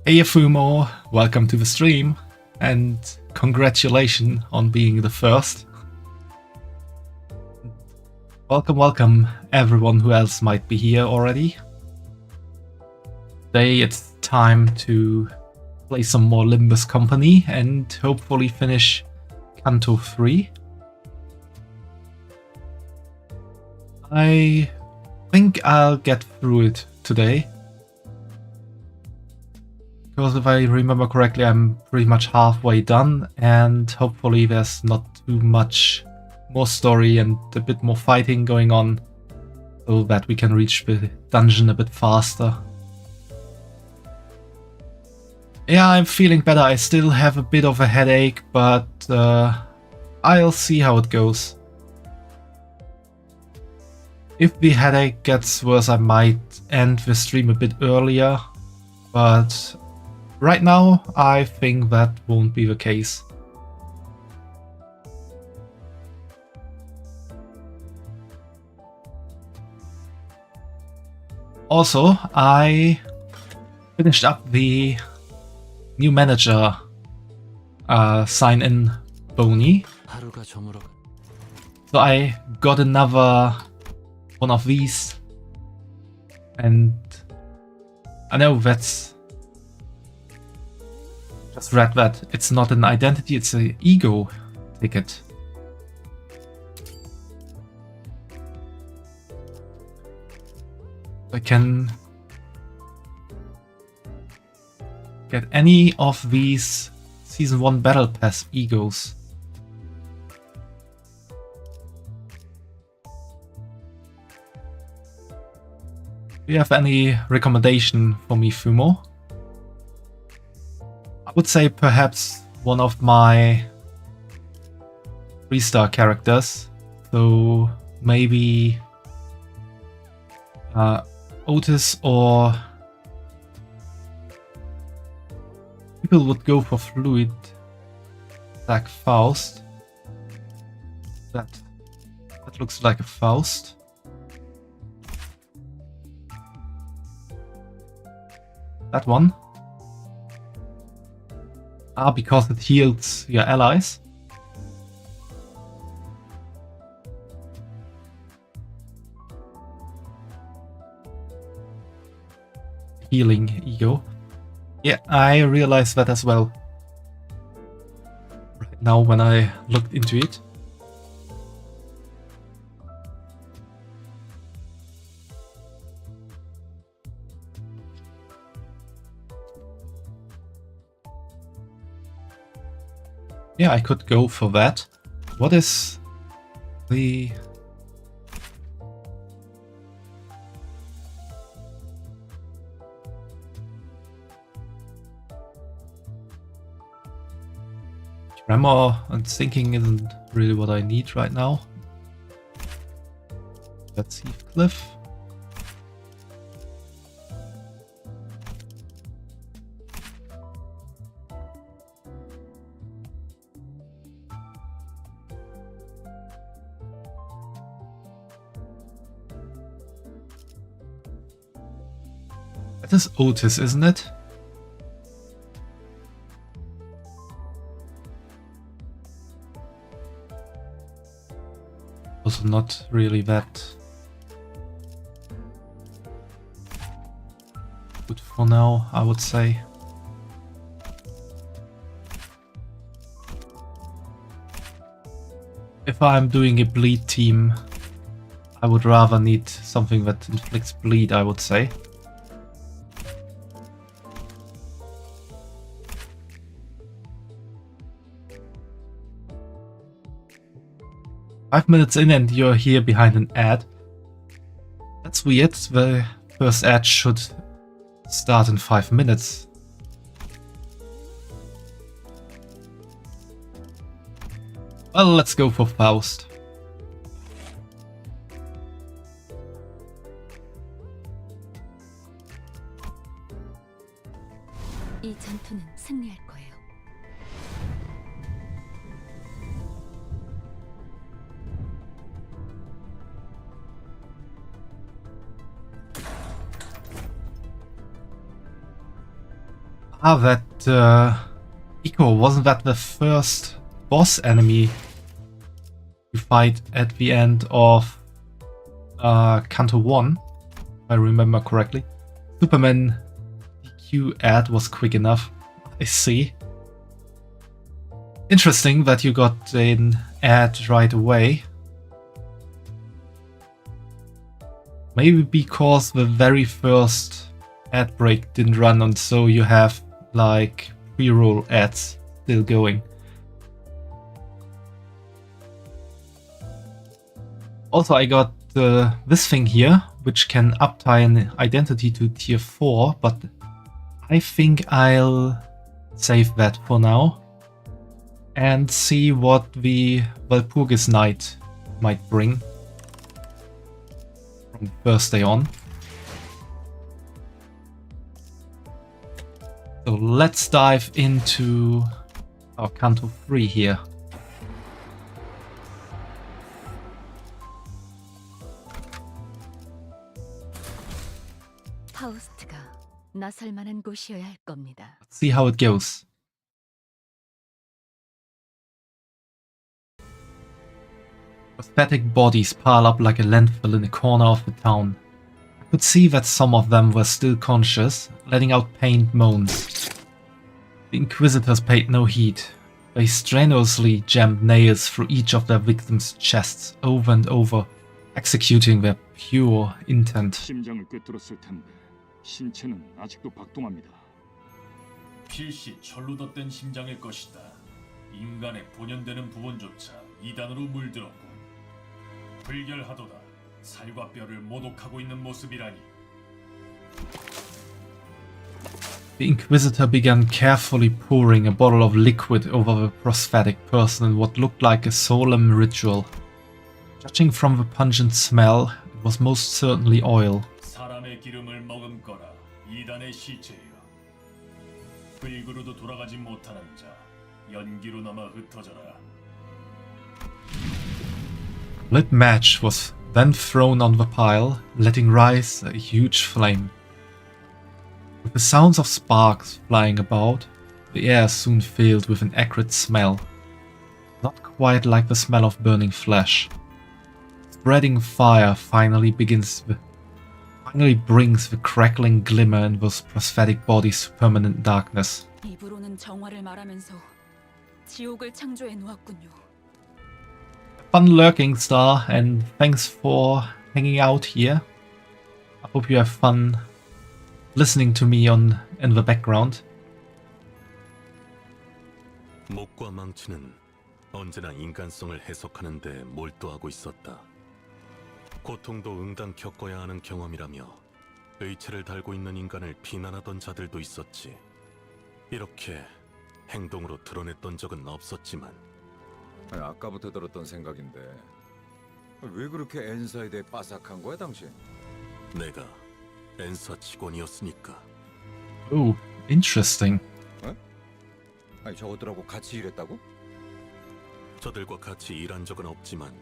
Hey Fumo, welcome to the stream, and congratulations on being the first. Welcome everyone who else might be here already. Today it's time to play some more Limbus Company and hopefully finish Canto 3. I think I'll get through it today. Because if I remember correctly, I'm pretty much halfway done, and hopefully there's not too much more story and a bit more fighting going on, so that we can reach the dungeon a bit faster. Yeah, I'm feeling better. I still have a bit of a headache, but I'll see how it goes. If the headache gets worse, I might end the stream a bit earlier, but right now, I think that won't be the case. Also, I finished up the new manager sign-in boni. So I got another one of these, and I know that's just read that it's not an identity, it's an ego ticket. I can get any of these Season 1 Battle Pass egos. Do you have any recommendation for me, Fumo? I would say perhaps one of my 3-star characters, so maybe Otis, or people would go for Fluid like Faust. That looks like a Faust. That one. Because it heals your allies. Healing ego. Yeah, I realized that as well. Right now when I looked into it. Yeah, I could go for that. What is the... Tremor and thinking isn't really what I need right now. That's Heathcliff. That is Otis, isn't it? Also not really that good for now, I would say. If I'm doing a bleed team, I would rather need something that inflicts bleed, I would say. "5 minutes in and you're here behind an ad." That's weird. The first ad should start in 5 minutes. Well, let's go for Faust. 이 전투는 승리할 거예요. that Eco, wasn't that the first boss enemy you fight at the end of Canto 1, if I remember correctly? Superman DQ ad was quick enough, I see. Interesting that you got an ad right away. Maybe because the very first ad break didn't run, and so you have like pre-roll ads still going. Also, I got this thing here, which can uptie an identity to tier 4, but I think I'll save that for now and see what the Walpurgis Night might bring from Thursday on. So let's dive into our Canto 3 here. 파우스트가 나설 만한 곳이어야 할 겁니다. Let's see how it goes. Pathetic bodies pile up like a landfill in a corner of the town. I could see that some of them were still conscious, letting out pained moans. The Inquisitors paid no heed. They strenuously jammed nails through each of their victims' chests over and over, executing their pure intent. 심장을 꿰뚫었을 텐데 신체는 아직도 박동합니다. 필시 철로 덧댄 심장일 것이다. 인간의 본연되는 부분조차 이단으로 물들었고 불결하도다. 살과 뼈를 모독하고 있는 모습이라니. The Inquisitor began carefully pouring a bottle of liquid over the prosthetic person in what looked like a solemn ritual. Judging from the pungent smell, it was most certainly oil. 사람의 기름을 머금거라. 이단의 시체여. 불구로도 돌아가지 못하는 자, 연기로 남아 흩어져라. Lit match was then thrown on the pile, letting rise a huge flame. With the sounds of sparks flying about, the air soon filled with an acrid smell. Not quite like the smell of burning flesh. Spreading fire finally brings the crackling glimmer in those prosthetic bodies to permanent darkness. 입으로는 정화를 말하면서 지옥을 창조해 놓았군요. Fun lurking, Star, and thanks for hanging out here. I hope you have fun listening to me in the background. 목과 망치는 언제나 인간성을 해석하는 데 몰두하고 있었다. 고통도 응당 겪어야 하는 경험이라며 의체를 달고 있는 인간을 비난하던 자들도 있었지. 이렇게 행동으로 드러냈던 적은 없었지만 아니, 아까부터 들었던 생각인데 왜 그렇게 엔사에 대해 빠삭한 거야 당신? 내가 엔사 직원이었으니까. Oh, interesting. 아니 저들하고 같이 일했다고? 저들과 같이 일한 적은 없지만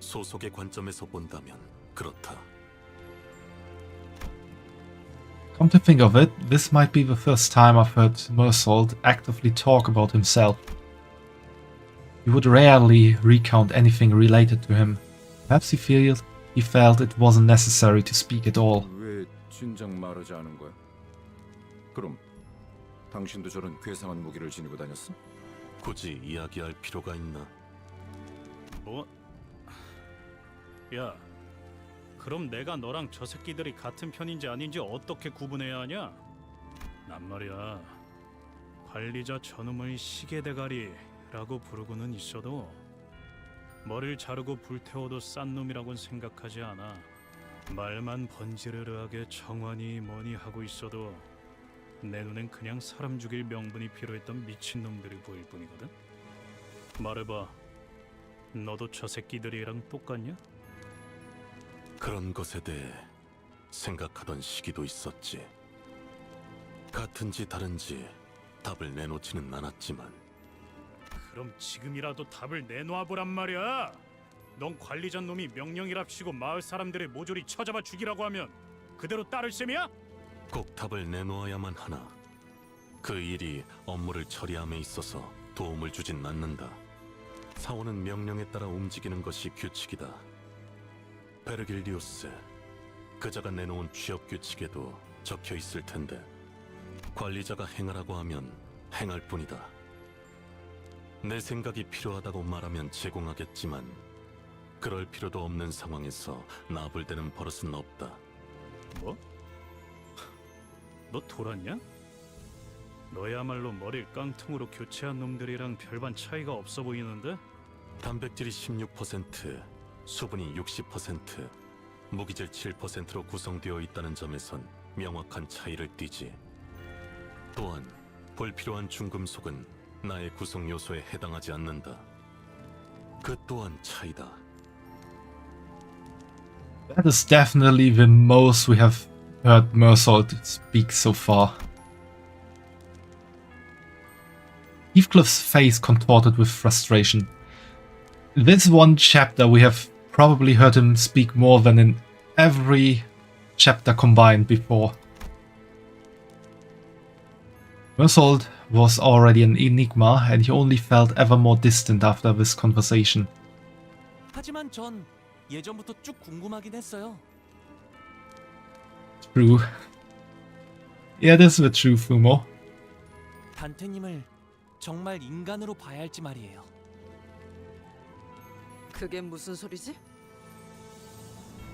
소속의 관점에서 본다면 그렇다. Come to think of it, this might be the first time I've heard Mersault actively talk about himself. He would rarely recount anything related to him. Perhaps he felt it wasn't necessary to speak at all. 왜 진작 말하지 않은 거야? 그럼 당신도 저런 괴상한 무기를 지니고 다녔어? 굳이 이야기할 필요가 있나? 뭐? 야, 그럼 내가 너랑 저 새끼들이 같은 편인지 아닌지 어떻게 구분해야 하냐? 난 말이야, 관리자 저놈의 시계대가리라고 부르고는 있어도 머리를 자르고 불태워도 싼 놈이라고는 생각하지 않아. 말만 번지르르하게 정환이 뭐니 하고 있어도 내 눈엔 그냥 사람 죽일 명분이 필요했던 미친놈들이 보일 뿐이거든. 말해봐, 너도 저 새끼들이랑 똑같냐? 그런 것에 대해 생각하던 시기도 있었지. 같은지 다른지 답을 내놓지는 않았지만. 그럼 지금이라도 답을 내놓아보란 말이야. 넌 관리자 놈이 명령이랍시고 마을 사람들의 모조리 쳐잡아 죽이라고 하면 그대로 따를 셈이야? 꼭 답을 내놓아야만 하나. 그 일이 업무를 처리함에 있어서 도움을 주진 않는다. 사원은 명령에 따라 움직이는 것이 규칙이다. 베르길리우스, 그자가 내놓은 취업 규칙에도 적혀 있을 텐데 관리자가 행하라고 하면 행할 뿐이다. 내 생각이 필요하다고 말하면 제공하겠지만 그럴 필요도 없는 상황에서 나불대는 버릇은 없다. 뭐? 너 돌았냐? 너야말로 머리를 깡통으로 교체한 놈들이랑 별반 차이가 없어 보이는데? 단백질이 16%, 수분이 60%, 무기질 7%로 구성되어 있다는 점에선 명확한 차이를 띠지. 또한 불필요한 중금속은 나의 구성 요소에 해당하지 않는다. 그 또한 차이다. That is definitely the most we have heard Mersault speak so far. Heathcliff's face contorted with frustration. In this one chapter we have probably heard him speak more than in every chapter combined before. Mersault was already an enigma and he only felt ever more distant after this conversation. 하지만 전 예전부터 쭉 궁금하긴 했어요. True. Yeah, this is the truth, Fumo. 단테님을 정말 인간으로 봐야 할지 말이에요. 그게 무슨 소리지?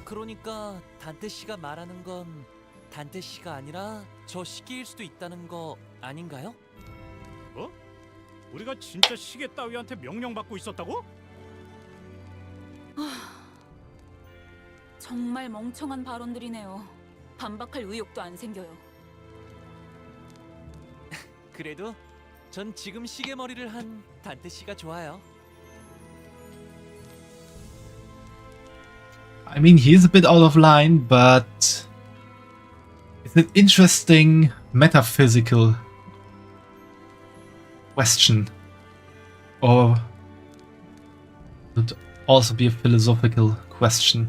그러니까 단테 씨가 말하는 건 단테 씨가 아니라 저 시기일 수도 있다는 거 아닌가요? 뭐? 우리가 진짜 시계 따위한테 명령받고 있었다고? 정말 멍청한 발언들이네요. 반박할 의욕도 안 생겨요. 그래도 전 지금 시계 머리를 한 단테 씨가 좋아요. I mean, he is a bit out of line, but it's an interesting metaphysical question. Or would it also be a philosophical question?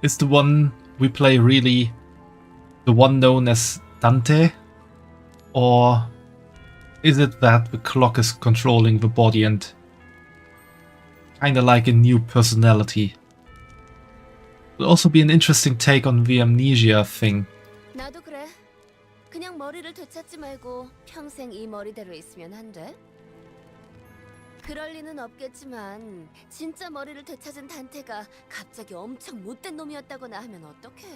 Is the one we play really the one known as Dante? Or is it that the clock is controlling the body and kinda like a new personality? Would also be an interesting take on the amnesia thing. 나도 그래. 그냥 머리를 되찾지 말고 평생 이 머리대로 있으면 안 돼? 그럴 리는 없겠지만 진짜 머리를 되찾은 단테가 갑자기 엄청 못된 놈이었다거나 하면 어떡해.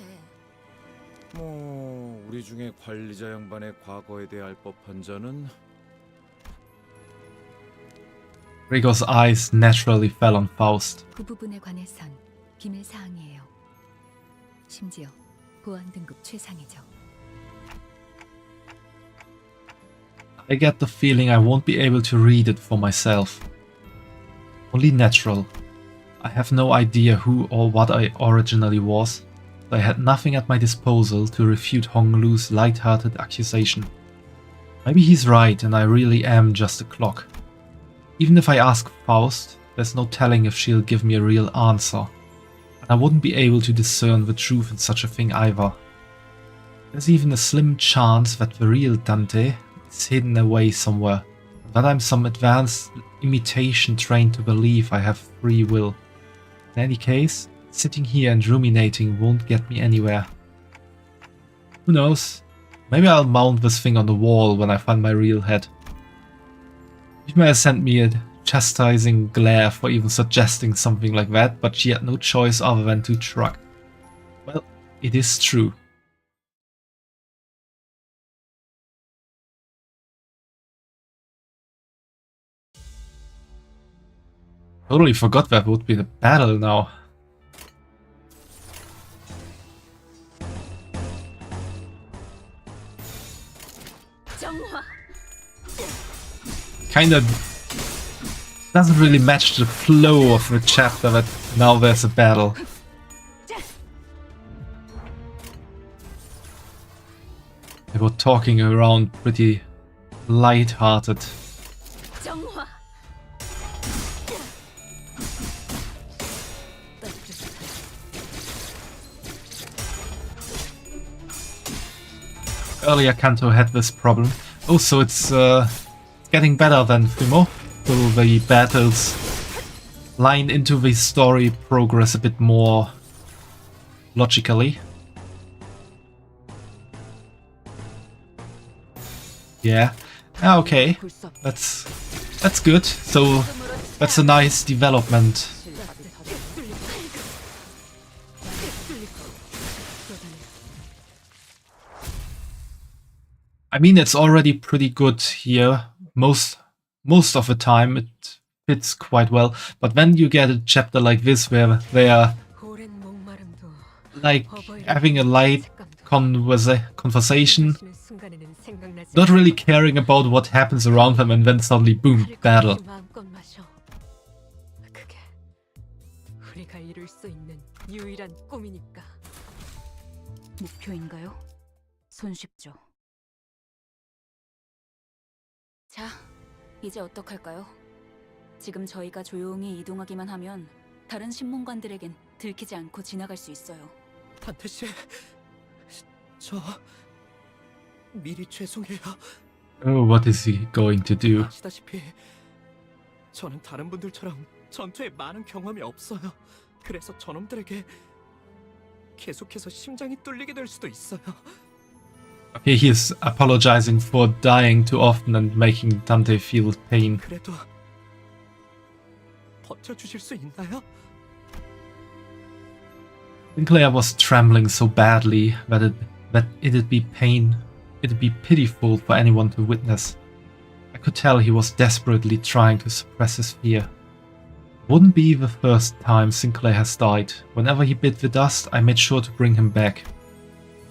뭐 우리 중에 관리자 양반의 과거에 대해 알 법한 자는 Gregor's eyes naturally fell on Faust. 그 부분에 관해선 비밀 사항이에요. 심지어 보안 등급 최상이죠. I get the feeling I won't be able to read it for myself. Only natural. I have no idea who or what I originally was, so I had nothing at my disposal to refute Honglu's light-hearted accusation. Maybe he's right and I really am just a clock. Even if I ask Faust, there's no telling if she'll give me a real answer, and I wouldn't be able to discern the truth in such a thing either. There's even a slim chance that the real Dante is hidden away somewhere, that I'm some advanced imitation trained to believe I have free will. In any case, sitting here and ruminating won't get me anywhere. Who knows? Maybe I'll mount this thing on the wall when I find my real head. She may have sent me a chastising glare for even suggesting something like that, but she had no choice other than to shrug. Well, it is true. Totally forgot that would be the battle now. Kinda doesn't really match the flow of the chapter that now there's a battle. They were talking around pretty light-hearted. Earlier Canto had this problem. Oh, so it's getting better than Fumo. So the battles line into the story progress a bit more logically. Yeah. Ah, okay. That's good. So that's a nice development. I mean, it's already pretty good here. Most of the time it fits quite well. But when you get a chapter like this where they are like having a light conversation, not really caring about what happens around them, and then suddenly boom, battle. 목표인가요? 손쉽죠. 자, 이제 어떡할까요? 지금 저희가 조용히 이동하기만 하면 다른 신문관들에겐 들키지 않고 지나갈 수 있어요. 단테 씨, 저 미리 죄송해요. Oh, what is he going to do? 아시다시피 저는 다른 분들처럼 전투에 많은 경험이 없어요. 그래서 저놈들에게 계속해서 심장이 뚫리게 될 수도 있어요. Okay, he is apologizing for dying too often and making Dante feel pain. 그래도 버텨주실 수 있나요? Sinclair was trembling so badly that it'd be pitiful for anyone to witness. I could tell he was desperately trying to suppress his fear. Wouldn't be the first time Sinclair has died. Whenever he bit the dust, I made sure to bring him back.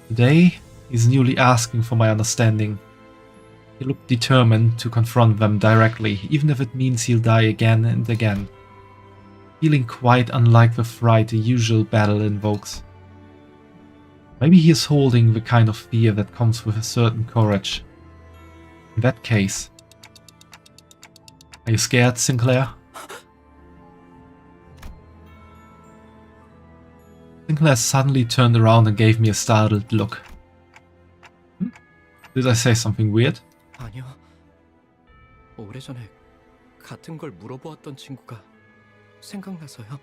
Today, he's newly asking for my understanding. He looked determined to confront them directly, even if it means he'll die again and again. Feeling quite unlike the fright the usual battle invokes. Maybe he is holding the kind of fear that comes with a certain courage. In that case... Are you scared, Sinclair? Sinclair suddenly turned around and gave me a startled look. Did I say something weird? 아니요. 오래전에 같은 걸 물어보았던 친구가 생각나서요.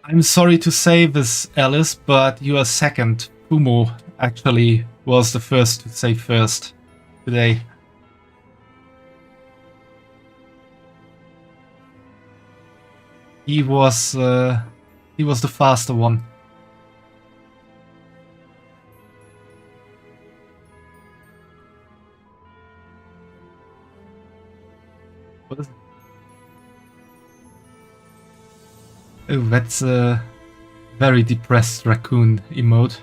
I'm sorry to say this, Alice, but you are second. Fumo actually was the first to say first today. He was the faster one. What is it? Oh, that's a very depressed raccoon emote.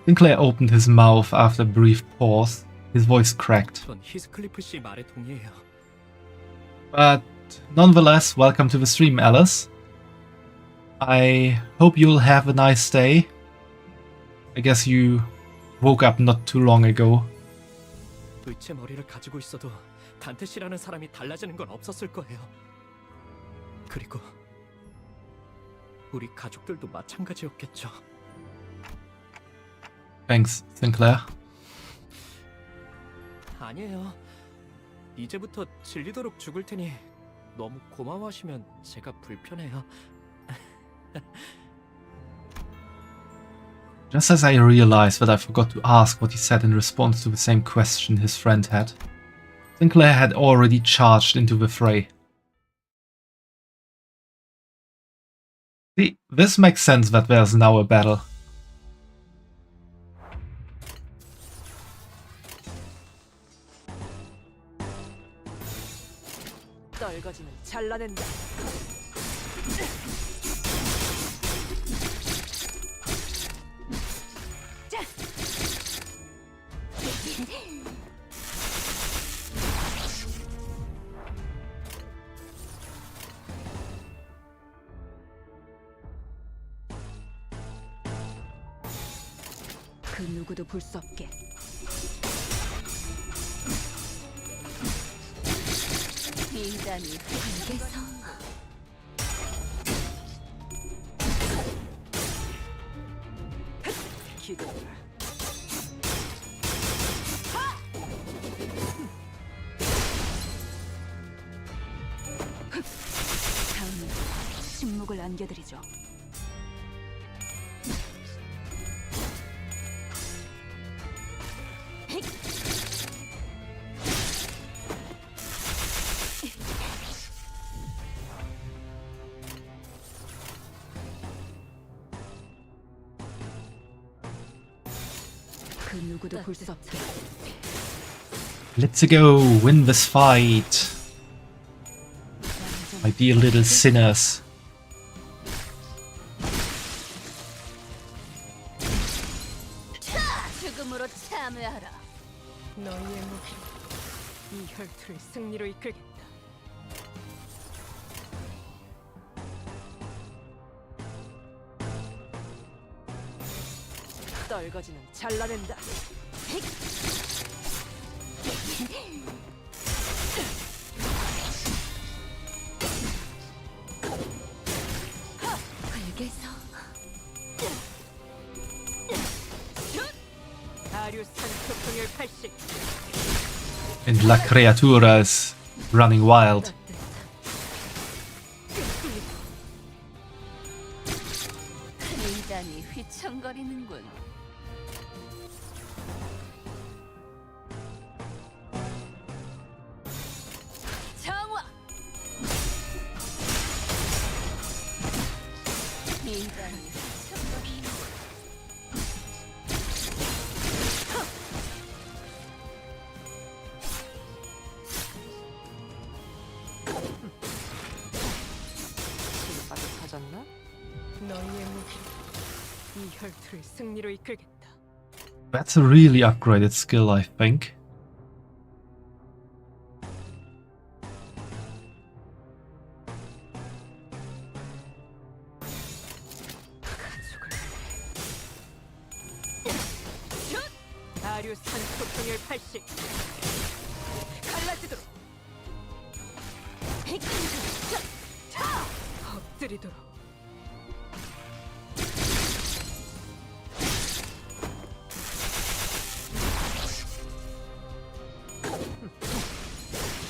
Sinclair opened his mouth after a brief pause. His voice cracked. 전 히스클리프 씨 말에 동의해요. But nonetheless, welcome to the stream, Alice. I hope you'll have a nice day. I guess you woke up not too long ago. 의체 머리를 가지고 있어도 단테 씨라는 사람이 달라지는 건 없었을 거예요. 그리고 우리 가족들도 마찬가지였겠죠. Thanks, Sinclair. 아니에요. 이제부터 질리도록 죽을 테니 너무 고마워하시면 제가 불편해요. Just as I realized that I forgot to ask what he said in response to the same question his friend had, Sinclair had already charged into the fray. See, this makes sense that there's now a battle. 떨거지는 잘라낸다. 그 누구도 볼 수 없게. 인간이 한계서 안겨드리죠. 그 누구도 볼 수 없게. Let's go win this fight, my dear little sinners. 죽음으로 참여하라. 너희의 무기로 이 혈투를 승리로 이끌겠다. 떨거지는 잘라낸다. 불개서 다류산 소풍열 80. And La Creatura is running wild. 인간이 휘청거리는군. 정화. 인간이 휘청거리는군. 빠듯하졌나? 너희의 무기로 이 혈투를 승리로 이끌겠다. That's a really upgraded skill, I think. 다류산 소풍열 80. 갈라지도록. 엎드리도록.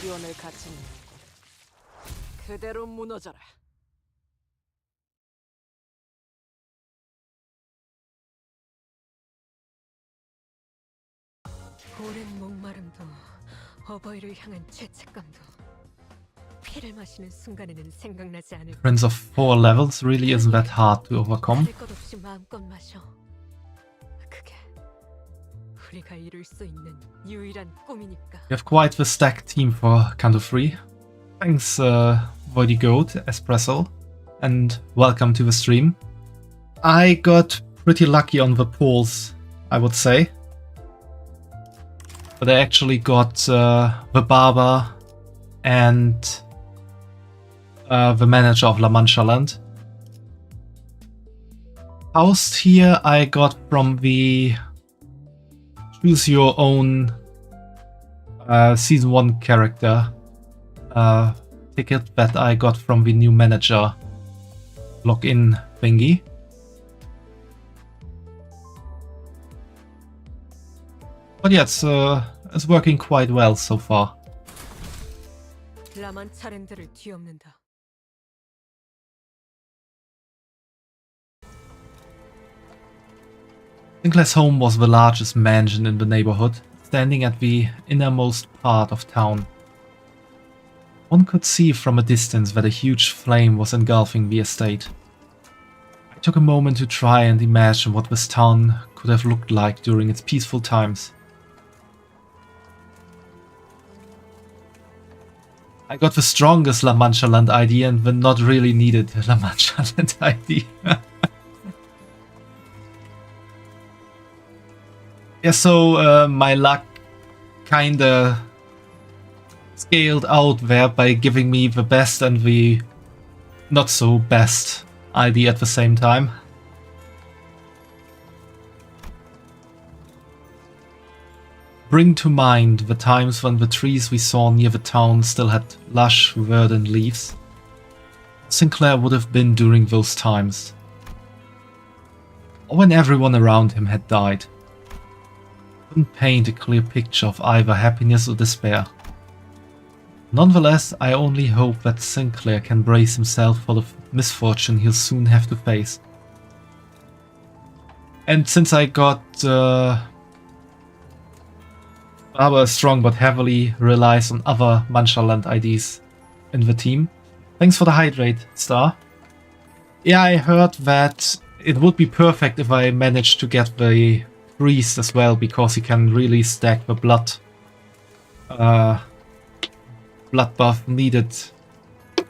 기원을 갖추는 그대로 무너져라. 오랜 목마름도 어버이를 향한 죄책감도 피를 마시는 순간에는 생각나지 않을 Prince of 4 levels really isn't that hard to overcome. 것 없이 마음껏 마셔. 그게 우리가 이룰 수 있는 유일한 꿈이니까. We have quite the stacked team for Canto 3. Thanks, Voidy Goat, Espresso, and welcome to the stream. I got pretty lucky on the polls, I would say. But I actually got the barber and the manager of La Mancha Land. Housed here I got from the Choose Your Own Season 1 character ticket that I got from the new manager login thingy. But yeah, it's working quite well so far. 라만차랜드를 뒤엎는다. Sinclair's home was the largest mansion in the neighborhood, standing at the innermost part of town. One could see from a distance that a huge flame was engulfing the estate. I took a moment to try and imagine what this town could have looked like during its peaceful times. I got the strongest La Mancha Land ID and the not really needed La Mancha Land ID. Yeah, so my luck kinda scaled out there by giving me the best and the not so best ID at the same time. Bring to mind the times when the trees we saw near the town still had lush, verdant leaves. Sinclair would have been during those times. Or when everyone around him had died. Couldn't paint a clear picture of either happiness or despair. Nonetheless, I only hope that Sinclair can brace himself for the misfortune he'll soon have to face. And since I got rather strong but heavily relies on other Manchaland IDs in the team, thanks for the hydrate, Star. Yeah, I heard that it would be perfect if I managed to get the priest as well, because he can really stack the blood buff needed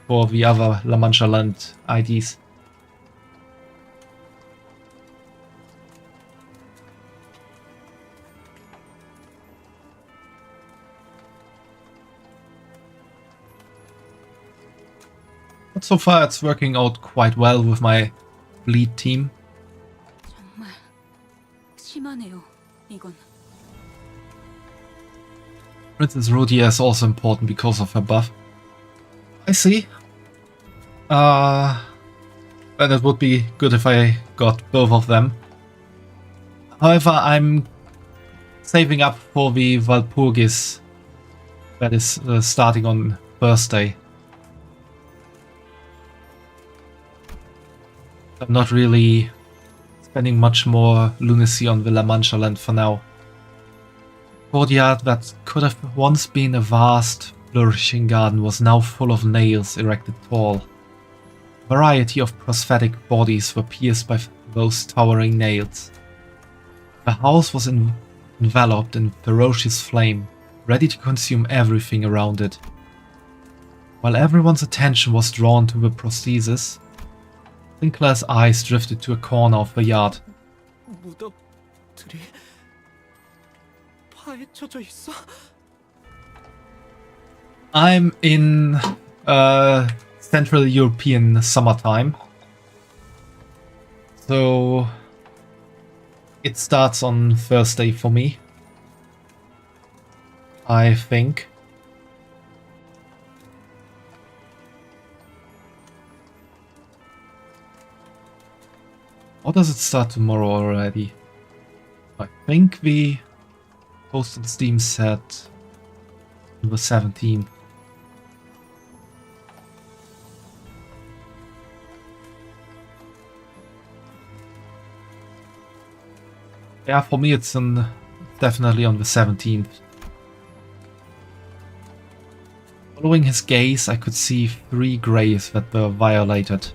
for the other La Mancha Land IDs. But so far it's working out quite well with my bleed team. 정말 심하네요. 이건. Princess Rhodia is also important because of her buff. I see. Then it would be good if I got both of them. However, I'm saving up for the Walpurgis that is starting on Thursday. I'm not really spending much more lunacy on the La Mancha Land for now. Courtyard that could have once been a vast, flourishing garden was now full of nails erected tall. A variety of prosthetic bodies were pierced by those towering nails. The house was enveloped in ferocious flame, ready to consume everything around it. While everyone's attention was drawn to the prosthesis, Sinclair's eyes drifted to a corner of the yard. 무덤들이 파헤쳐져 있어? I'm in Central European summertime, so it starts on Thursday for me, I think. Or does it start tomorrow already? I think the post on Steam said the 17th. Yeah, for me it's definitely on the 17th. Following his gaze, I could see 3 graves that were violated.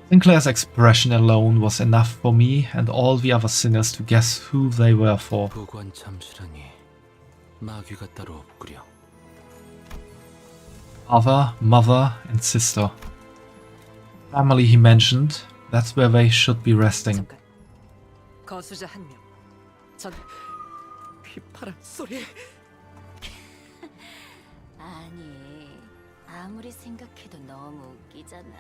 Sinclair's expression alone was enough for me and all the other sinners to guess who they were for. Father, mother, and sister. Family he mentioned, that's where they should be resting. 거수자 한 명. 전 휘파람 소리. 아니, 아무리 생각해도 너무 웃기잖아.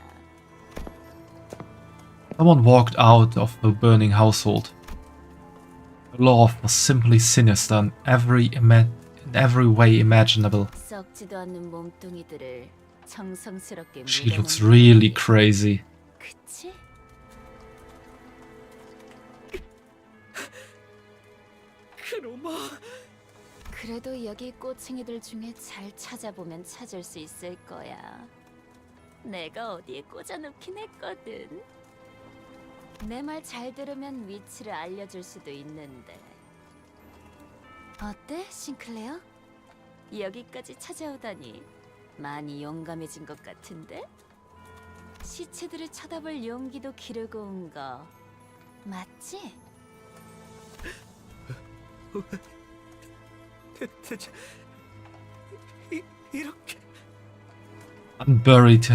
Someone walked out of the burning household. The law was simply sinister in every way imaginable. 썩지도 않는 몸뚱이들을 정성스럽게 She looks 묻어놓는 really 거지. crazy. 그치? 그놈아. 그래도 여기 꼬챙이들 중에 잘 찾아보면 찾을 수 있을 거야. 내가 어디에 꽂아놓긴 했거든. 내 말 잘 들으면 위치를 알려줄 수도 있는데. 어때, 싱클레어? 여기까지 찾아오다니 많이 용감해진 것 같은데? 시체들을 쳐다볼 용기도 기르고 온 거 맞지? 대체 이렇게 Unburied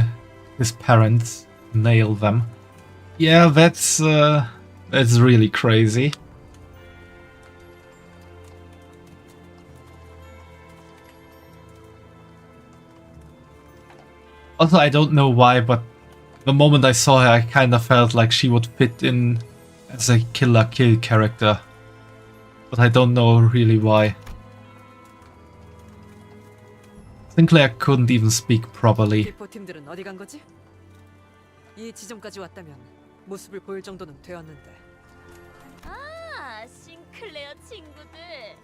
his parents, nail them. Yeah, that's really crazy. Also, I don't know why, but the moment I saw her, I kind of felt like she would fit in as a killer kill character. But I don't know really why. Sinclair couldn't even speak properly. 기포팀들은 어디 간 거지? 이 지점까지 왔다면 모습을 보일 정도는 되었는데. 아, 싱클레어 친구들.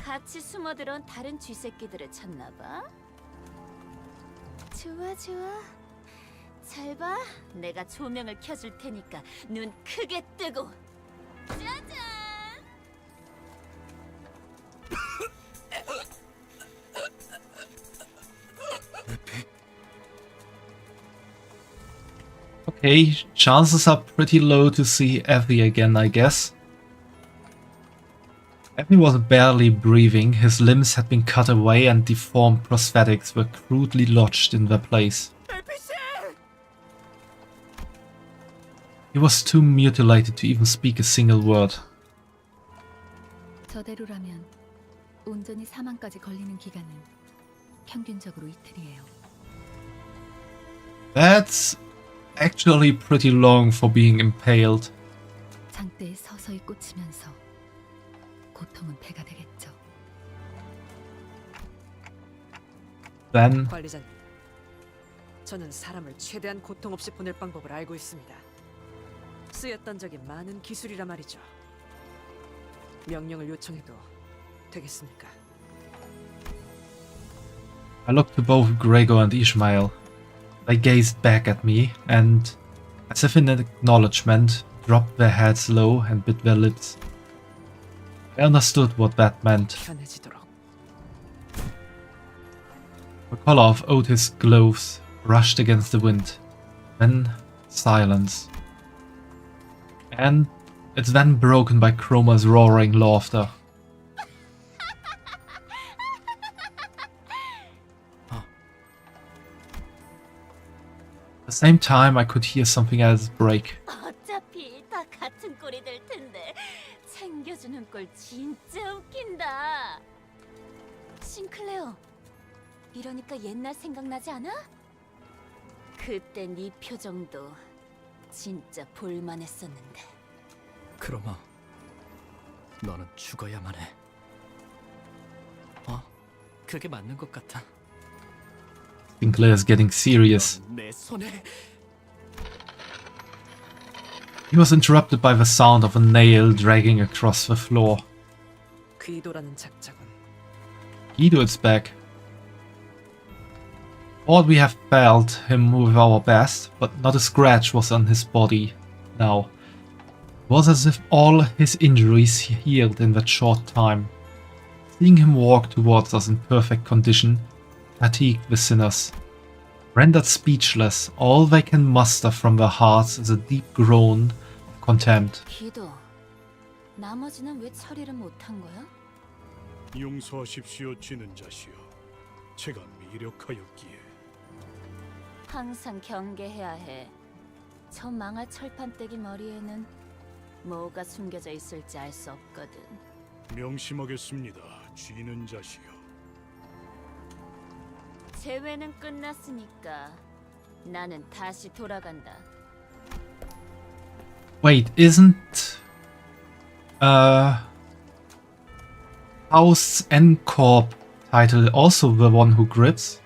같이 숨어들어온 다른 쥐새끼들을 찾나 봐. 좋아 좋아. 잘 봐. 내가 조명을 켜줄 테니까 눈 크게 뜨고. 짜잔. Okay, chances are pretty low to see Effie again, I guess. Effie was barely breathing, his limbs had been cut away and deformed prosthetics were crudely lodged in their place. He was too mutilated to even speak a single word. 저대로라면 온전히 사망까지 걸리는 기간은 평균적으로 이틀이에요. That's actually pretty long for being impaled. 장대에 서서히 꽂히면서 고통은 배가 되겠죠. Then 관리자님, 저는 사람을 최대한 고통 없이 보낼 방법을 알고 있습니다. 쓰였던 적이 많은 기술이라 말이죠. 명령을 요청해도 되겠습니까? I looked to both Gregor and Ishmael. They gazed back at me and, as if in acknowledgement, dropped their heads low and bit their lips. I understood what that meant. 편해지도록. The collar of Otis' gloves brushed against the wind. Then silence. And it's then broken by Chroma's roaring laughter. At the same time, I could hear something else break. 어차피 다 같은 꼴이 될 텐데 챙겨주는 꼴 진짜 웃긴다. 싱클레어, 이러니까 옛날 생각나지 않아? 그때 네 표정도 진짜 볼만했었는데. 크로마, 너는 죽어야만 해. 그게 맞는 것 같아. Sinclair's getting serious. 내 손에. He was interrupted by the sound of a nail dragging across the floor. 귀도라는 작작은 Guido is back. Thought we have felled him with our best, but not a scratch was on his body now. It was as if all his injuries healed in that short time. Seeing him walk towards us in perfect condition fatigued the sinners. Rendered speechless, all they can muster from their hearts is a deep groan of contempt. 기도, 나머지는 왜 처리를 못한 거야? 용서하십시오, 쥐는 자시여. 제가 미력하였기에. 항상 경계해야 해. 저 망할 철판떼기 머리에는 뭐가 숨겨져 있을지 알 수 없거든. 명심하겠습니다, 쥐는 자시여. 재회는 끝났으니까 나는 다시 돌아간다. Wait, isn't Faust's Encore title also the one who grips?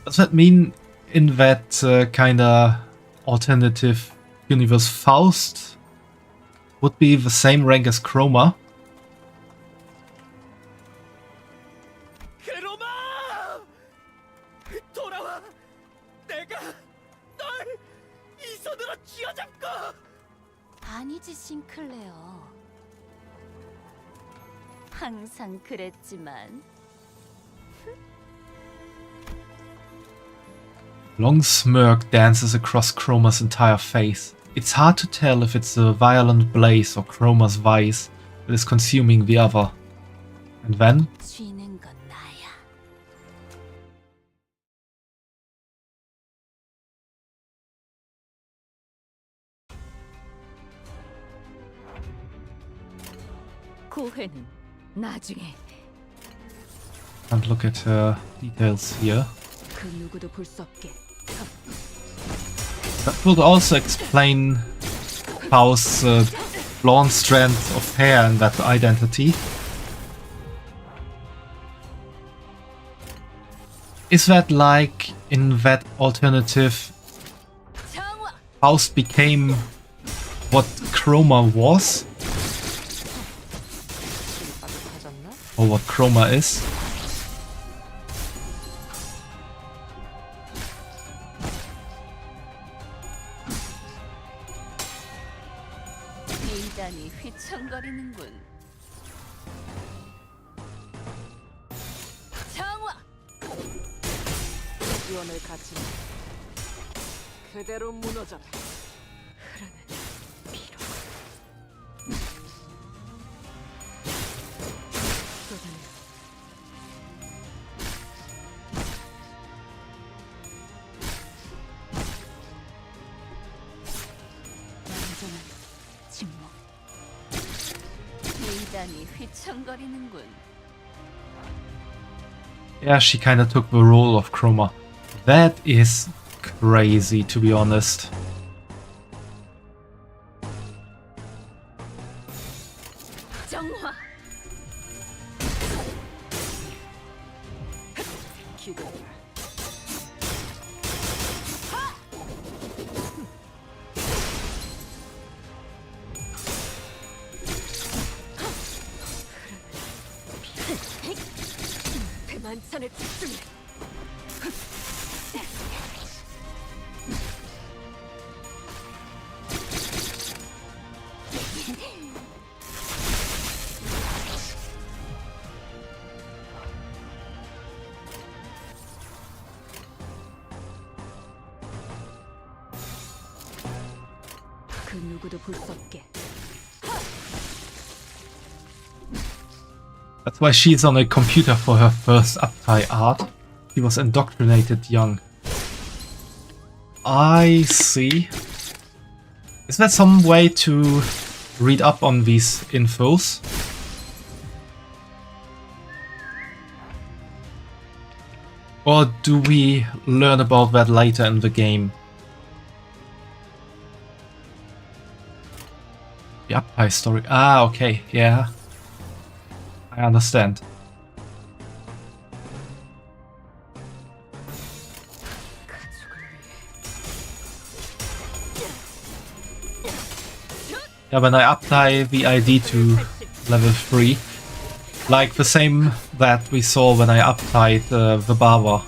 Does that mean in that kinda alternative universe Faust would be the same rank as Chroma? 크로마! 돌아와! 내가 널 이 손으로 쥐어잡고! 아니지, 싱클레어. 항상 그랬지만. Long smirk dances across Chroma's entire face. It's hard to tell if it's the violent blaze or Chroma's vice that is consuming the other. And then, 쥐는 건 나야. 고회는 나중에. can't look at details here. 그 누구도 볼 수 없게. That would also explain Faust's blonde strand of hair and that identity. Is that like in that alternative Faust became what Chroma was? 있었나? or what chroma is. 비단이 휘청거리는군. 정화! 지원을 갖지 마. 그대로 무너져라. 흐르는 피로. 쏟아내. 완전한 침묵. 비단이 휘청거리는군. Yeah, she kind of took the role of chroma. That is crazy, to be honest. 정화! 기대라. 대만찬에 집중해. 그 누구도 볼 수 없게. That's why she's on a computer for her first uptie art. She was indoctrinated young. I see. Is there some way to read up on these infos? Or do we learn about that later in the game? The uptie story. Ah, okay, yeah. I understand. Yeah, when I apply the ID to level 3, like the same that we saw when I applied the Baba.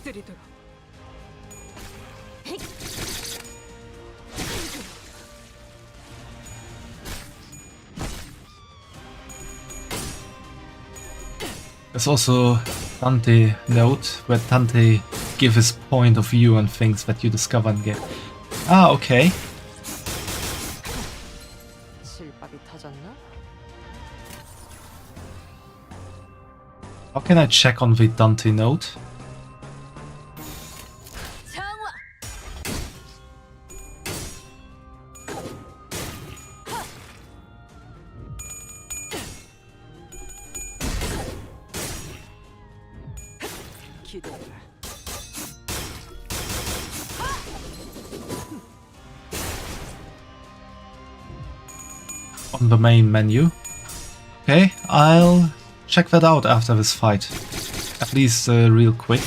엎드리도록. There's also Dante note where Dante gives his point of view on things that you discover in game. Ah, okay. 실밥이 터졌나? How can I check on the Dante note? 정화! 기대라. On the main menu. Okay, I'll check that out after this fight. At least real quick.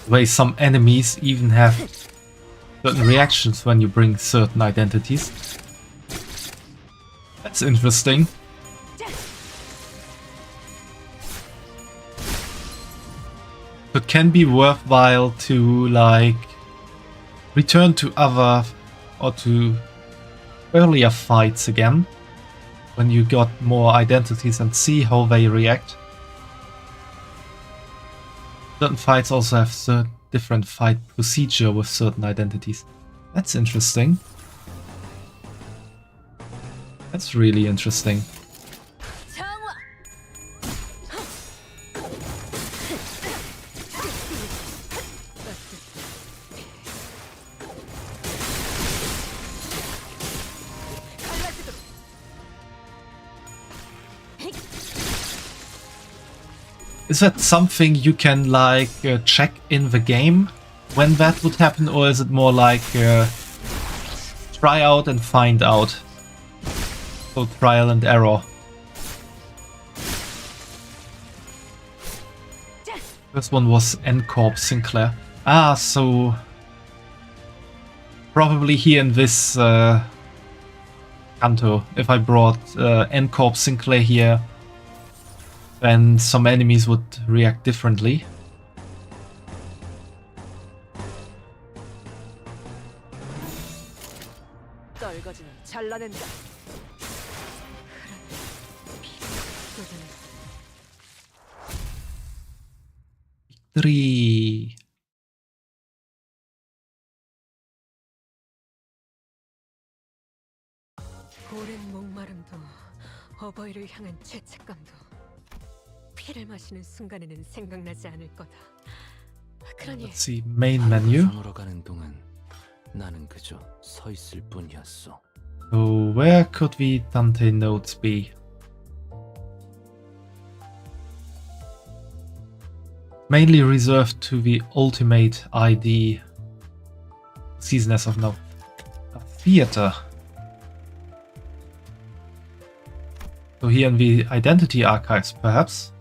The way some enemies even have certain reactions when you bring certain identities. That's interesting. It can be worthwhile to like return to other or to earlier fights again when you got more identities and see how they react. Certain fights also have certain different fight procedure with certain identities. That's interesting. That's really interesting. Is that something you can like check in the game when that would happen, or is it more like try out and find out? So trial and error. This one was N-Corp Sinclair. Ah, so probably here in this Canto, if I brought N-Corp Sinclair here, then some enemies would react differently. 떨거지는 잘라낸다. 3. 오랜 목마름도 어버이를 향한 죄책감도 피를 마시는 순간에는 생각나지 않을 거다. 그러니 Let's see, main menu. 상으로 가는 동안 나는 그저 서 있을 뿐이었어. So where could the Dante notes be? Mainly reserved to the Ultimate ID season as of now. A theater. So here in the identity archives, perhaps.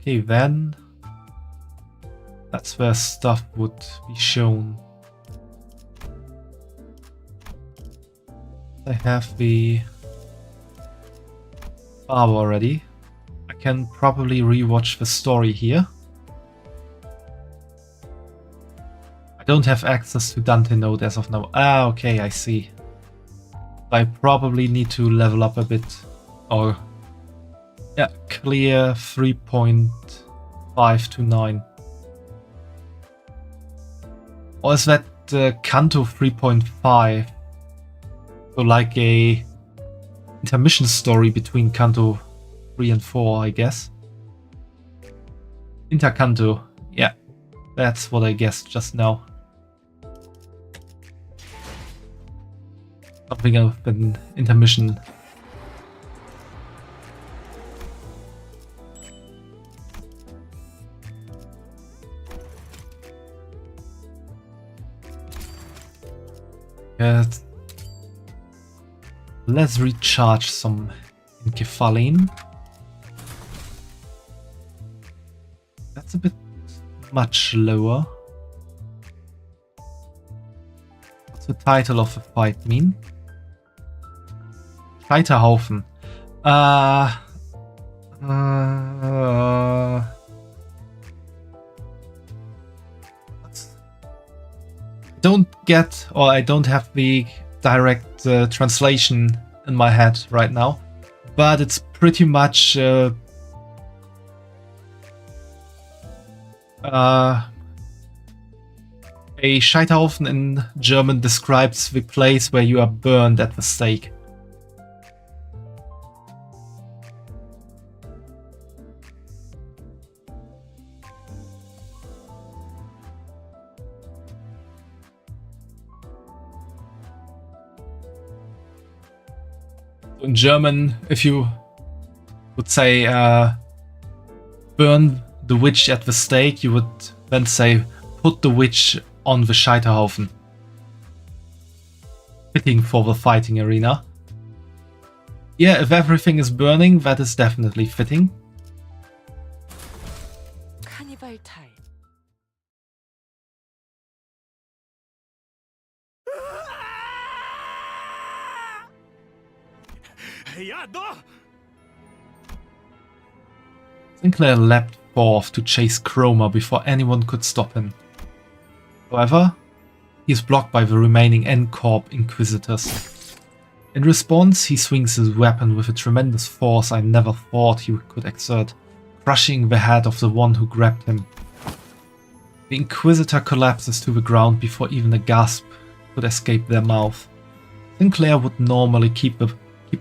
Okay, then that's where stuff would be shown. I have the barb already. I can probably rewatch the story here. I don't have access to Dante Node as of now. Ah, okay, I see. I probably need to level up a bit. Or, yeah, clear 3.5 to 9. Or is that Canto 3.5? So like a intermission story between Canto 3 and 4, I guess. Intercanto, yeah, that's what I guessed just now. Something of an intermission. Let's recharge some Encephaline. That's a bit much lower. What's the title of the fight mean? Scheiterhaufen. Don't get, or I don't have the direct translation in my head right now, but it's pretty much a Scheiterhaufen in German describes the place where you are burned at the stake. In German, if you would say burn the witch at the stake, you would then say put the witch on the Scheiterhaufen. Fitting for the fighting arena. Yeah, if everything is burning, that is definitely fitting. 카니발 타임. 야, 너! Sinclair leapt forth to chase Chroma before anyone could stop him. However, he is blocked by the remaining N-Corp Inquisitors. In response, he swings his weapon with a tremendous force I never thought he could exert, crushing the head of the one who grabbed him. The Inquisitor collapses to the ground before even a gasp could escape their mouth. Sinclair would normally keep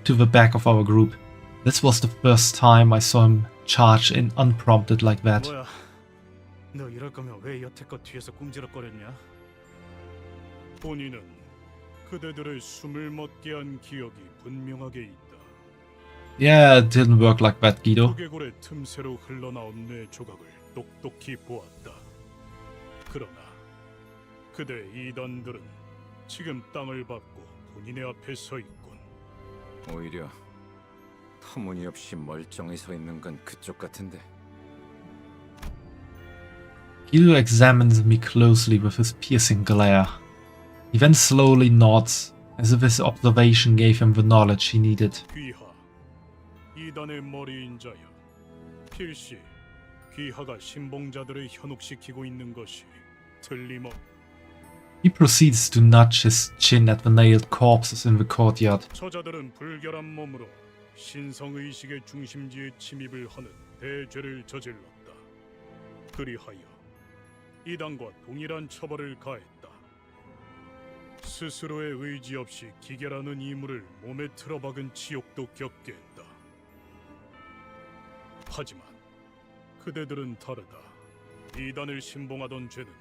to the back of our group. This was the first time I saw him charge in unprompted like that. 뭐야? 너 이럴 거면 왜 여태껏 뒤에서 꿈지럭거렸냐? 본인은 그대들의 숨을 멎게 한 기억이 분명하게 있다. Yeah, it didn't work like that, Guido. 두개골의 틈새로 흘러나온 뇌 조각을 똑똑히 보았다. 그러나 그대 이단들은 지금 땅을 밟고 본인의 앞에 서 있군. 오히려 터무니없이 멀쩡히 서 있는 건 그쪽 같은데. Guido examines me closely with his piercing glare. He then slowly nods, as if his observation gave him the knowledge he needed. 귀하, 이단의 머리인 자여. 필시 귀하가 신봉자들을 현혹시키고 있는 것이 틀림없. He proceeds to nudge his chin at the nailed corpses in the courtyard. 저자들은 불결한 몸으로 신성의식의 중심지에 침입을 하는 대죄를 저질렀다. 그리하여 이단과 동일한 처벌을 가했다. 스스로의 의지 없이 기계라는 이물을 몸에 틀어박은 지옥도 겪게 했다. 하지만 그대들은 다르다. 이단을 신봉하던 죄는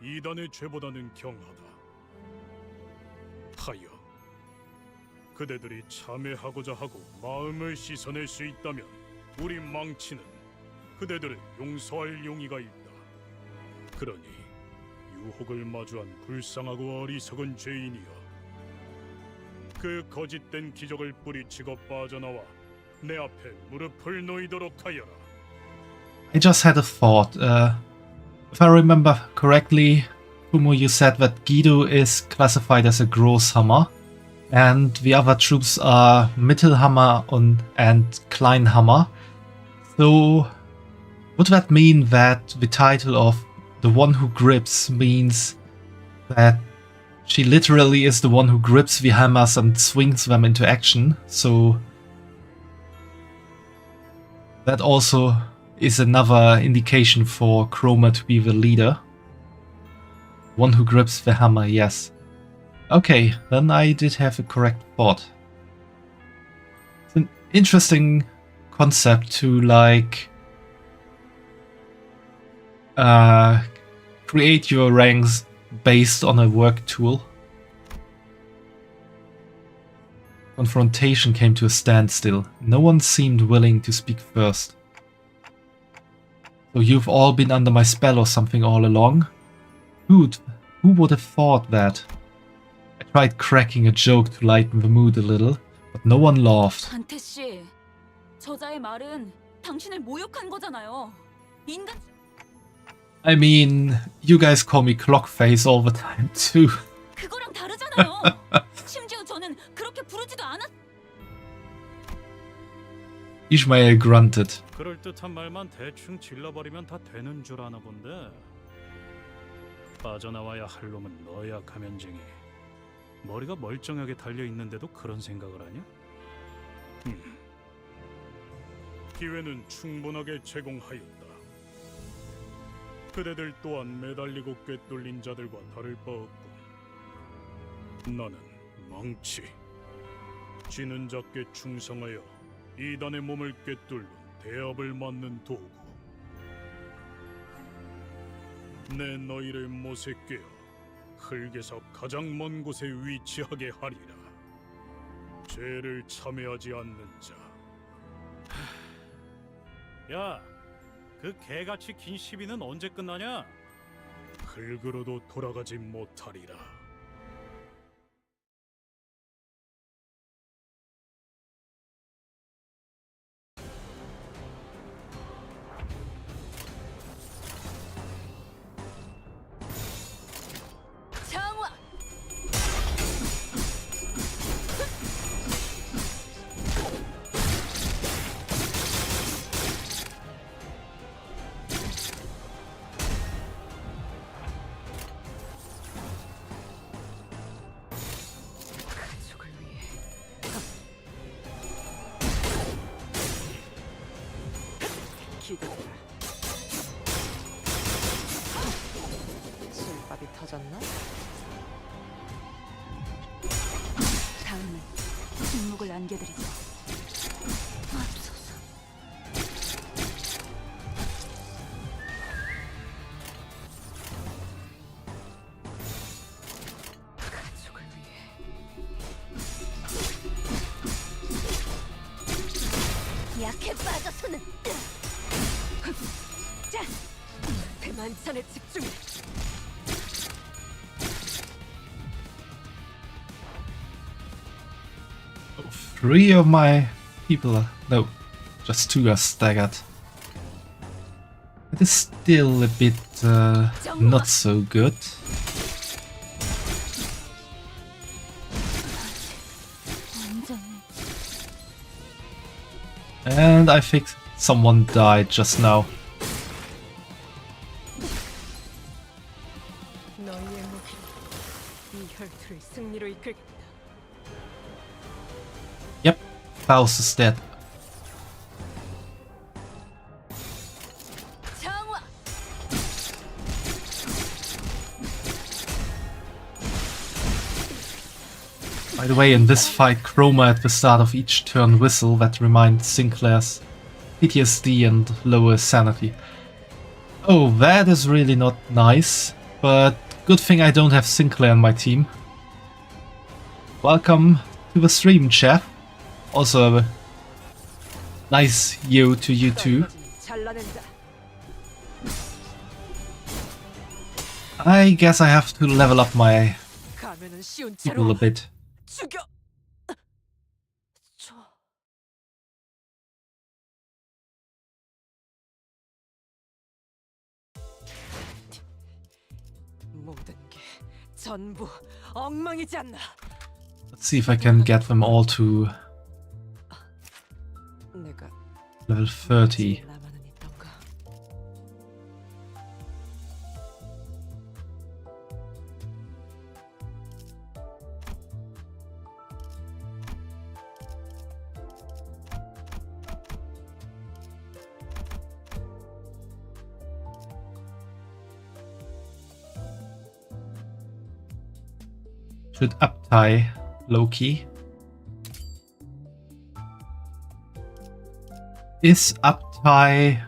이단의 죄보다는 경하다. 하여 그대들이 참회하고자 하고 마음을 씻어낼 수 있다면 우리 망치는 그대들을 용서할 용의가 있다. 그러니 유혹을 마주한 불쌍하고 어리석은 죄인이여, 그 거짓된 기적을 뿌리치고 빠져나와 내 앞에 무릎을 놓이도록 하여라. I just had a thought. If I remember correctly, Fumo, you said that Guido is classified as a Großhammer, and the other troops are Mittelhammer and Kleinhammer. So, would that mean that the title of the one who grips means that she literally is the one who grips the hammers and swings them into action? So, that also is another indication for Chroma to be the leader. One who grips the hammer, yes. Okay, then I did have a correct thought. It's an interesting concept to, like, create your ranks based on a work tool. Confrontation came to a standstill. No one seemed willing to speak first. So you've all been under my spell or something all along? Who would have thought that? I tried cracking a joke to lighten the mood a little, but no one laughed. 단테 씨, 저자의 말은 당신을 모욕한 거잖아요. 인간. I mean, you guys call me Clockface all the time too. 그거랑 다르잖아요. 심지어 저는 그렇게 부르지도 않았. Ishmael grunted. 그럴듯한 말만 대충 질러버리면 다 되는 줄 아나 본데. 빠져나와야 할 놈은 너야, 가면쟁이. 머리가 멀쩡하게 달려있는데도 그런 생각을 하냐? 기회는 충분하게 제공하였다. 그대들 또한 매달리고 꿰뚫린 자들과 다를 바 없군. 나는 망치, 쥐는 자께 충성하여 이단의 몸을 꿰뚫는 대업을 맡는 도구. 내 너희를 못에 꿰어 흙에서 가장 먼 곳에 위치하게 하리라. 죄를 참회하지 않는 자. 야, 그 개같이 긴 시비는 언제 끝나냐? 흙으로도 돌아가지 못하리라. 장화. 가족을 위해. 기도해라. 술밥이 터졌나? 다음은 침묵을 안겨드리죠. 맙소사. 가족을 위해. 자, 대만찬에 집중해. Three of my people, no, just two are staggered. It is still a bit not so good. And I think someone died just now. 너희의 무기로 이 혈투를 승리로 이끌겠다. Yep, Faust is dead. 정화. By the way, in this fight, Chroma at the start of each turn whistle that reminds Sinclair's PTSD and lower sanity. Oh, that is really not nice, but good thing I don't have Sinclair in my team. Welcome to the stream, chef. Also, nice yo to you too. I guess I have to level up my people a bit. 죽여. 저 모든 게 전부 엉망이지 않나. Let's see if I can get them all to 내가 level 30. 나만은 있던가. Should uptie Loki. Is uptie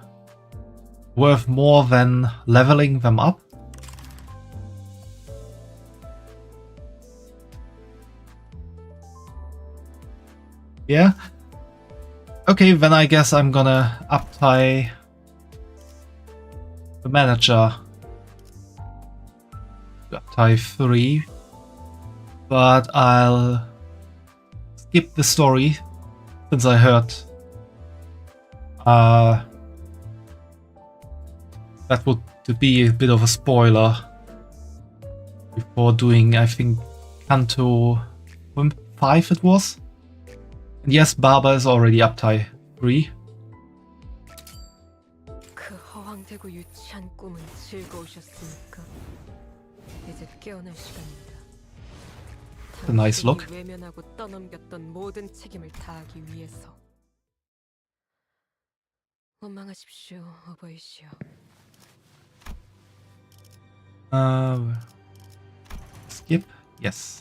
worth more than leveling them up? Yeah? Okay, then I guess I'm gonna uptie the manager. Uptie 3. But I'll skip the story since I heard that would be a bit of a spoiler before doing, I think, Canto 5 it was. And yes, Barber is already uptie 3. 그 허황되고 유치한 꿈은 즐거우셨습니까? 이제 깨어날 시간입니다. A nice look. 외면하고 떠넘겼던 모든 책임을 다하기 위해서. 원망하십시오, 어버이시여. Skip? Yes.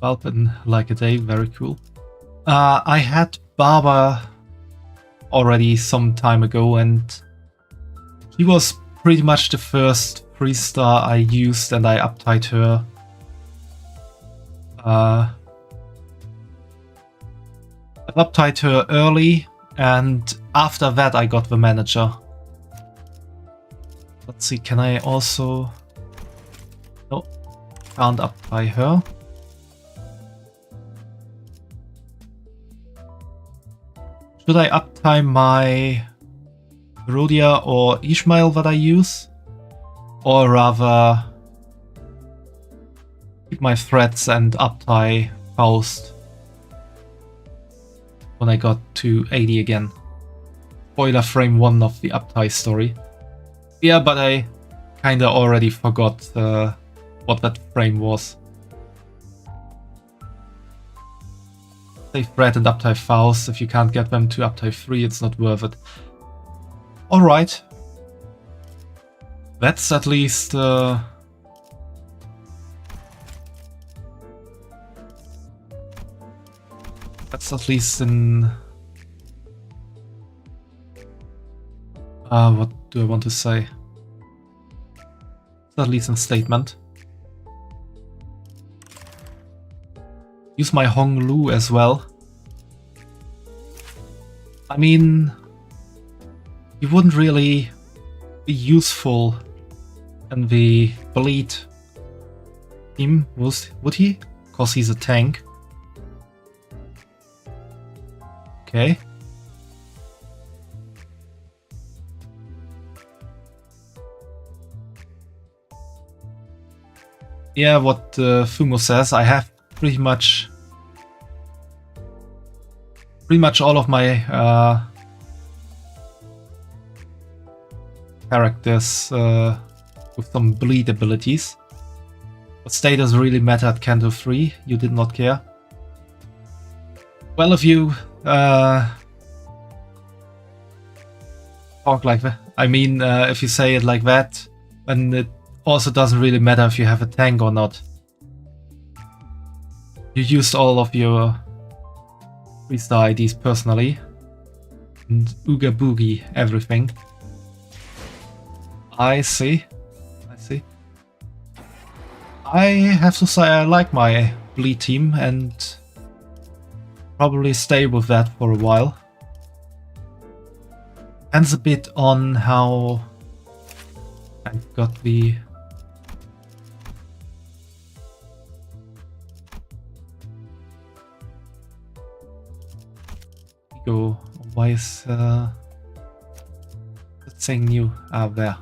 Valpin like a day, very cool. I had Barber already some time ago, and she was pretty much the first 3-star I used, and I uptied her. I uptied her early, and after that I got the manager. Let's see, can I also... No, can't uptie her. Should I uptime my Rodia or Ishmael that I use? Or rather keep my threats and uptie Faust when I got to 80 again. Spoiler frame 1 of the uptie story. Yeah, but I kinda already forgot what that frame was. Say threat and uptie Faust. If you can't get them to uptie 3, it's not worth it. Alright. That's at least in what do I want to say? It's at least a statement. Use my Hong Lu as well. I mean, he wouldn't really be useful in the bleed team, would he? Because he's a tank. Okay. Yeah, what Fumo says, I have pretty much all of my characters with some bleed abilities. But status really matter at Canto 3, you did not care. Well, if you talk like that, I mean, if you say it like that, then it also doesn't really matter if you have a tank or not. You used all of your 3-star IDs personally. And Ooga Boogie everything. I see. I have to say I like my bleed team and probably stay with that for a while. Depends a bit on how I've got the go. Why is that saying new out there?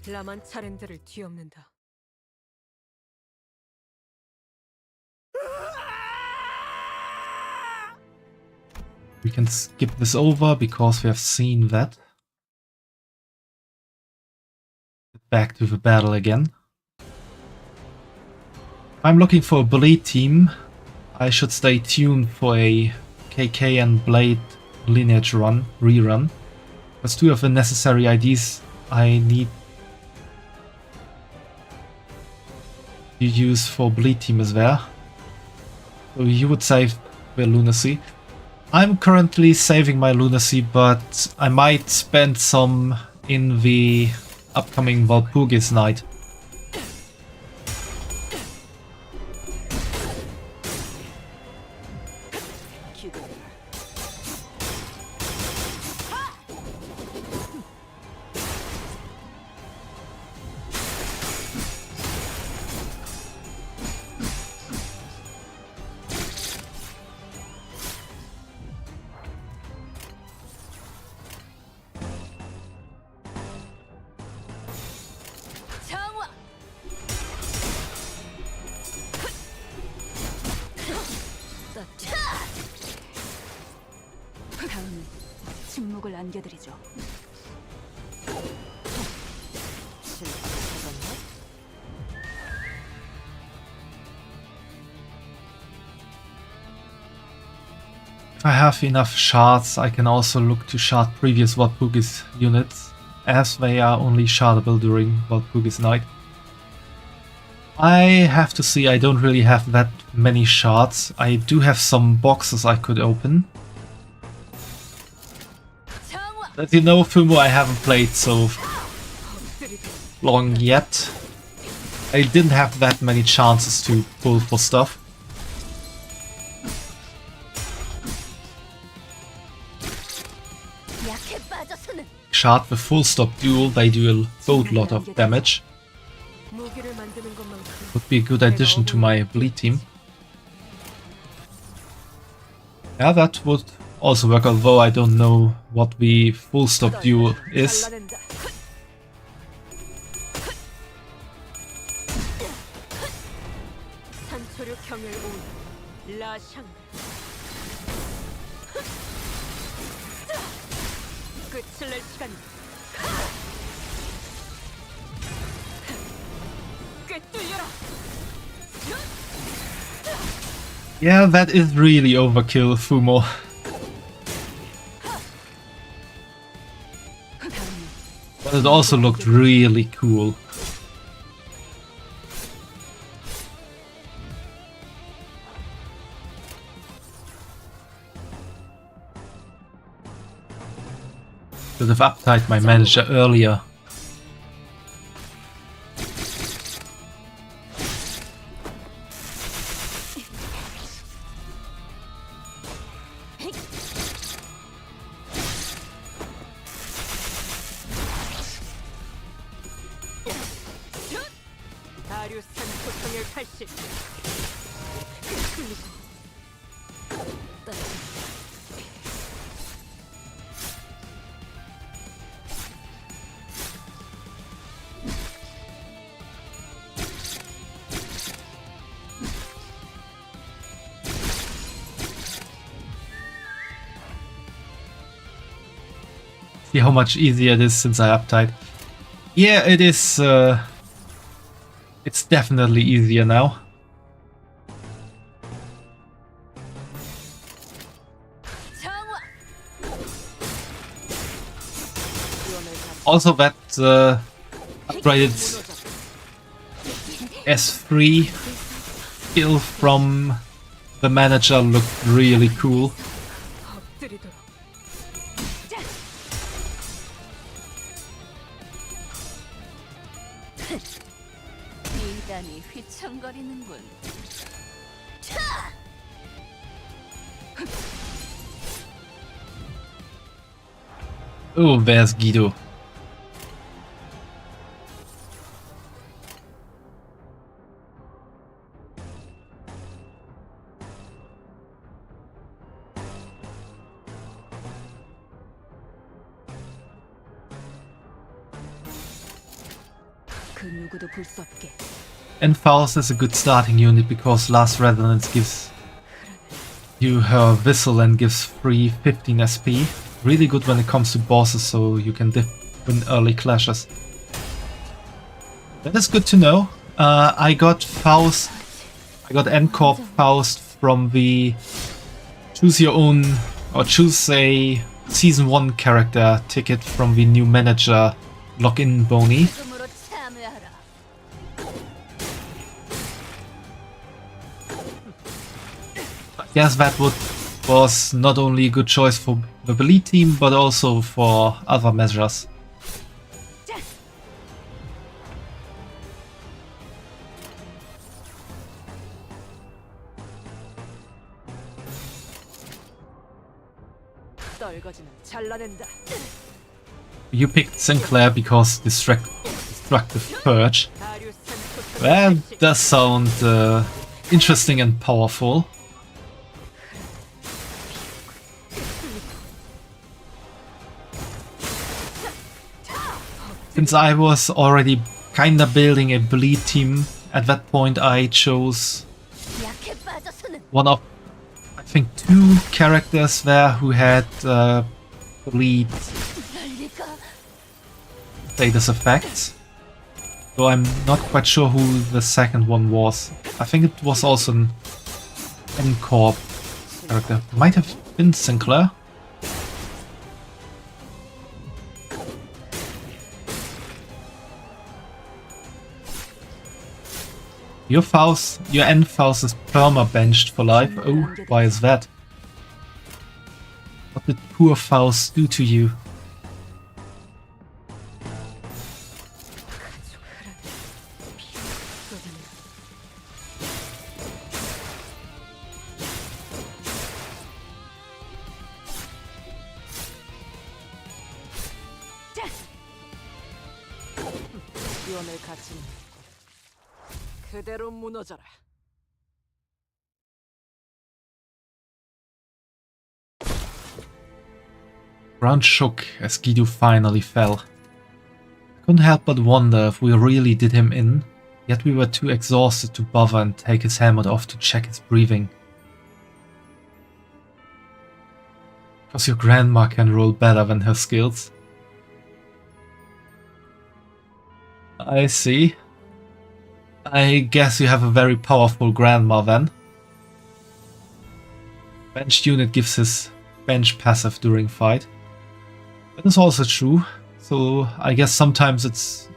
라만 차렌들을 뒤엎는다. We can skip this over because we have seen that. Back to the battle again. If I'm looking for a Blade team, I should stay tuned for a KK and Blade lineage rerun. Because 2 of the necessary IDs I need to use for Bleed team is there. So you would save the Lunacy. I'm currently saving my Lunacy, but I might spend some in the upcoming Walpurgis night. 다음은 침묵을 안겨드리죠. If I have enough shards, I can also look to shard previous Walpurgis units, as they are only shardable during Walpurgis night. I have to see, I don't really have that many shards. I do have some boxes I could open. As you know, Fumo, I haven't played so long yet. I didn't have that many chances to pull for stuff. Shard with full stop duel, they do a boatload of damage. Would be a good addition to my bleed team. Yeah, that would also work, although I don't know what the full stop duel is. Yeah, that is really overkill, Fumo. But it also looked really cool. Should have uptied my manager earlier. See how much easier it is since I uptied. Yeah, it is. It's definitely easier now. Also, that upgraded S3 skill from the manager looked really cool. 미간이 휘청거리는군. Oh, there's Guido. 그 누구도 볼 수 없게. And Faust is a good starting unit because Last Resonance gives you her whistle and gives free 15 SP. Really good when it comes to bosses, so you can win early clashes. That is good to know. I got Faust, I got N-Corp Faust from the choose your own or choose a season 1 character ticket from the new manager login boni. Yes, that was not only a good choice for the elite team, but also for other measures. You picked Sinclair because Destructive Purge. That does sound interesting and powerful. Since I was already kinda building a bleed team, at that point I chose one of, I think, 2 characters there who had bleed status effects. So I'm not quite sure who the second one was. I think it was also an N-Corp character. Might have been Sinclair. Your N Faust is perma-benched for life. Oh, why is that? What did poor Faust do to you? 그대로 무너져라. Ground shook as Guido finally fell. I couldn't help but wonder if we really did him in, yet we were too exhausted to bother and take his helmet off to check his breathing. Because your grandma can roll better than her skills. I see. I guess you have a very powerful grandma then. Benched unit gives his bench passive during fight. That is also true, so I guess sometimes it's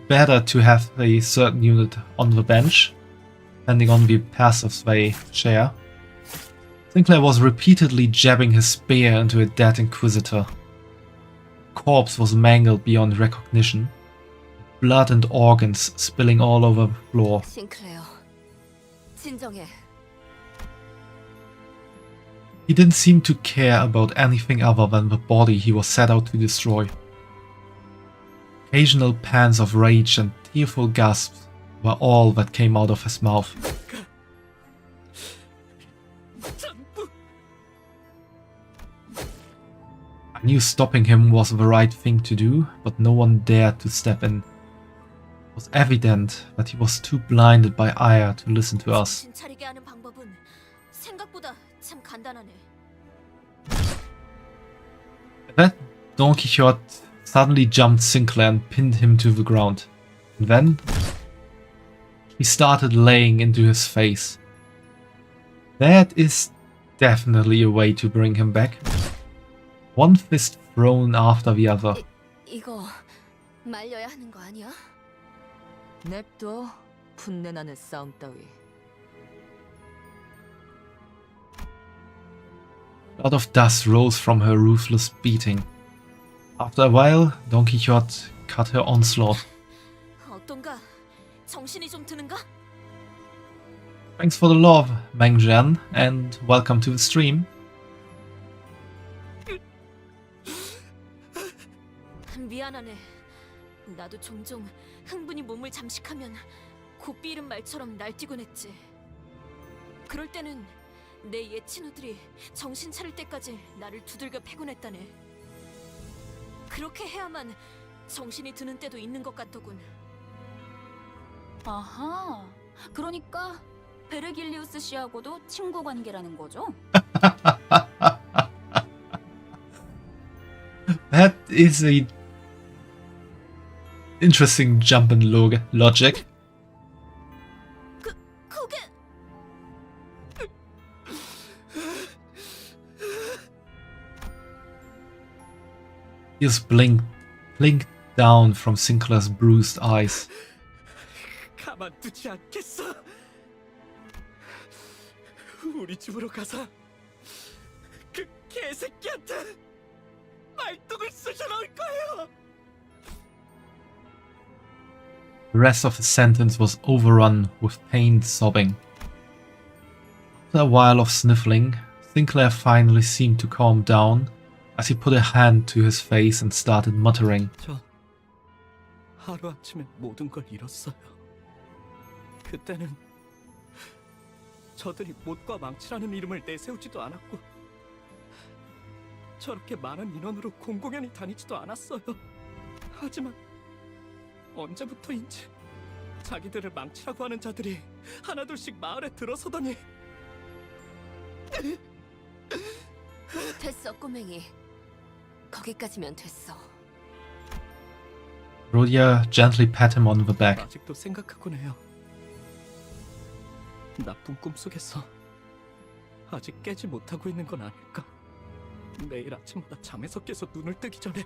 better to have a certain unit on the bench, depending on the passives they share. Sinclair was repeatedly jabbing his spear into a dead Inquisitor. corpse was mangled beyond recognition, blood and organs spilling all over the floor. 싱클레어, 진정해. He didn't seem to care about anything other than the body he was set out to destroy. Occasional pants of rage and tearful gasps were all that came out of his mouth. I knew stopping him was the right thing to do, but no one dared to step in. It was evident that he was too blinded by ire to listen to us. 정신 차리게 하는 방법은 생각보다 참 간단하네. That Don Quixote suddenly jumped Sinclair and pinned him to the ground. And then he started laying into his face. That is definitely a way to bring him back. One fist thrown after the other. 이거 말려야 하는 거 아니야? 냅둬. 분내나는 싸움 따위. A lot of dust rose from her ruthless beating. After a while, Don Quixote cut her onslaught. 어떤가? 정신이 좀 드는가? Thanks for the love, Meng Jian, and welcome to the stream. 미안하네. 나도 종종 흥분이 몸을 잠식하면 고삐 이른 말처럼 날뛰곤 했지. 그럴 때는 내 옛 친구들이 정신 차릴 때까지 나를 두들겨 패곤 했다네. 그렇게 해야만 정신이 드는 때도 있는 것 같더군. 아하, 그러니까 베르길리우스 씨하고도 친구 관계라는 거죠? That is a interesting jump in logic. 그게 Tears blinked down from Sinclair's bruised eyes. 가만두지 않겠어. 우리 집으로 가서 그 개새끼한테 말뚝을 쑤셔 넣을 거예요. The rest of the sentence was overrun with pained sobbing. After a while of sniffling, Sinclair finally seemed to calm down as he put a hand to his face and started muttering. 저 하루아침에 모든 걸 잃었어요. 그때는 저들이 못과 망치라는 이름을 내세우지도 않았고 저렇게 많은 인원으로 공공연히 다니지도 않았어요. 하지만 언제부터인지 자기들을 망치라고 하는 자들이 하나둘씩 마을에 들어서더니 됐어, 꼬맹이. 거기까지면 됐어. Rhodia gently pat him on the back. 아직도 생각하곤 해요. 나쁜 꿈 속에서 아직 깨지 못하고 있는 건 아닐까? 매일 아침마다 잠에서 깨서 눈을 뜨기 전에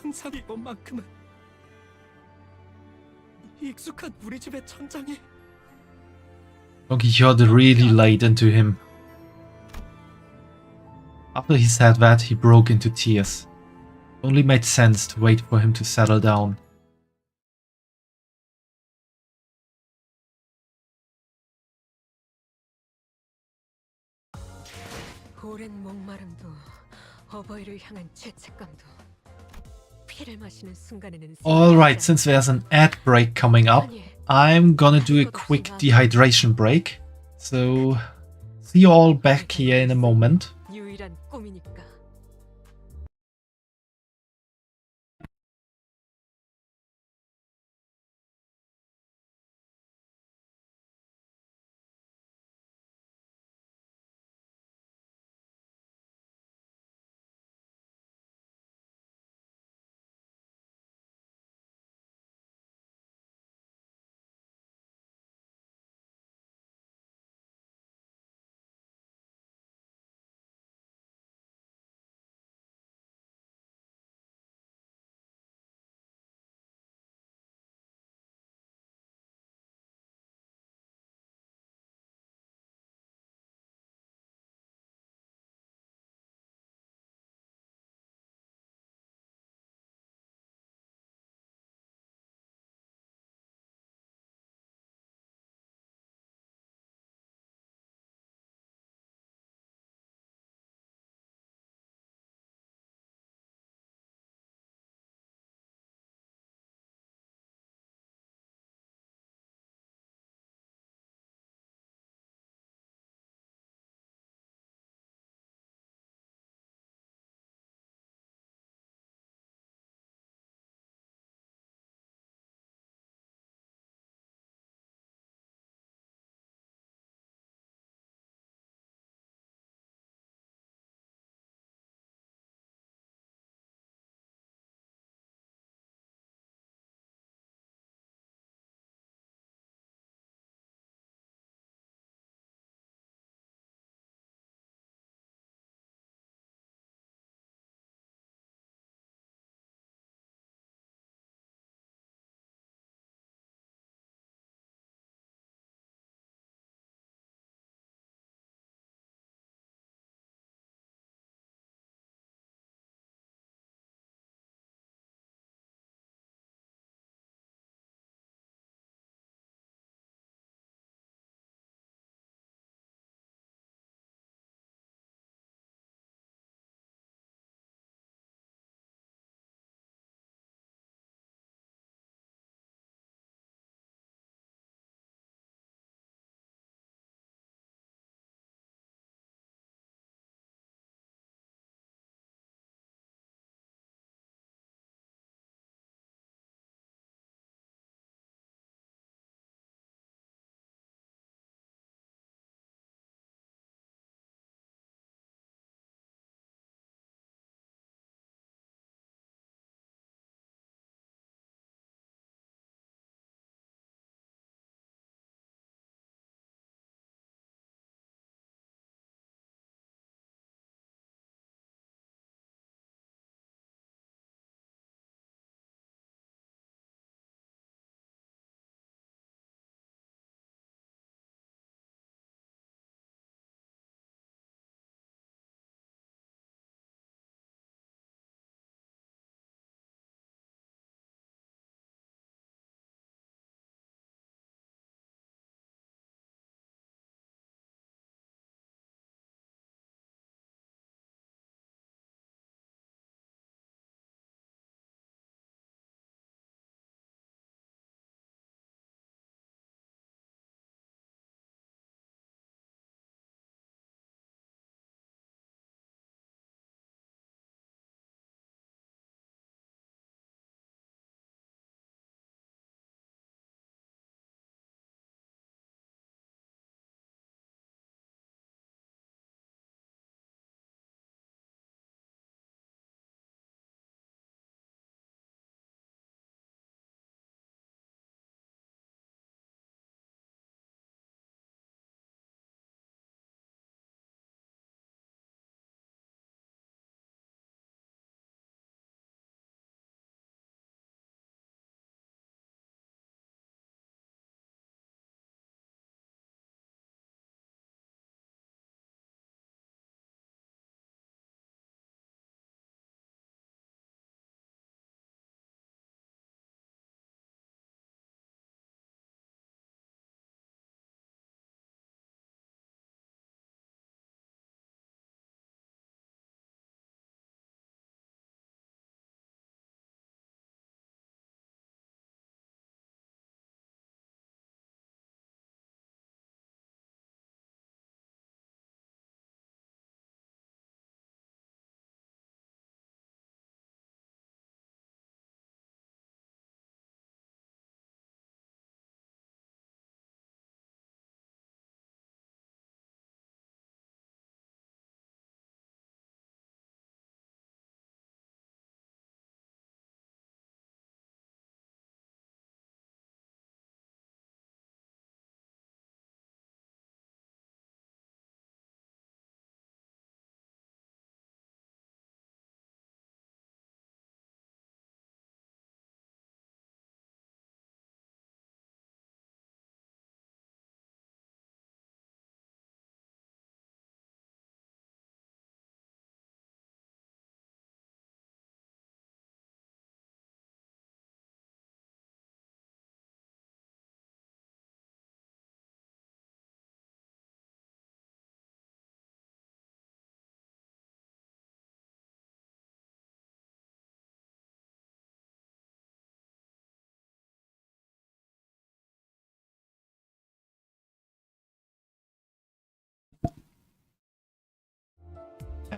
항상 이번만큼은 익숙한 우리 집의 천장에 Don Quixote really laid into him. After he said that, he broke into tears. It only made sense to wait for him to settle down. 오랜 목마름도 어버이를 향한 죄책감도 피를 마시는 순간에는 Alright, since there's an ad break coming up, I'm gonna do a quick dehydration break. So, see you all back here in a moment. 유일한 꿈이니까.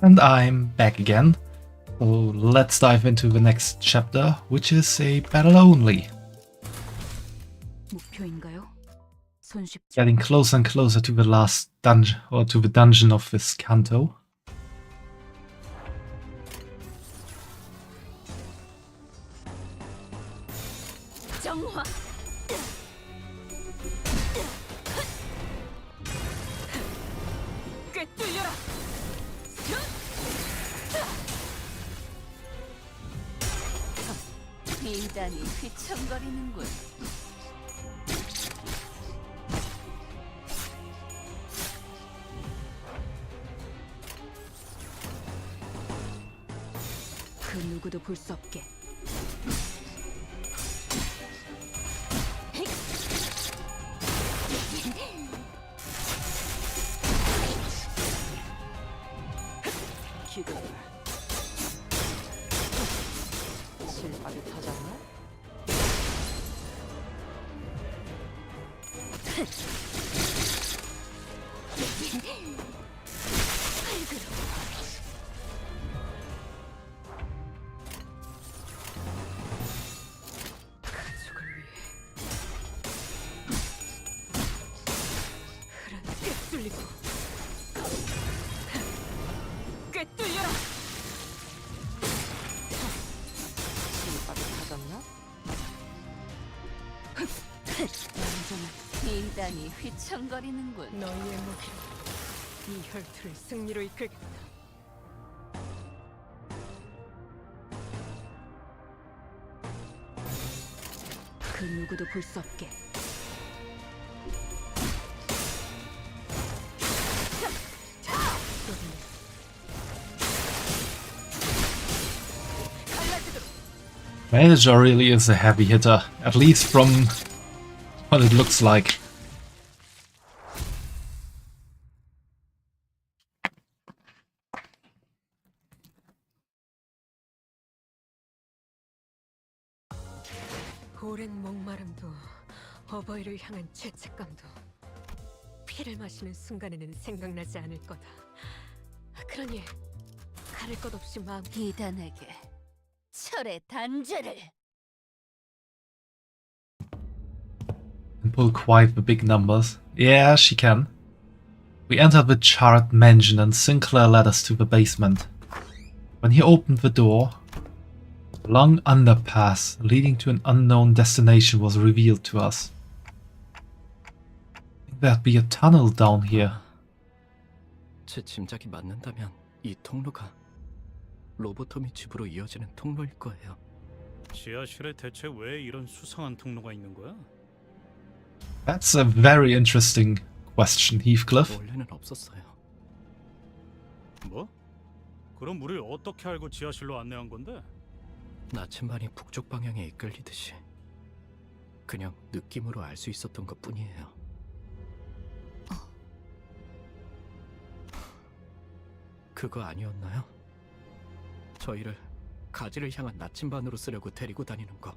And I'm back again. So let's dive into the next chapter, which is a battle only. 목표인가요? 손쉽죠. Getting closer and closer to the last dungeon, or to the dungeon of this Canto. 정화. 꿰뚫려라. 비단이 휘청거리는군. 그 누구도 볼 수 없게. 기도를. 실밥이 터졌나? 가족을 위해 흐른 꿰뚫리고 꿰뚫려라. 실밥이 터졌나? 비단이 휘청거리는군. 너희의 무기로 이 혈투를 승리로 이끌겠다. 그 누구도 볼 수 없게. Manager really is a heavy hitter, at least from what it looks like. 오랜 목마름도 어버이를 향한 죄책감도 피를 마시는 순간에는 생각나지 않을 거다. 그러니 가릴 것 없이 마음 비단에게 철의 단죄를. And pull quite the big numbers. Yeah, she can. We entered the charred mansion and Sinclair led us to the basement. When he opened the door, a long underpass leading to an unknown destination was revealed to us. I think there'd be a tunnel down here. 제 짐작이 맞는다면 이 통로가 로보토미 집으로 이어지는 통로일 거예요. 지하실에 대체 왜 이런 수상한 통로가 있는 거야? That's a very interesting question, Heathcliff. 원래는 없었어요. 뭐? 그럼 우릴 어떻게 알고 지하실로 안내한 건데? 나침반이 북쪽 방향에 이끌리듯이 그냥 느낌으로 알 수 있었던 것뿐이에요. 그거 아니었나요? 저희를 가지를 향한 나침반으로 쓰려고 데리고 다니는 거.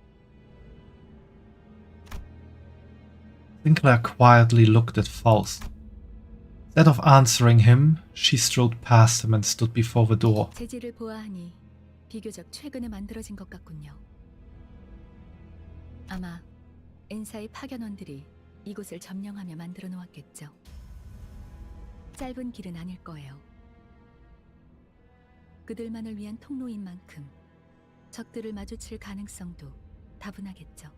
Sinclair quietly looked at Faust. Instead of answering him, she strode past him and stood before the door. 재질을 보아하니 비교적 최근에 만들어진 것 같군요. 아마 엔사의 파견원들이 이곳을 점령하며 만들어 놓았겠죠. 짧은 길은 아닐 거예요. 그들만을 위한 통로인 만큼 적들을 마주칠 가능성도 다분하겠죠.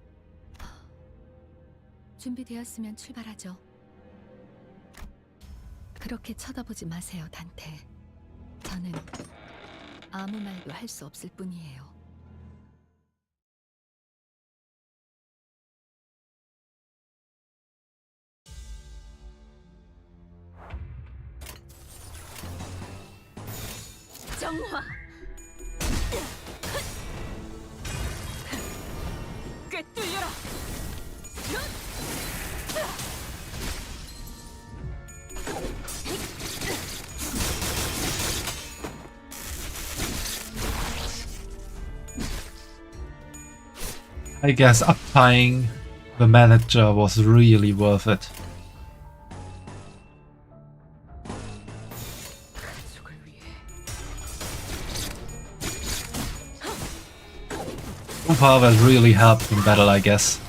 준비되었으면 출발하죠. 그렇게 쳐다보지 마세요, 단테. 저는 아무 말도 할 수 없을 뿐이에요. 정화. 꿰뚫려라. I guess uptying the manager was really worth it. 가족을 위해 far that really helped in battle, I guess.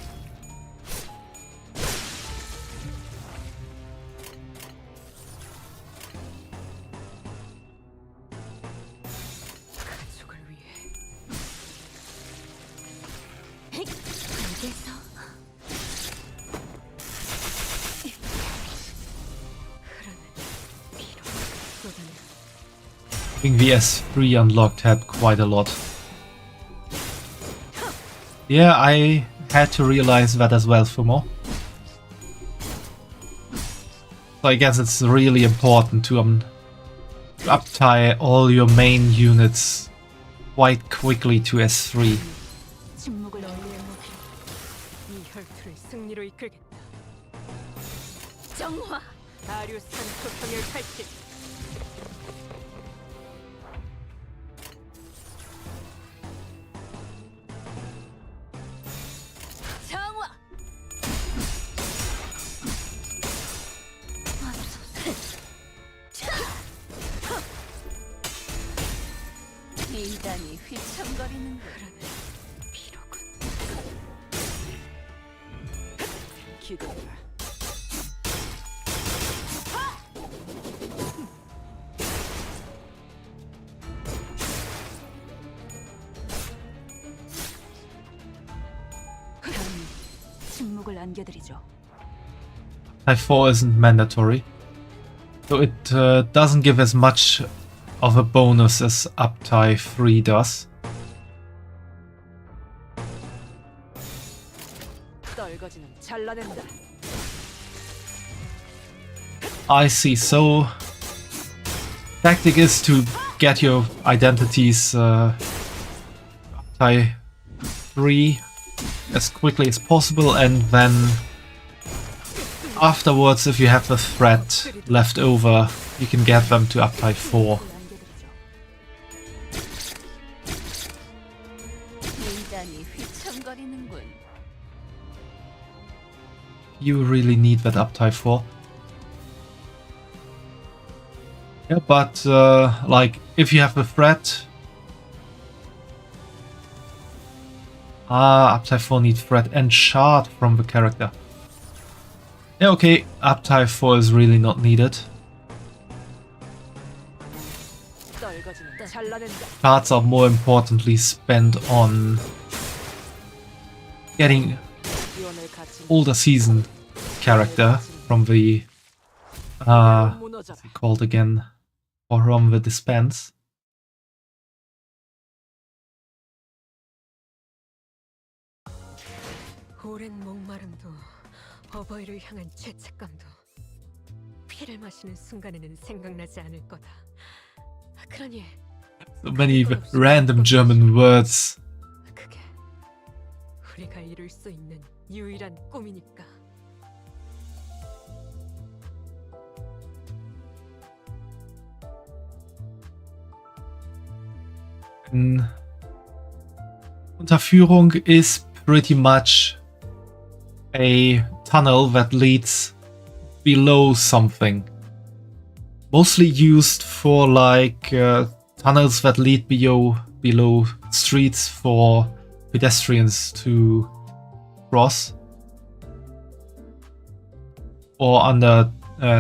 가족을 위해. 알겠어. 흐르는 피로 쏟아내. I think the S3 unlocked had quite a lot. Yeah, I had to realize that as well, Fumo. So I guess it's really important to uptie all your main units quite quickly to S3. 침묵을 너희의 무기로 이 혈투를 승리로 이끌겠다. 정화! 아류산 소평의 칼집. 정화! 미단이 휘청거리는 흐르는 피로군. 기도해라. 다음은 침묵을 안겨드리죠. Type 4 isn't mandatory, so it doesn't give as much of a bonus as Uptie 3 does. 떨거지는 잘라낸다. I see, so tactic is to get your identities Uptie 3 as quickly as possible, and then afterwards, if you have a threat left over, you can get them to Uptie 4. 미단이 휘청거리는군. You really need that Uptie 4. Yeah, but like, if you have a threat... Uptie 4 needs threat and shard from the character. Yeah, okay, Uptie 4 is really not needed. 떨거지는 잘라낸다. Cards are more importantly spent on getting 유언을 갖춘 older season character from the what's 무너져라. it called again? Or from the dispense. 오랜 목마름도 어버이를 향한 죄책감도 피를 마시는 순간에는 생각나지 않을 거다. 그러니 So many random German words. 그게 우리가 이룰 수 있는 유일한 꿈이니까. Unterführung is pretty much a tunnel that leads below something. Mostly used for like tunnels that lead below streets for pedestrians to cross. Or under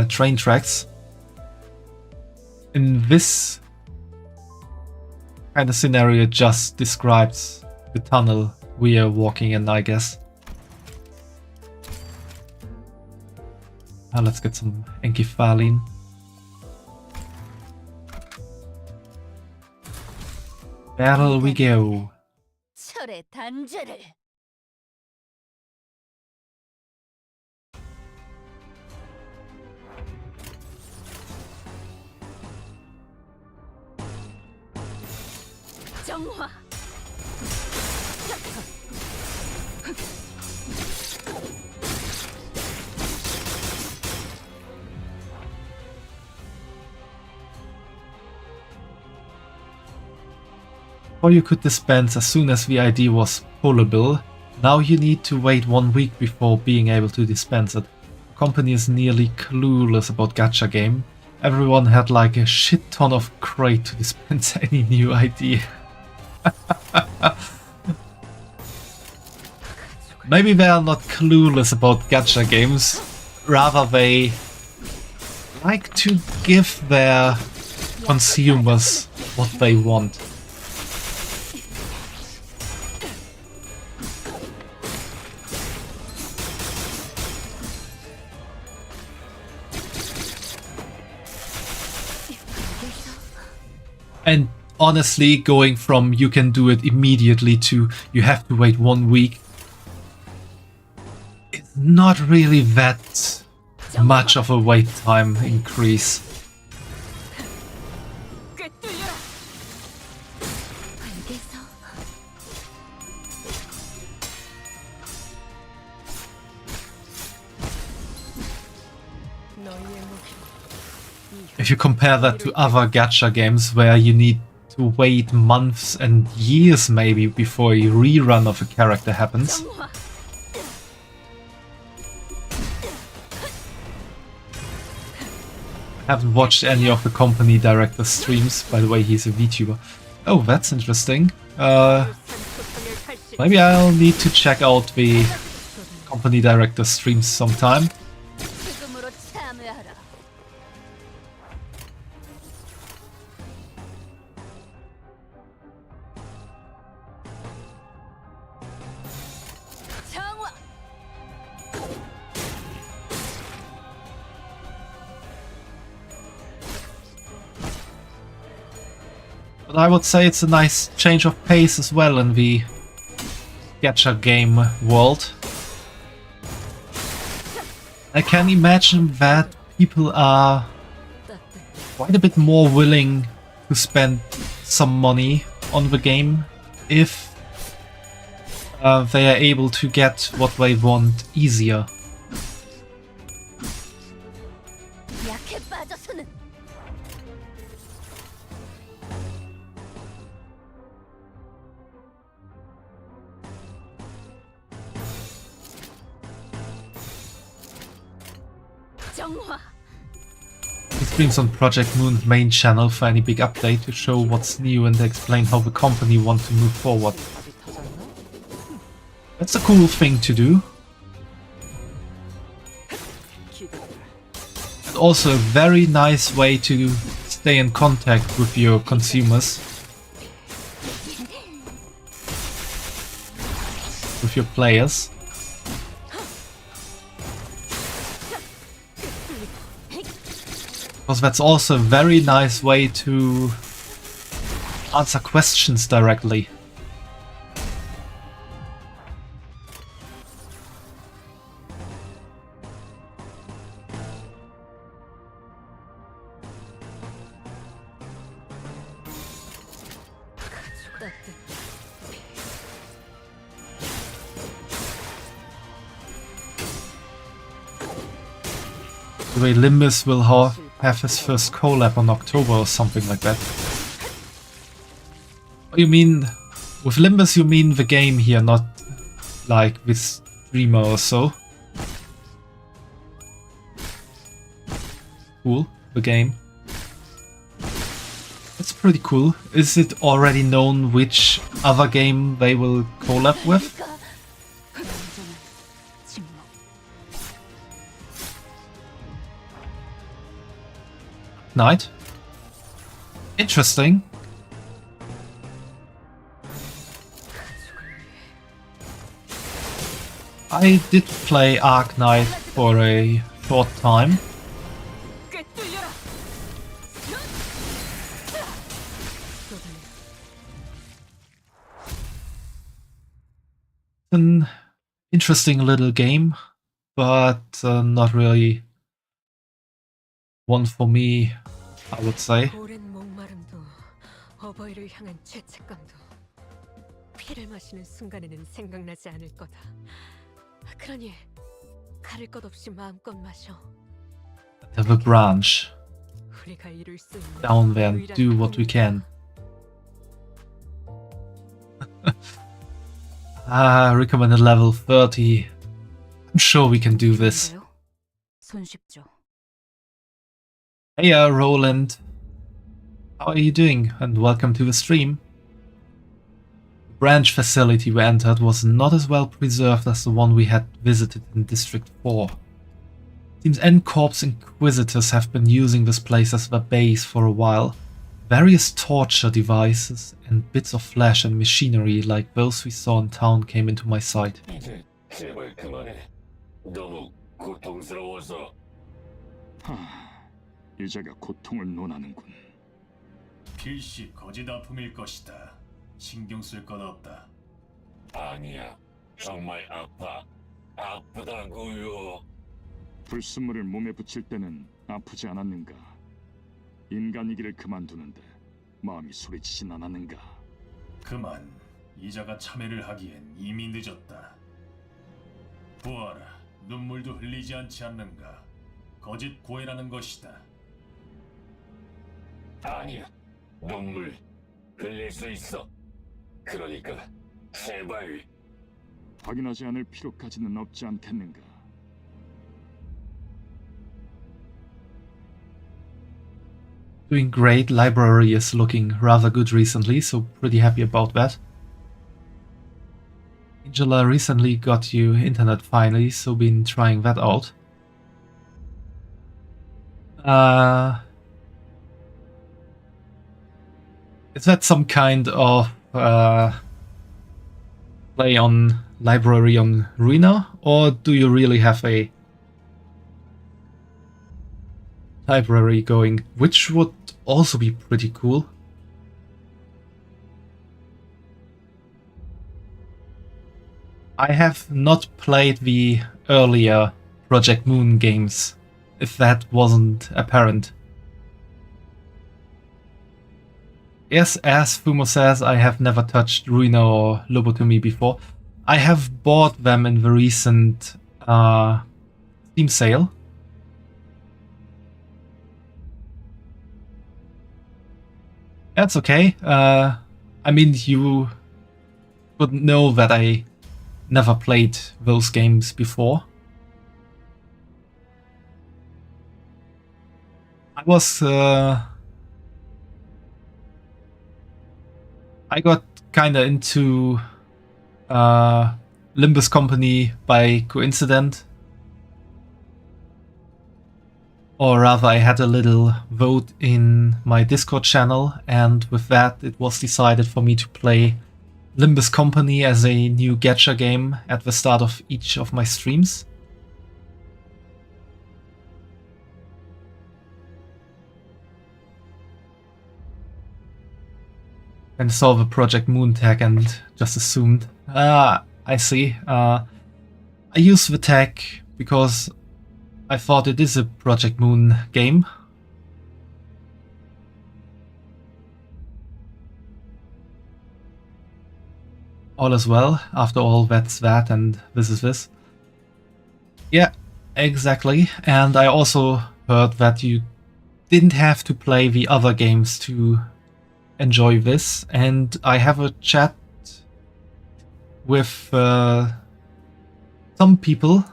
train tracks. In this kind of scenario, it just describes the tunnel we are walking in, I guess. Let's get some Encephaline. Battle we go. 철의 단죄를. 정화. Or you could dispense as soon as the ID was pullable. Now you need to wait 1 week before being able to dispense it. The company is nearly clueless about gacha game. Everyone had like a shit ton of crate to dispense any new ID. Maybe they are not clueless about gacha games, rather they like to give their consumers what they want. And honestly, going from you can do it immediately to you have to wait 1 week, it's not really that much of a wait time increase. If you compare that to other gacha games where you need to wait months and years maybe before a rerun of a character happens. I haven't watched any of the company director's streams, by the way he's a Vtuber. Oh, that's interesting. Maybe I'll need to check out the company director's streams sometime. But I would say it's a nice change of pace as well in the gacha game world. I can imagine that people are quite a bit more willing to spend some money on the game if they are able to get what they want easier. He streams on Project Moon's main channel for any big update to show what's new and explain how the company want to move forward. That's a cool thing to do. And also a very nice way to stay in contact with your consumers. With your players. Because that's also a very nice way to answer questions directly. The way Limbus will have his first collab on October or something like that. Oh, you mean, with Limbus you mean the game here, not like this streamer or so? Cool, the game. That's pretty cool. Is it already known which other game they will collab with? Night. Interesting. I did play Ark Knight for a short time. An interesting little game, but not really one for me, I would say. 어버이를 향한 죄책감도 피를 마시는 순간에는 생각나지 않을 거다. 그러니 가릴 것 없이 마음껏 마셔. Have a branch. 우리가 이룰 수 있는 Down there and do what we can. Recommended level 30. I'm sure we can do this. 손쉽죠. Hey Roland. How are you doing? And welcome to the stream. branch facility we entered was not as well preserved as the one we had visited in District 4. Seems N-Corp's Inquisitors have been using this place as their base for a while. Various torture devices and bits of flesh and machinery like those we saw in town came into my sight. 이자가 고통을 논하는군. 필시 거짓 아픔일 것이다. 신경 쓸 것 없다. 아니야, 정말 아파. 아프다고요. 불순물을 몸에 붙일 때는 아프지 않았는가? 인간이기를 그만두는데 마음이 소리치진 않았는가? 그만. 이자가 참회를 하기엔 이미 늦었다. 보아라, 눈물도 흘리지 않지 않는가? 거짓 고해라는 것이다. 아니야, 눈물 흘릴 수 있어. 그러니까 제발. 확인하지 않을 필요까지는 없지 않겠는가? Doing great, library is looking rather good recently, so pretty happy about that. Angela recently got you internet finally, so been trying that out. Is that some kind of play on library on Ruina, or do you really have a library going, which would also be pretty cool? I have not played the earlier Project Moon games, if that wasn't apparent. Yes, as Fumo says, I have never touched Ruina or Lobotomy before. I have bought them in the recent Steam sale. That's okay. I mean, you would know that I never played those games before. I was... I got kinda into Limbus Company by coincidence. Or rather, I had a little vote in my Discord channel, and with that it was decided for me to play Limbus Company as a new gacha game at the start of each of my streams. And saw the Project Moon tag and just assumed, I see. I use the tag because I thought it is a Project Moon game. All is well. After all, that's that and this is this. Yeah, exactly. And I also heard that you didn't have to play the other games to enjoy this. And I have a chat with some people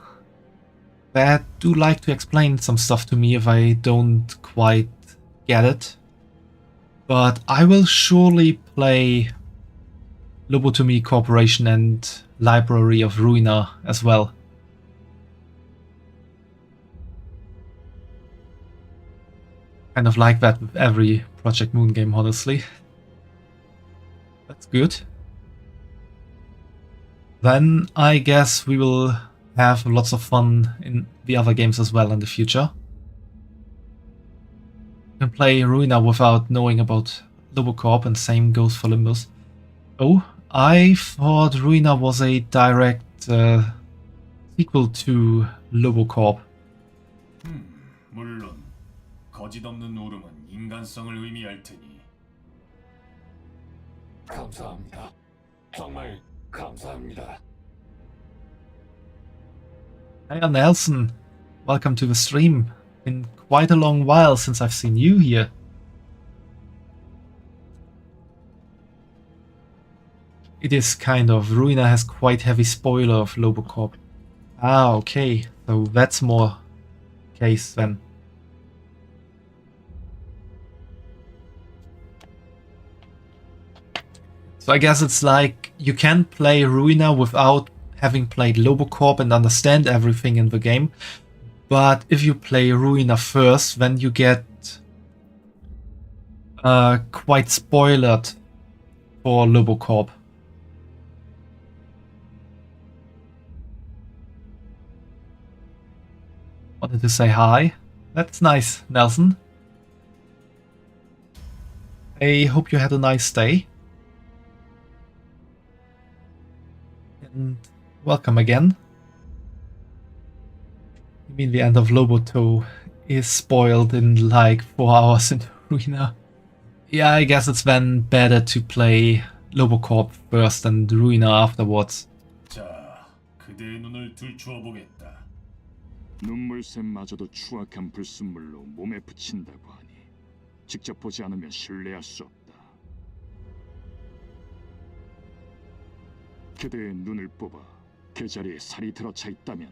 that do like to explain some stuff to me if I don't quite get it. But I will surely play Lobotomy Corporation and Library of Ruina as well. Kind of like that with every Project Moon game, honestly. That's good. Then I guess we will have lots of fun in the other games as well in the future. You can play Ruina without knowing about Lobocorp, and same goes for Limbus. Oh, I thought Ruina was a direct sequel to Lobocorp. 물론 거짓 없는 울음은 인간성을 의미할 테니. 감사합니다. 정말 감사합니다. Hey Nelson, welcome to the stream. Been quite a long while since I've seen you here. It is kind of. Ruina has quite heavy spoiler of Lobocorp. Ah, okay. So that's more case then. So I guess it's like you can play Ruina without having played Lobocorp and understand everything in the game. But if you play Ruina first, then you get quite spoiled for Lobocorp. Wanted to say hi. That's nice, Nelson. I hope you had a nice day. And welcome again. You mean the end of Loboto is spoiled in like 4 hours in Ruina? Yeah, I guess it's then better to play Lobocorp first and Ruina afterwards. 자, 그대의 눈을 들추어 보겠다. 눈물샘마저도 추악한 불순물로 몸에 붙인다고 하니 직접 보지 않으면 신뢰할 수 없다. 그대의 눈을 뽑아 그 자리에 살이 들어차 있다면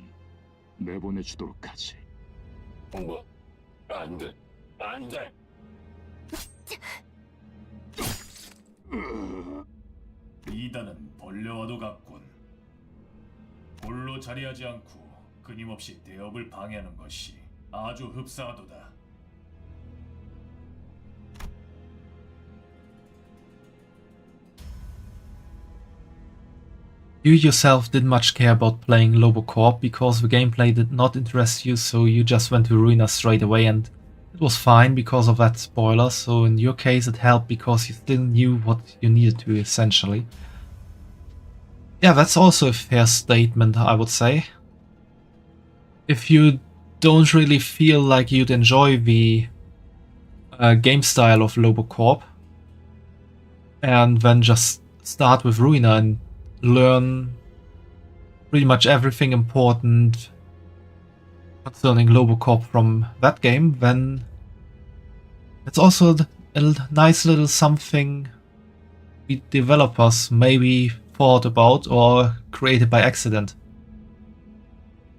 내보내주도록 하지. 뭐? 안 돼. 안 돼. 이단은 벌레와도 같군. 홀로 자리하지 않고 끊임없이 대업을 방해하는 것이 아주 흡사하도다. You yourself didn't much care about playing Lobocorp because the gameplay did not interest you, so you just went to Ruina straight away, and it was fine because of that spoiler. So in your case it helped because you still knew what you needed to, essentially. Yeah, that's also a fair statement, I would say. If you don't really feel like you'd enjoy the game style of Lobocorp, and then just start with Ruina and learn pretty much everything important concerning Lobocorp from that game, then it's also a nice little something the developers maybe thought about or created by accident.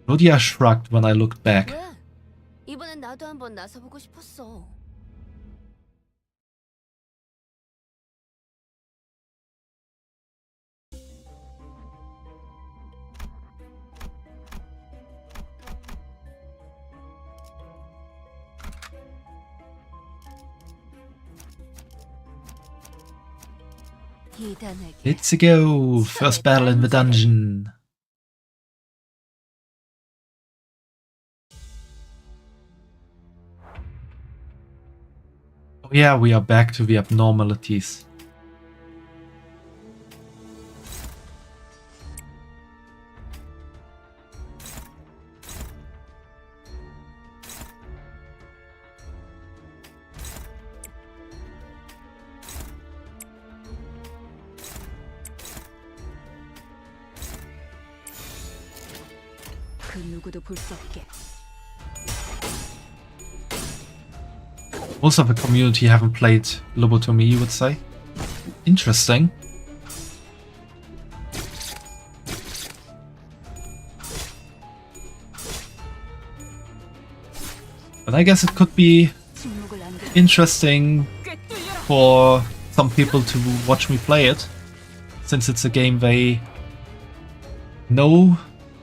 Rodia shrugged when I looked back. 왜? 이번엔 나도 한번 나서보고 싶었어. Let's go! First battle in the dungeon. Oh yeah, we are back to the abnormalities. 그 누구도 볼 수 없게. Most of the community haven't played Lobotomy, you would say. Interesting. But I guess it could be interesting for some people to watch me play it, since it's a game they know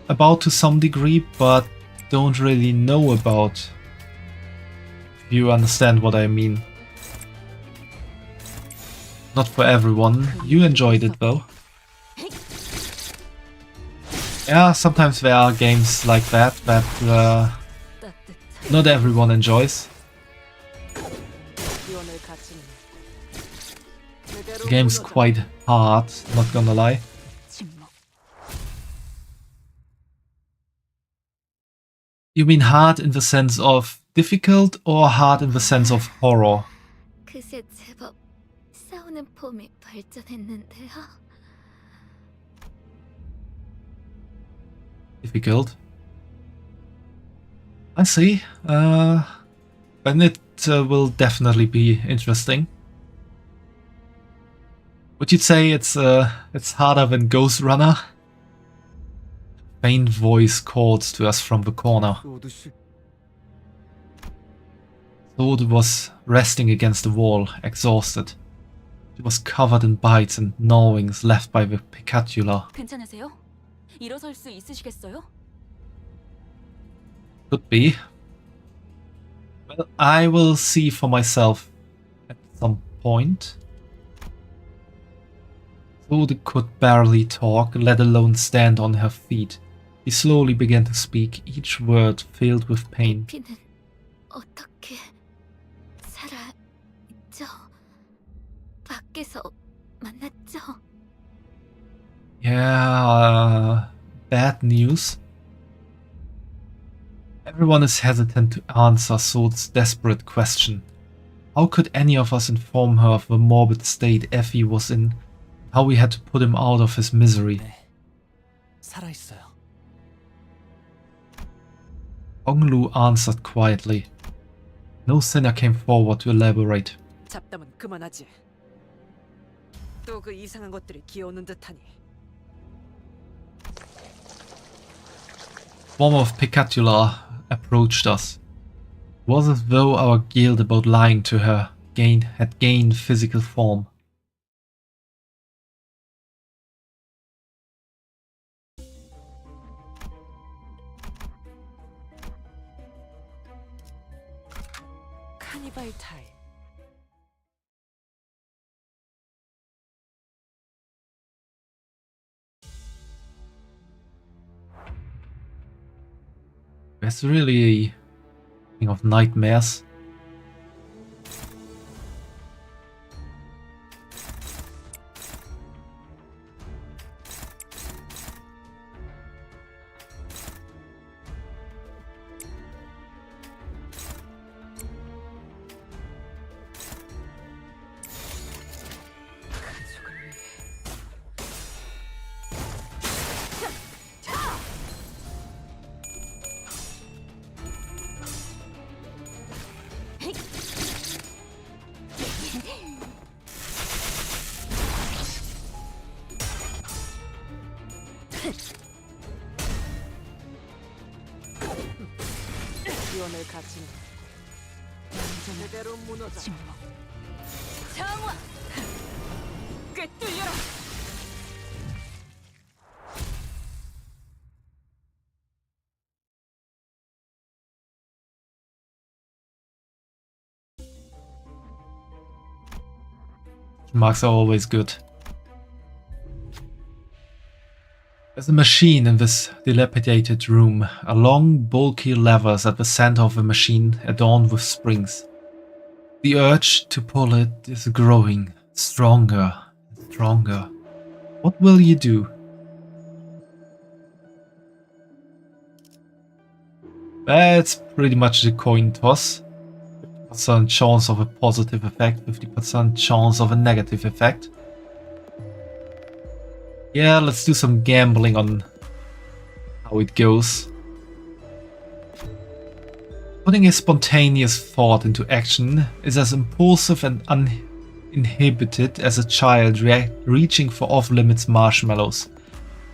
about to some degree, but don't really know about. If you understand what I mean. Not for everyone. You enjoyed it though. Yeah, sometimes there are games like that not everyone enjoys. The game's quite hard, not gonna lie. You mean hard in the sense of difficult or hard in the sense of horror? 그새 제법 싸우는 폼이 발전했는데요. Difficult. I see. Then it will definitely be interesting. Would you say it's harder than Ghost Runner? Faint voice calls to us from the corner. Thord was resting against the wall, exhausted. She was covered in bites and gnawings left by the picatula. 괜찮으세요? 일어설 수 있으시겠어요? Could be. Well, I will see for myself at some point. Trude could barely talk, let alone stand on her feet. He slowly began to speak, each word filled with pain. 피는 어떻게 살아있죠? 밖에서 만났죠? Yeah, bad news. Everyone is hesitant to answer Swords' desperate question. How could any of us inform her of the morbid state Effie was in, how we had to put him out of his misery? 네, 살아있어요. Onglu answered quietly. No sinner came forward to elaborate. 잡담은 그만하지. 또 그 이상한 것들이 기어오는 듯하니. Form of Picatula approached us. It was as though our guilt about lying to her had gained physical form. 카니발 타임. It's really a thing of nightmares. 기원을 갖추는 제대로 무너져. 장화! 꿰뚫려라. Marks are always good. There's a machine in this dilapidated room, a long, bulky levers at the center of the machine adorned with springs. The urge to pull it is growing, stronger and stronger. What will you do? That's pretty much the coin toss. 50% chance of a positive effect, 50% chance of a negative effect. Yeah, let's do some gambling on how it goes. Putting a spontaneous thought into action is as impulsive and uninhibited as a child reaching for off-limits marshmallows.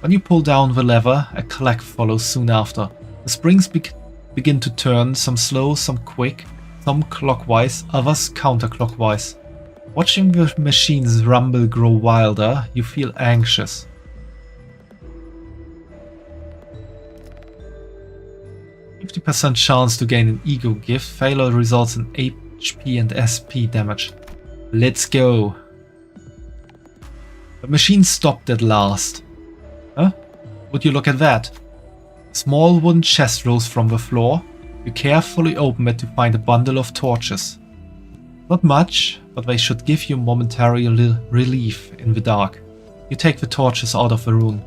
When you pull down the lever, a clack follows soon after. The springs begin to turn, some slow, some quick, some clockwise, others counterclockwise. Watching the machine's rumble grow wilder, you feel anxious. %50 chance to gain an ego gift. Failure results in HP and SP damage. Let's go. The machine stopped at last. Huh? Would you look at that? A small wooden chest rose from the floor. You carefully open it to find a bundle of torches. Not much, but they should give you momentary relief in the dark. You take the torches out of the room.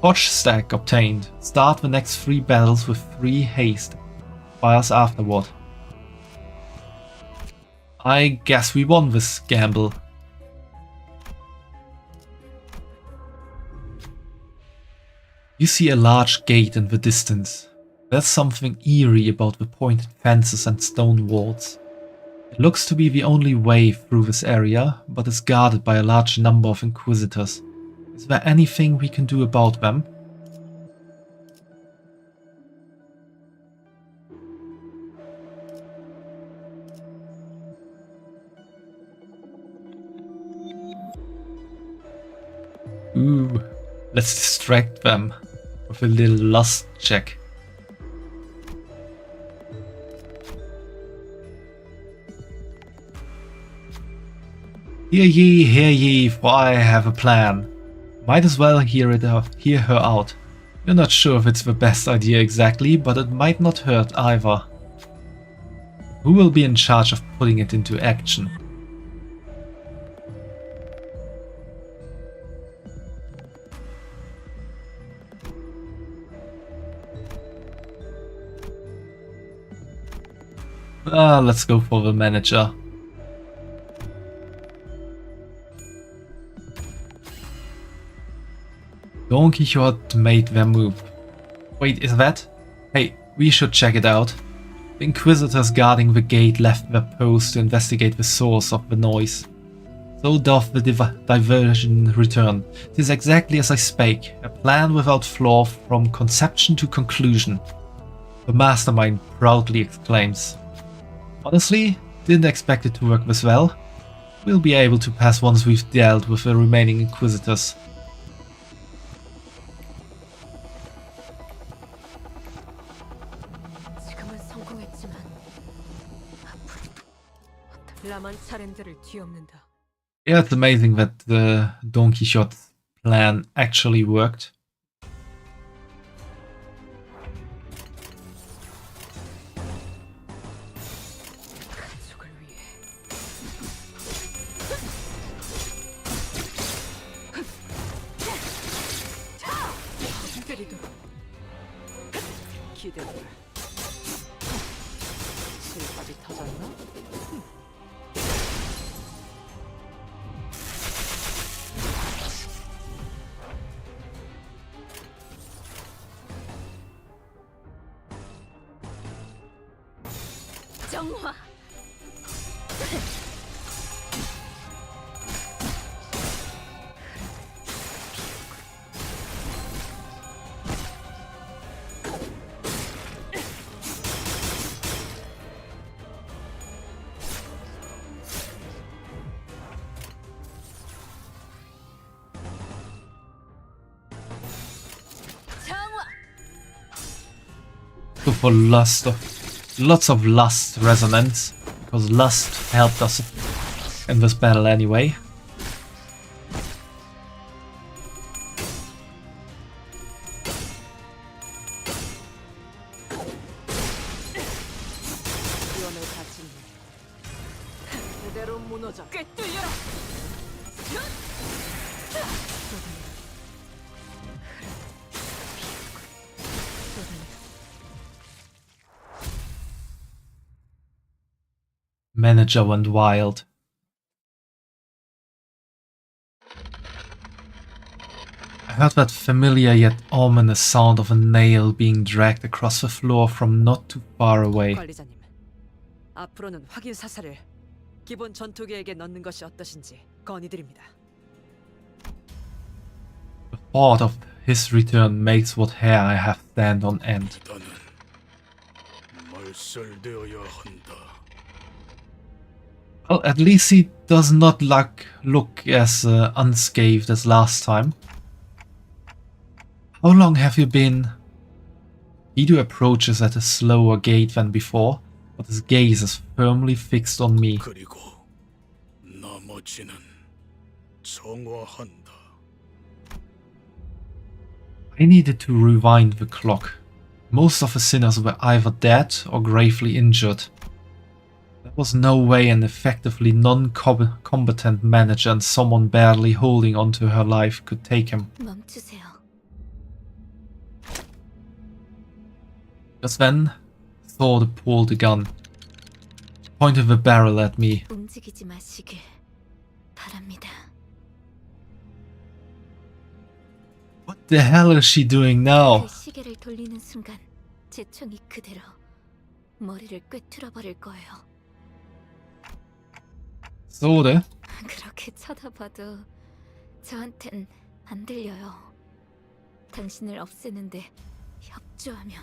Torch stack obtained. Start the next 3 battles with 3 haste. Fires afterward. I guess we won this gamble. You see a large gate in the distance. There's something eerie about the pointed fences and stone walls. It looks to be the only way through this area, but is guarded by a large number of inquisitors. Is there anything we can do about them? Ooh, let's distract them with a little lust check. Hear ye, for I have a plan. Might as well hear her out. You're not sure if it's the best idea exactly, but it might not hurt either. Who will be in charge of putting it into action? Let's go for the manager. Don Quixote made their move. Wait, is that? Hey, we should check it out. The Inquisitors guarding the gate left their post to investigate the source of the noise. So doth the diversion return. 'Tis exactly as I spake, a plan without flaw from conception to conclusion. The mastermind proudly exclaims. Honestly, didn't expect it to work this well. We'll be able to pass once we've dealt with the remaining Inquisitors. Yeah, it's amazing that the Don Quixote plan actually worked. Go for lots of lust resonance, because lust helped us in this battle anyway. Manager went wild. I heard that familiar yet ominous sound of a nail being dragged across the floor from not too far away. 관리자님, 앞으로는 확인 사살을 기본 전투계획에 넣는 것이 어떠신지 건의드립니다. The thought of his return makes what hair I have stand on end. 말살되어야 한다. Well, at least he does not look as unscathed as last time. How long have you been? Ido approaches at a slower gait than before, but his gaze is firmly fixed on me. 그리고 나머지는 정화한다. I needed to rewind the clock. Most of the sinners were either dead or gravely injured. There was no way an effectively non-combatant manager and someone barely holding onto her life could take him. 멈추세요. Just then, Thor pulled the gun, pointed the barrel at me. 움직이지 마시길 바랍니다. What the hell is she doing now? 그 시계를 돌리는 순간 제 총이 그대로 머리를 꿰뚫어 버릴 거예요. Sword? 그렇게 쳐다봐도 저한텐 안 들려요. 당신을 없애는데 협조하면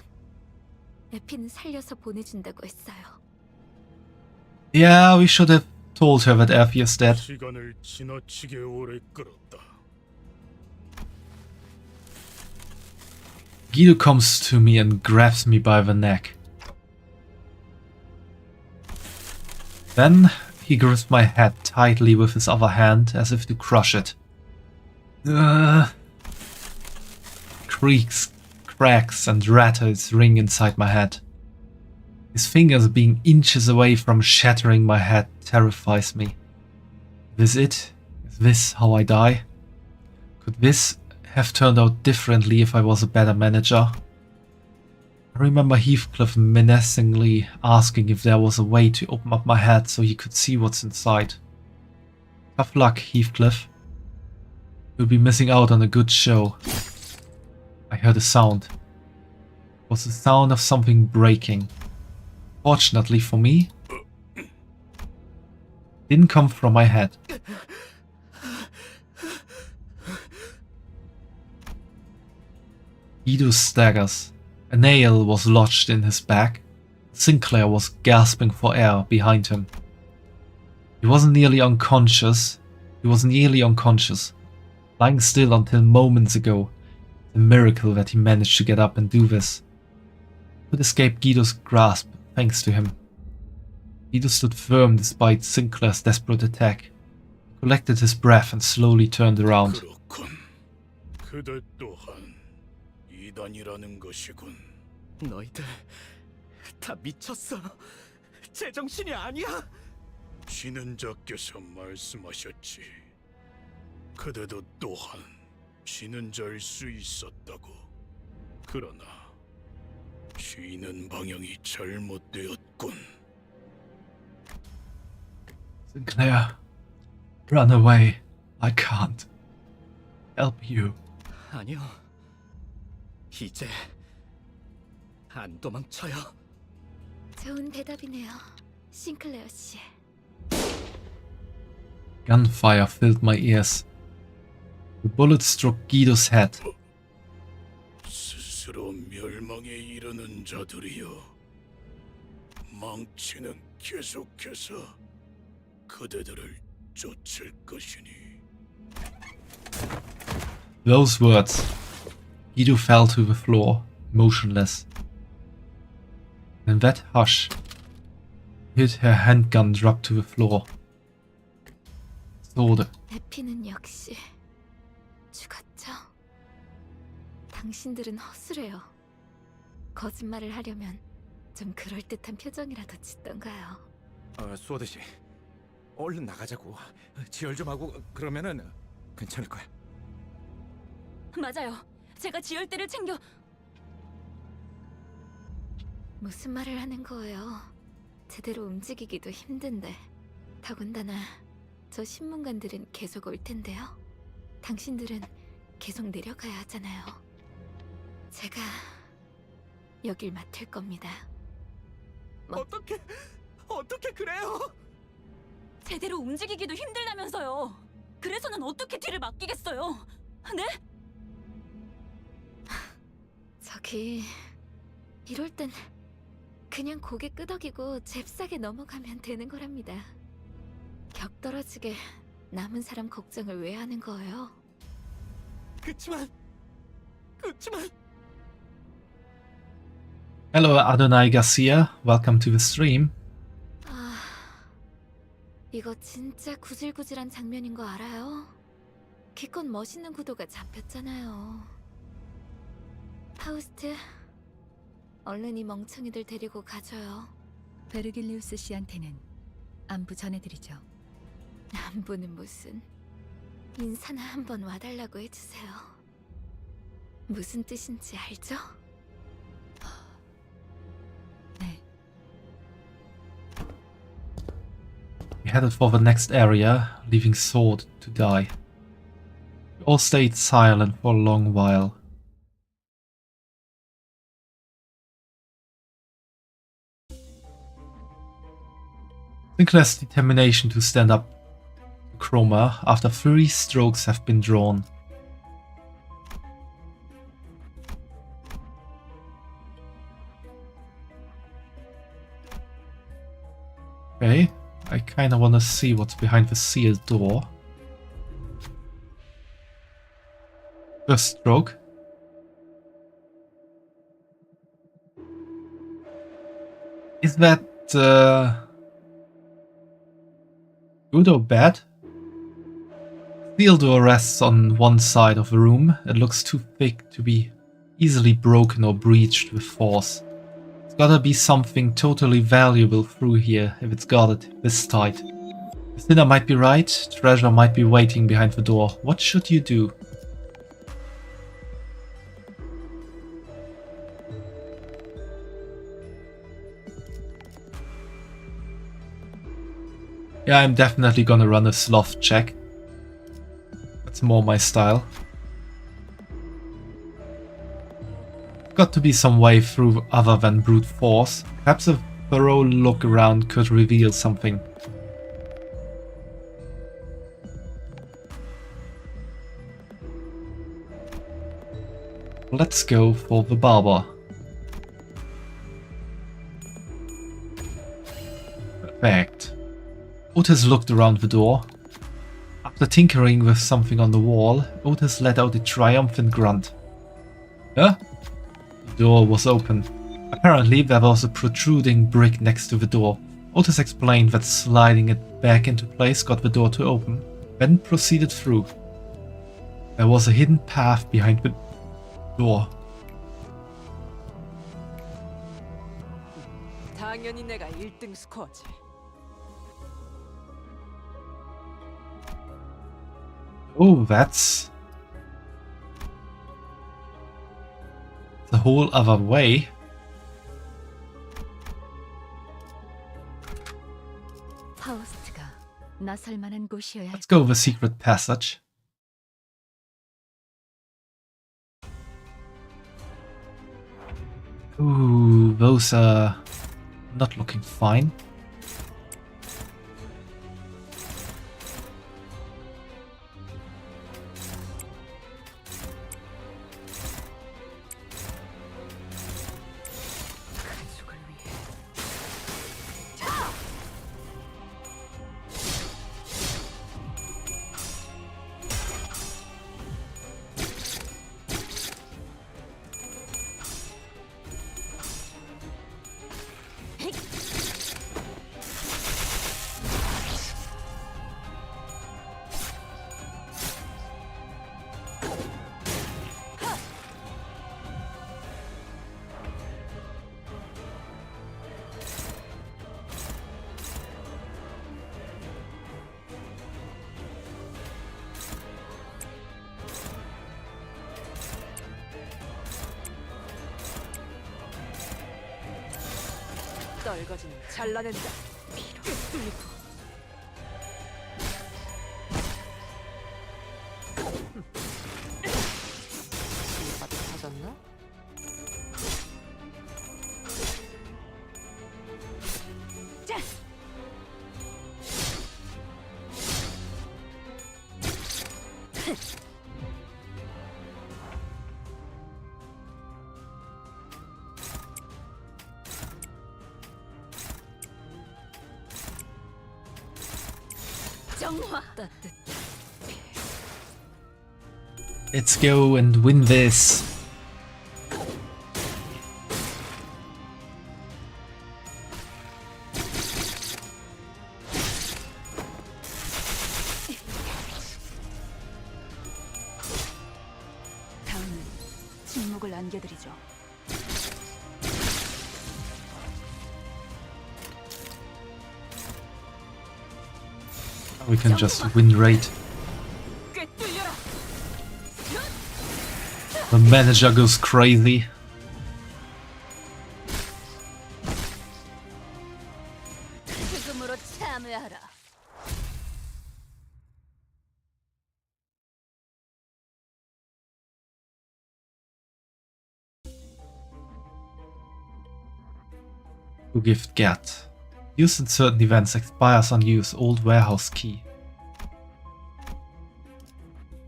에피는 살려서 보내준다고 했어요. Yeah, we should have told her that Effie is dead. 시간을 지나치게 오래 끌었다. Guido comes to me and grabs me by the neck. Then he grips my head tightly with his other hand as if to crush it. Creaks, cracks and rattles ring inside my head. His fingers being inches away from shattering my head terrifies me. Is this it? Is this how I die? Could this have turned out differently if I was a better manager? I remember Heathcliff menacingly asking if there was a way to open up my head so he could see what's inside. Tough luck, Heathcliff. You'll be missing out on a good show. I heard a sound. It was the sound of something breaking. Fortunately for me, it didn't come from my head. Guido staggers. A nail was lodged in his back. Sinclair was gasping for air behind him. He was nearly unconscious, lying still until moments ago. A miracle that he managed to get up and do this. He could escape Guido's grasp thanks to him. Guido stood firm despite Sinclair's desperate attack. He collected his breath and slowly turned around. 그들 또한 이단이라는 것이군. 너희들 다 미쳤어. 제정신이 아니야. 지는 자께서 말씀하셨지. 그대도 또한 지는 자일 수 있었다고. 그러나 지는 방향이 잘못되었군. Sinclair, run away. I can't help you. 아니요. 이제 안 도망쳐요. 좋은 대답이네요, 싱클레어 씨. Gunfire filled my ears. The bullet struck Guido's head. 스스로 멸망에 이르는 자들이여, 망치는 계속해서 그대들을 쫓을 것이니. Those words. Guido fell to the floor, motionless. In that hush, her handgun dropped to the floor. Sword. 에피는 역시 죽었죠. 당신들은 허술해요. 거짓말을 하려면 좀 그럴듯한 표정이라도 짓던가요. 소드 씨, 얼른 나가자고. 지혈 좀 하고 그러면은 괜찮을 거야. 맞아요. 제가 지혈대를 챙겨... 무슨 말을 하는 거예요? 제대로 움직이기도 힘든데. 더군다나 저 신문관들은 계속 올 텐데요. 당신들은 계속 내려가야 하잖아요. 제가 여길 맡을 겁니다. 어떻게 그래요? 제대로 움직이기도 힘들다면서요. 그래서는 어떻게 뒤를 맡기겠어요? 네? 저기... 이럴 땐 그냥 고개 끄덕이고 잽싸게 넘어가면 되는 거랍니다. 격 떨어지게 남은 사람 걱정을 왜 하는 거예요? 그치만... Hello Adonai Garcia, welcome to the stream. 아... 이거 진짜 구질구질한 장면인 거 알아요? 기껏 멋있는 구도가 잡혔잖아요. 파우스트, 얼른 이 멍청이들 데리고 가줘요. 베르길리우스 씨한테는 안부 전해드리죠. 안부는 무슨... 인사나 한번 와달라고 해주세요. 무슨 뜻인지 알죠? 네. We headed for the next area, leaving Sword to die. We all stayed silent for a long while. Sinclair's determination to stand up to Chroma after 3 strokes have been drawn. Okay, I kinda wanna see what's behind the sealed door. First stroke. Is that good or bad? Steel door rests on one side of the room. It looks too thick to be easily broken or breached with force. It's gotta be something totally valuable through here if it's guarded this tight. The sinner might be right, treasure might be waiting behind the door. What should you do? Yeah, I'm definitely gonna run a sloth check. That's more my style. Got to be some way through other than brute force. Perhaps a thorough look around could reveal something. Let's go for the barber. Perfect. Otis looked around the door. After tinkering with something on the wall, Otis let out a triumphant grunt. Huh? The door was open. Apparently there was a protruding brick next to the door. Otis explained that sliding it back into place got the door to open, then proceeded through. There was a hidden path behind the door. 당연히 내가 1등 스코어지. Oh, that's the whole other way. 파우스트가 나설 만한 곳이어야 할 Let's go the secret passage. Ooh, those are not looking fine. 떨거지는 잘라낸다. 피로 뚫리고. 이빨이 터졌나? 자! Let's go and win this. 다음은 침묵을 안겨드리죠. We can just win rate. The manager goes crazy. 죽음으로 참여하라. To gift get. Use in certain events expires on use. Old warehouse key.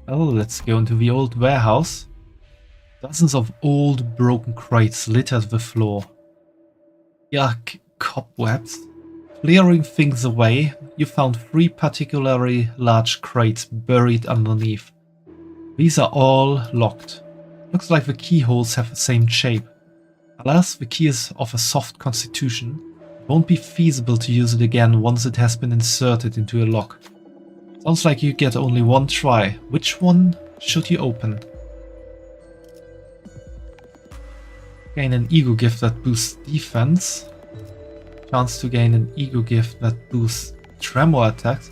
Oh, let's go into the old warehouse. Dozens of old broken crates littered the floor. Yuck, cobwebs. Clearing things away, you found 3 particularly large crates buried underneath. These are all locked. Looks like the keyholes have the same shape. Alas, the key is of a soft constitution. Won't be feasible to use it again once it has been inserted into a lock. Sounds like you get only one try. Which one should you open? Gain an ego gift that boosts defense. Chance to gain an ego gift that boosts tremor attacks.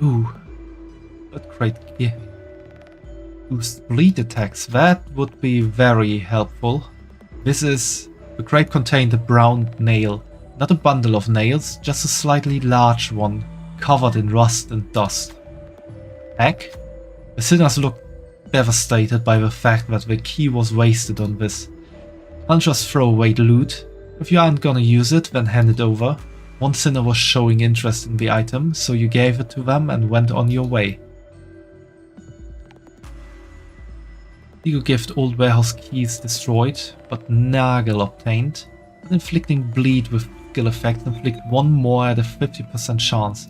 Ooh, that great gift. Boost bleed attacks. That would be very helpful. This is the crate contained a brown nail. Not a bundle of nails, just a slightly large one, covered in rust and dust. Heck, the sinners look devastated by the fact that the key was wasted on this. Can't just throw away the loot. If you aren't gonna use it, then hand it over. One sinner was showing interest in the item, so you gave it to them and went on your way. Ego gift old warehouse keys destroyed, but Nagel obtained. And inflicting bleed with skill effect, inflict one more at a 50% chance.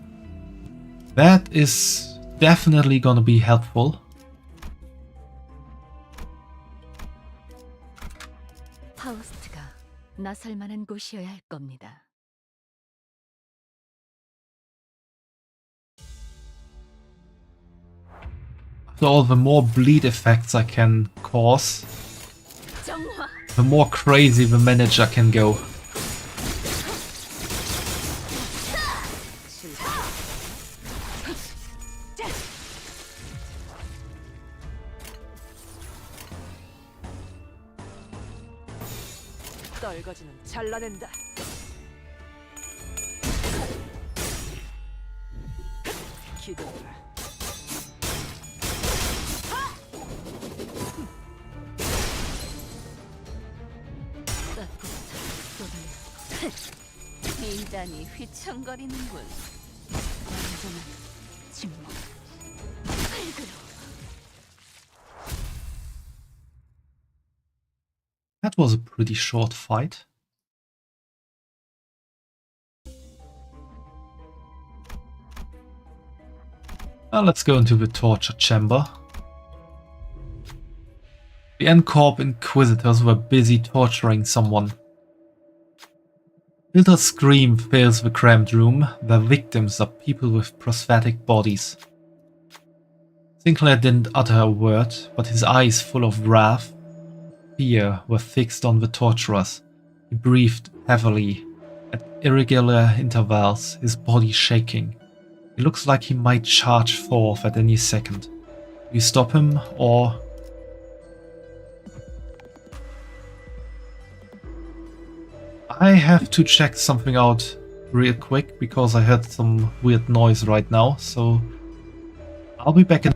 That is definitely gonna be helpful. 파우스트가 나설 만한 곳이어야 할 겁니다. So the more bleed effects I can cause, the more crazy the manager can go. 떨거지는 잘라낸다. 기도해라. 인간이 휘청거리는군. 완전한 침묵. That was a pretty short fight. Now let's go into the torture chamber. The N-Corp Inquisitors were busy torturing someone. Hilda's scream fills the cramped room. Their victims are people with prosthetic bodies. Sinclair didn't utter a word, but his eyes full of wrath, fear were fixed on the torturers. He breathed heavily, at irregular intervals, his body shaking. It looks like he might charge forth at any second. Do you stop him, or... I have to check something out real quick, because I heard some weird noise right now, so I'll be back in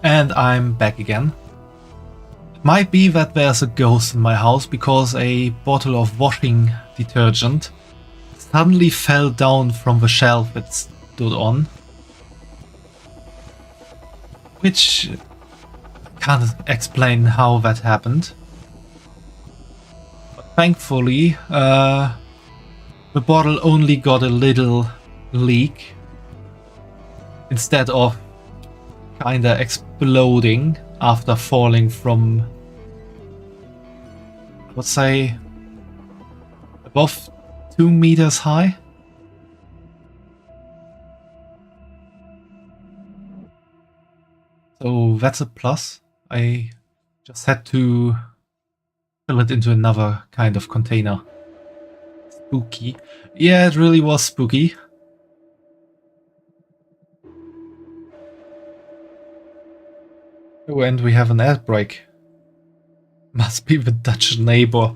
And I'm back again. It might be that there's a ghost in my house because a bottle of washing detergent suddenly fell down from the shelf it stood on. Which I can't explain how that happened. But thankfully, the bottle only got a little leak instead of kinda exploding after falling from, I would say, above 2 meters high. So that's a plus. I just had to fill it into another kind of container. Spooky. Yeah, it really was spooky. Oh, and we have an ad break. Must be the Dutch neighbor.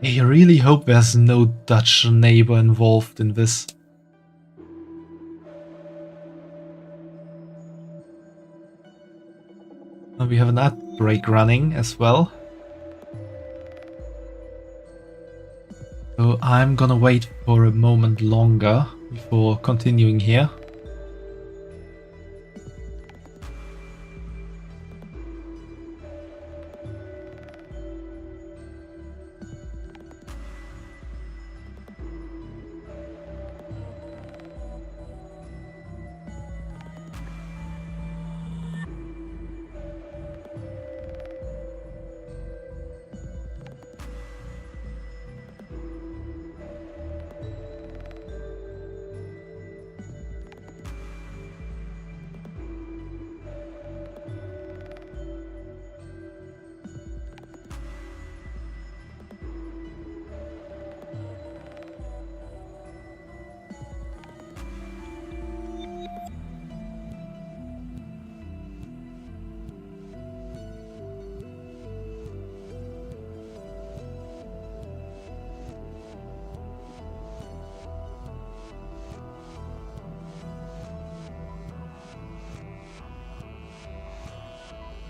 I really hope there's no Dutch neighbor involved in this. And we have an ad break running as well. So I'm gonna wait for a moment longer before continuing here.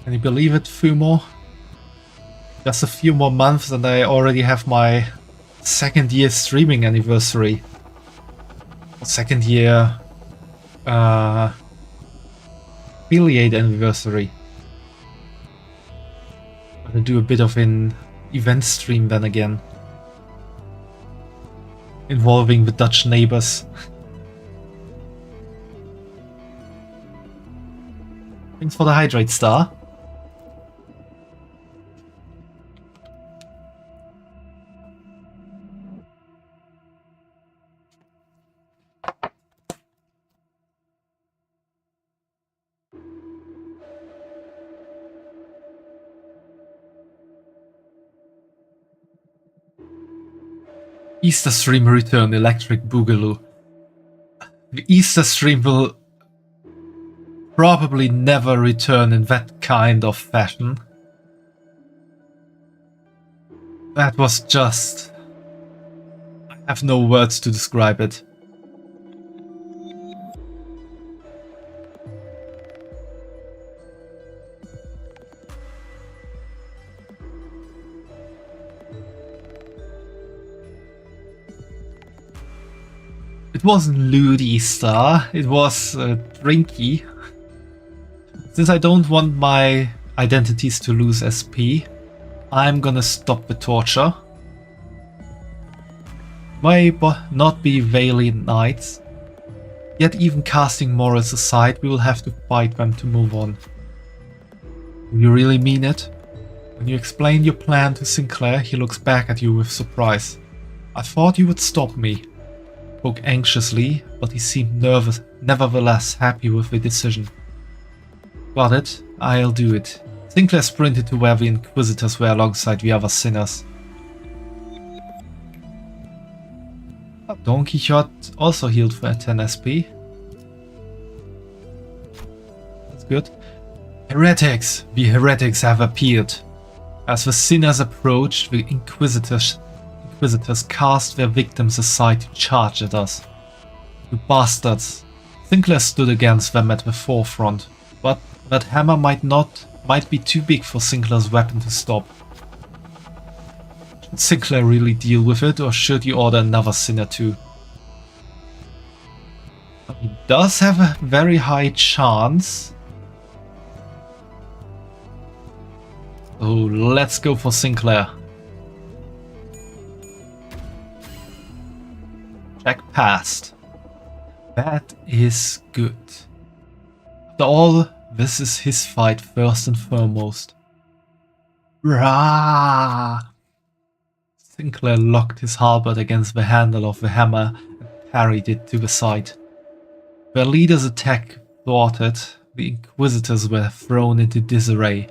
Can you believe it, Fumo? Just a few more months and I already have my 2nd year streaming anniversary. 2nd year affiliate anniversary. I'm gonna do a bit of an event stream then again. Involving the Dutch neighbors. Thanks for the hydrate star. Easter stream return, Electric Boogaloo. The Easter stream will probably never return in that kind of fashion. That was just... I have no words to describe it. It wasn't lewd Easter, it was drinky. Since I don't want my identities to lose SP, I'm gonna stop the torture. May not be valiant knights, yet even casting morals aside, we will have to fight them to move on. Do you really mean it? When you explain your plan to Sinclair, he looks back at you with surprise. I thought you would stop me. Spoke anxiously, but he seemed nervous, nevertheless happy with the decision. Got it, I'll do it. Sinclair sprinted to where the Inquisitors were alongside the other sinners. Don Quixote also healed for 10 SP. That's good. Heretics! The heretics have appeared. As the sinners approached, the Inquisitors cast their victims aside to charge at us. You bastards! Sinclair stood against them at the forefront, but that hammer might be too big for Sinclair's weapon to stop. Should Sinclair really deal with it, or should you order another Sinner too? He does have a very high chance. So let's go for Sinclair. Check passed. That is good. After all, this is his fight first and foremost. Rah! Sinclair locked his halberd against the handle of the hammer and parried it to the side. Their leader's attack thwarted, the Inquisitors were thrown into disarray.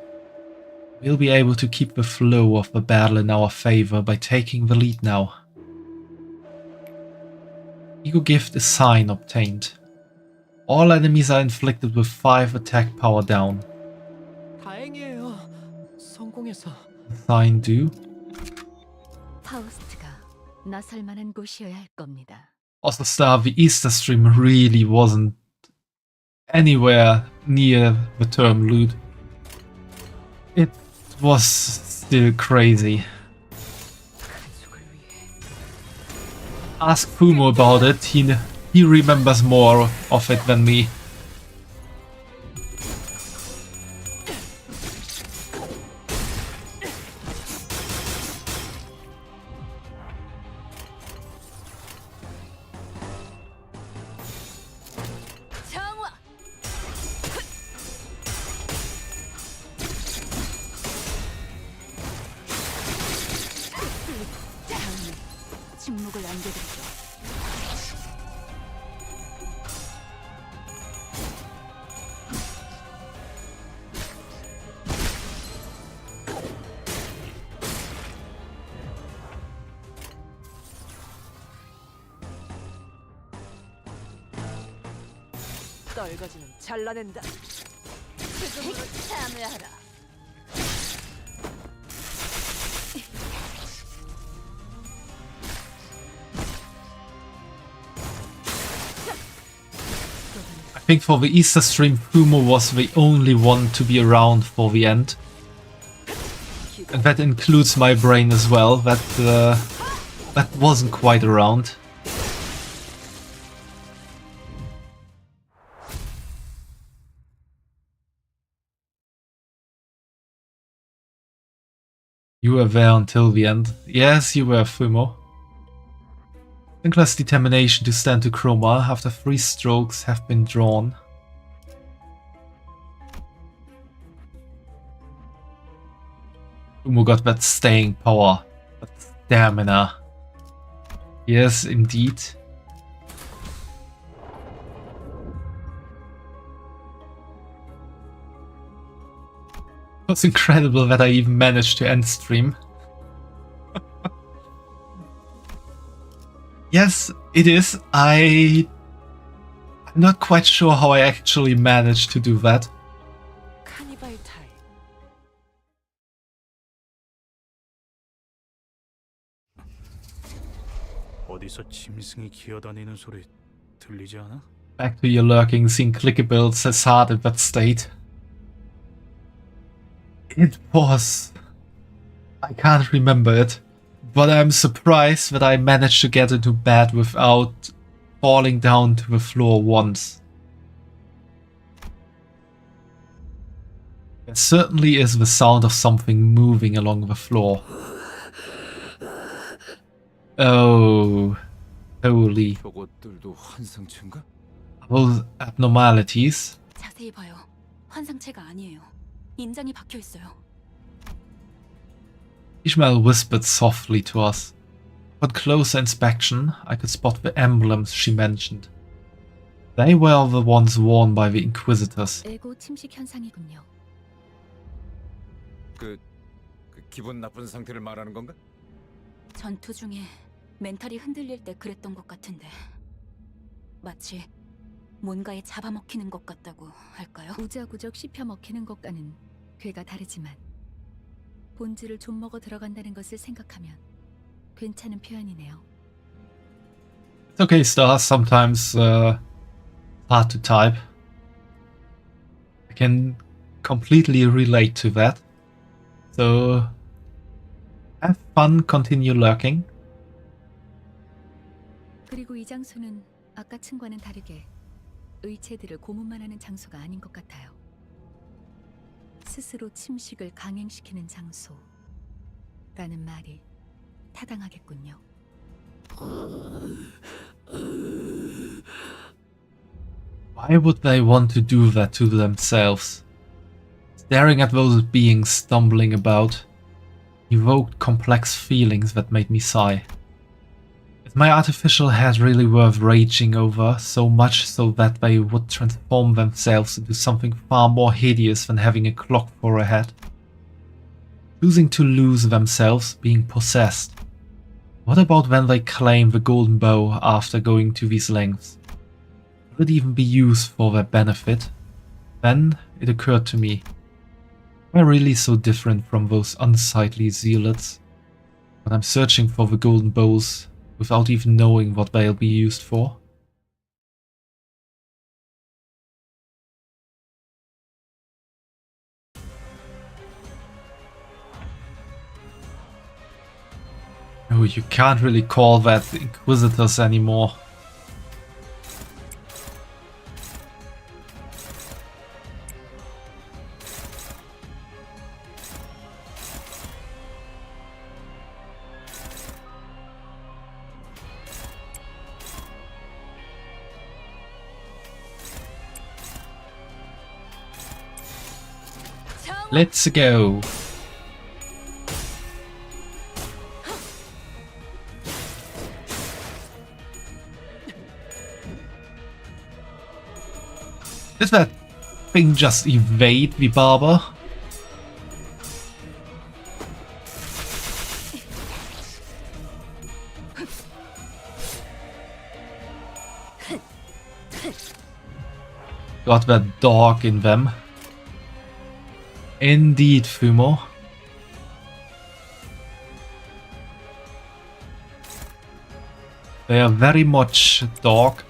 We'll be able to keep the flow of the battle in our favor by taking the lead now. Ego Gift is sign obtained. All enemies are inflicted with 5 attack power down. 다행이에요. 성공해서. Sign do. 파우스트가 나설 만한 곳이어야 할 겁니다. Also, the Easter stream really wasn't anywhere near the term loot. It was still crazy. Ask Fumo about it, he remembers more of it than me. 침묵을 안겨드리죠. 떨거지는 잘라낸다. 지금으로 참여하라. I think for the Easter stream, Fumo was the only one to be around for the end. And that includes my brain as well, that wasn't quite around. You were there until the end. Yes, you were, Fumo. Sinclair's determination to stand to Chroma after 3 strokes have been drawn. Fumo got that staying power, that stamina. Yes, indeed. It's incredible that I even managed to end stream. Yes, it is. I'm not quite sure how I actually managed to do that. 카니발 타임. 어디서 짐승이 기어다니는 소리 들리지 않아? Back to your lurking, seeing clickables as hard in that state. It was... I can't remember it. But I'm surprised that I managed to get into bed without falling down to the floor once. There certainly is the sound of something moving along the floor. Oh, holy. 저것들도 환상체인가? Those abnormalities. 자세히 봐요. 환상체가 아니에요. 인장이 박혀 있어요. Ishmael whispered softly to us. Upon closer inspection, I could spot the emblems she mentioned. They were the ones worn by the Inquisitors. 에고 침식 현상이군요. 그 기분 나쁜 상태를 말하는 건가? 전투 중에 멘탈이 흔들릴 때 그랬던 것 같은데 마치 뭔가에 잡아먹히는 것 같다고 할까요? 우자구적 씹혀 먹히는 것과는 괴가 다르지만 본질을 좀 먹어 들어간다는 것을 생각하면 괜찮은 표현이네요. It's okay, Stars. Sometimes hard to type. I can completely relate to that. So have fun, continue lurking. 그리고 이 장소는 아까 층과는 다르게 의체들을 고문만 하는 장소가 아닌 것 같아요. 스스로 침식을 강행시키는 장소라는 말이 타당하겠군요. Why would they want to do that to themselves? Staring at those beings stumbling about evoked complex feelings that made me sigh. Is my artificial head really worth raging over, so much so that they would transform themselves into something far more hideous than having a clock for a head? Choosing to lose themselves, being possessed. What about when they claim the golden bow after going to these lengths? Will it even be used for their benefit? Then it occurred to me, am I really so different from those unsightly zealots? When I'm searching for the golden bows without even knowing what they'll be used for? Oh, you can't really call that Inquisitors anymore. Let's go. Did that thing just evade the barber? Got that dog in them. Indeed, Fumo. They are very much dog.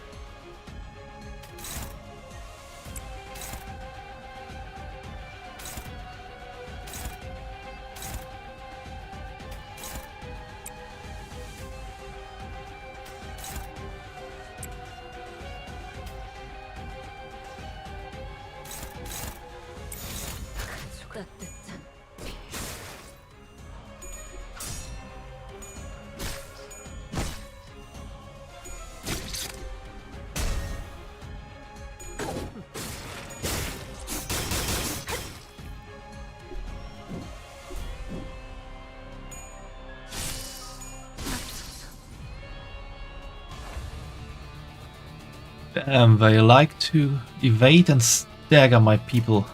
Damn, they like to evade and stagger my people.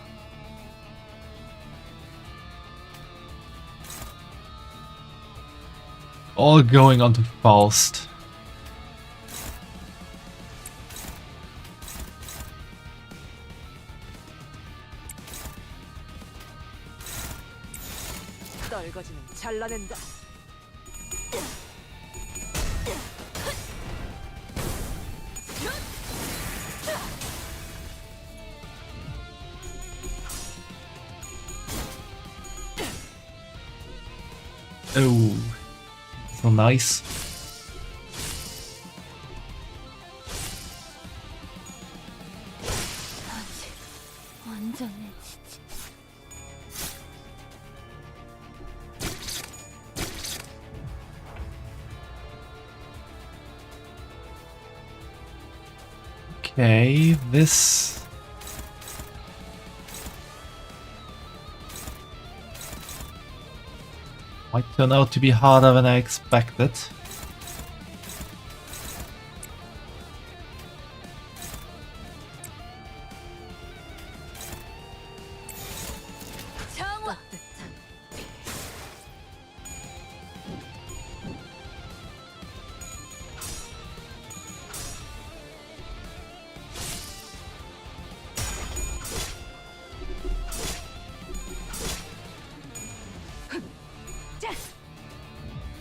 All going on to Faust. 떨거지는 잘라낸다. Oh, so nice. 완전해 지지. Okay, this might turn out to be harder than I expected.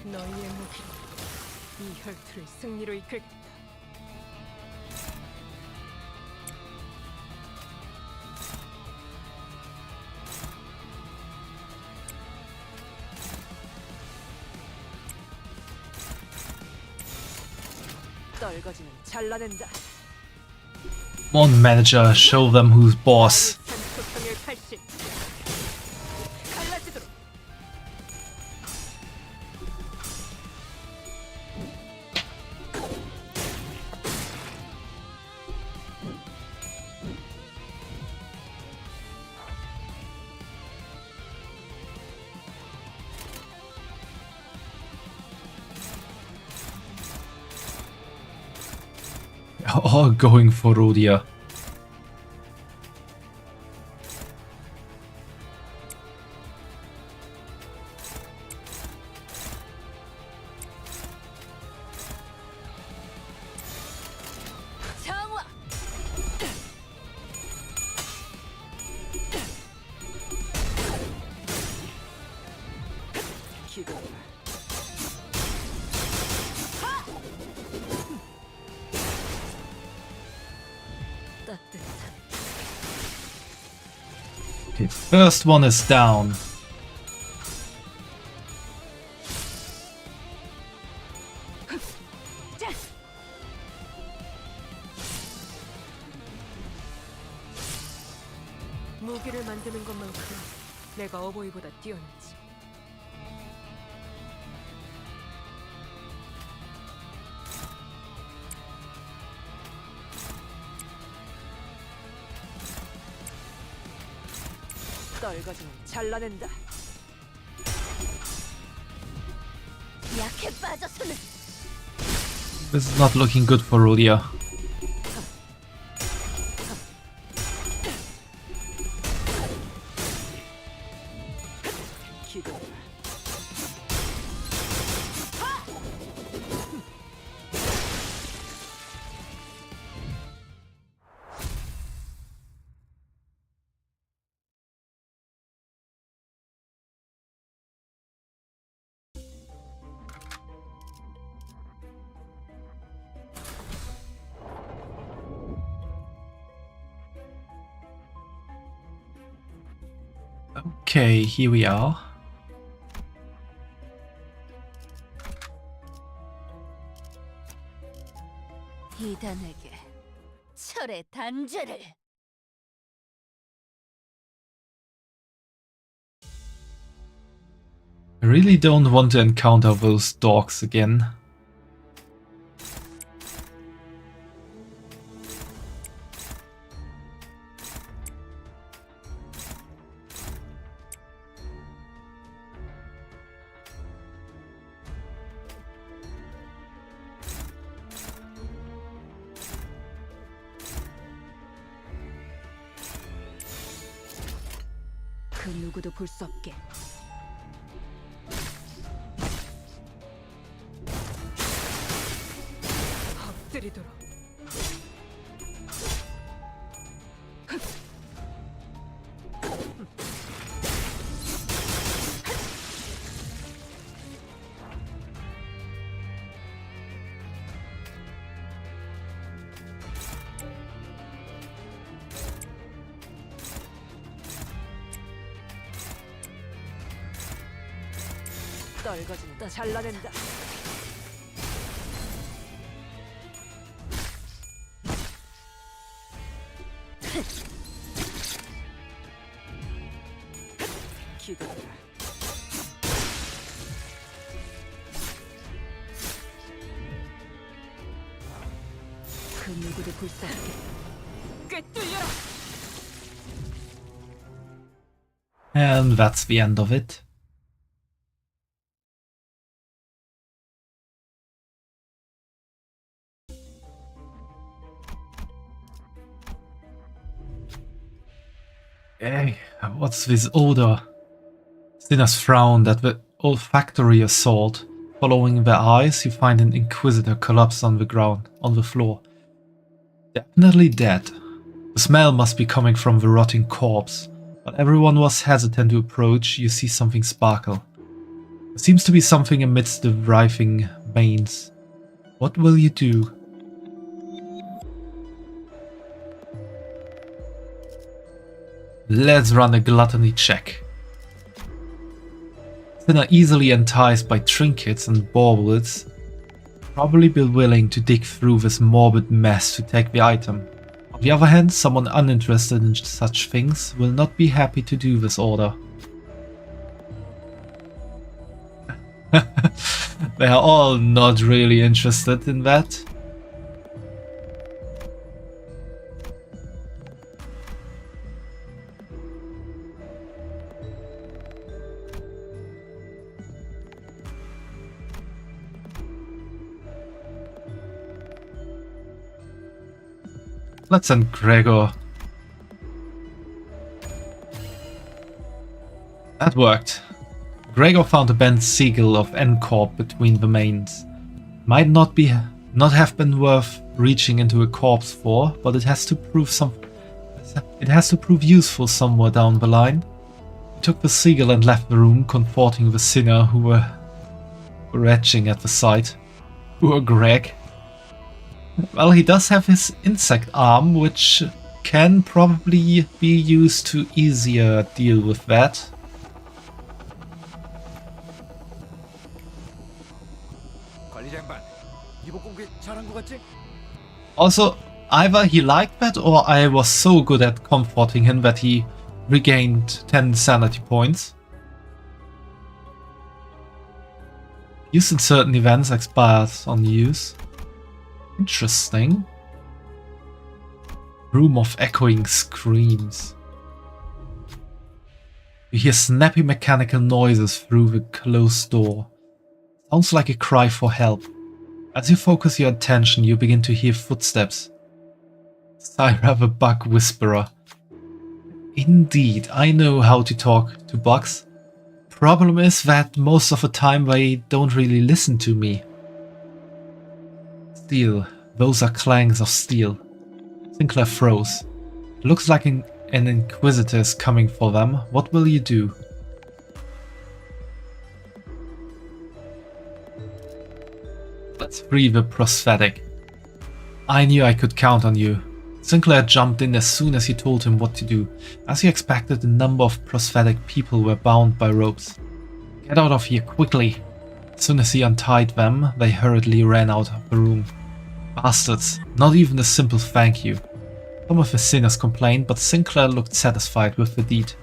너희의 무기로 이 혈투를 승리로 이끌겠다. 떨거지는 잘라낸다. Come on, manager, show them who's boss. 산소성의 발신. 갈라지도록. All going for Rhodia. 정화. 기도. 따뜻한. Okay, first one is down. 무기를 만드는 것만큼 내가 어버이보다 뛰어나지. 떨거지는 잘라낸다. 약해 빠져서는. This is not looking good for Rhodia. 기도. Okay, here we are. 이단에게 철의 단죄를. I really don't want to encounter those dogs again. 그 누구도 볼 수 없게. 엎드리도록. 떨거지는 잘라낸다. 기도. 그 누구도 볼 수 없게. 꿰뚫려라. And that's the end of it. Hey, what's this odor? Sinners frown at the olfactory assault. Following their eyes, you find an Inquisitor collapsed on the ground, on the floor. Definitely dead. The smell must be coming from the rotting corpse, but everyone was hesitant to approach. You see something sparkle. There seems to be something amidst the writhing veins. What will you do? Let's run a gluttony check. Sinner easily enticed by trinkets and baubles, probably be willing to dig through this morbid mess to take the item. On the other hand, someone uninterested in such things will not be happy to do this order. They are all not really interested in that. Let's send Gregor. That worked. Gregor found a bent seagull of N-Corp between the mains. Might not have been worth reaching into a corpse for, but it has to prove useful somewhere down the line. He took the seagull and left the room, comforting the sinner who were retching at the sight. Poor Greg. Well, he does have his insect arm, which can probably be used to easier deal with that. Also, either he liked that or I was so good at comforting him that he regained 10 sanity points. Used in certain events expires on use. Interesting. Room of echoing screams. You hear snappy mechanical noises through the closed door. Sounds like a cry for help. As you focus your attention, you begin to hear footsteps. Syra the Bug Whisperer. Indeed, I know how to talk to bugs. Problem is that most of the time they don't really listen to me. Steel. Those are clangs of steel. Sinclair froze. Looks like an Inquisitor is coming for them. What will you do? Let's free the prosthetic. I knew I could count on you. Sinclair jumped in as soon as you told him what to do. As you expected, a number of prosthetic people were bound by ropes. Get out of here quickly. As soon as he untied them, they hurriedly ran out of the room. Bastards, not even a simple thank you. Some of the sinners complained, but Sinclair looked satisfied with the deed.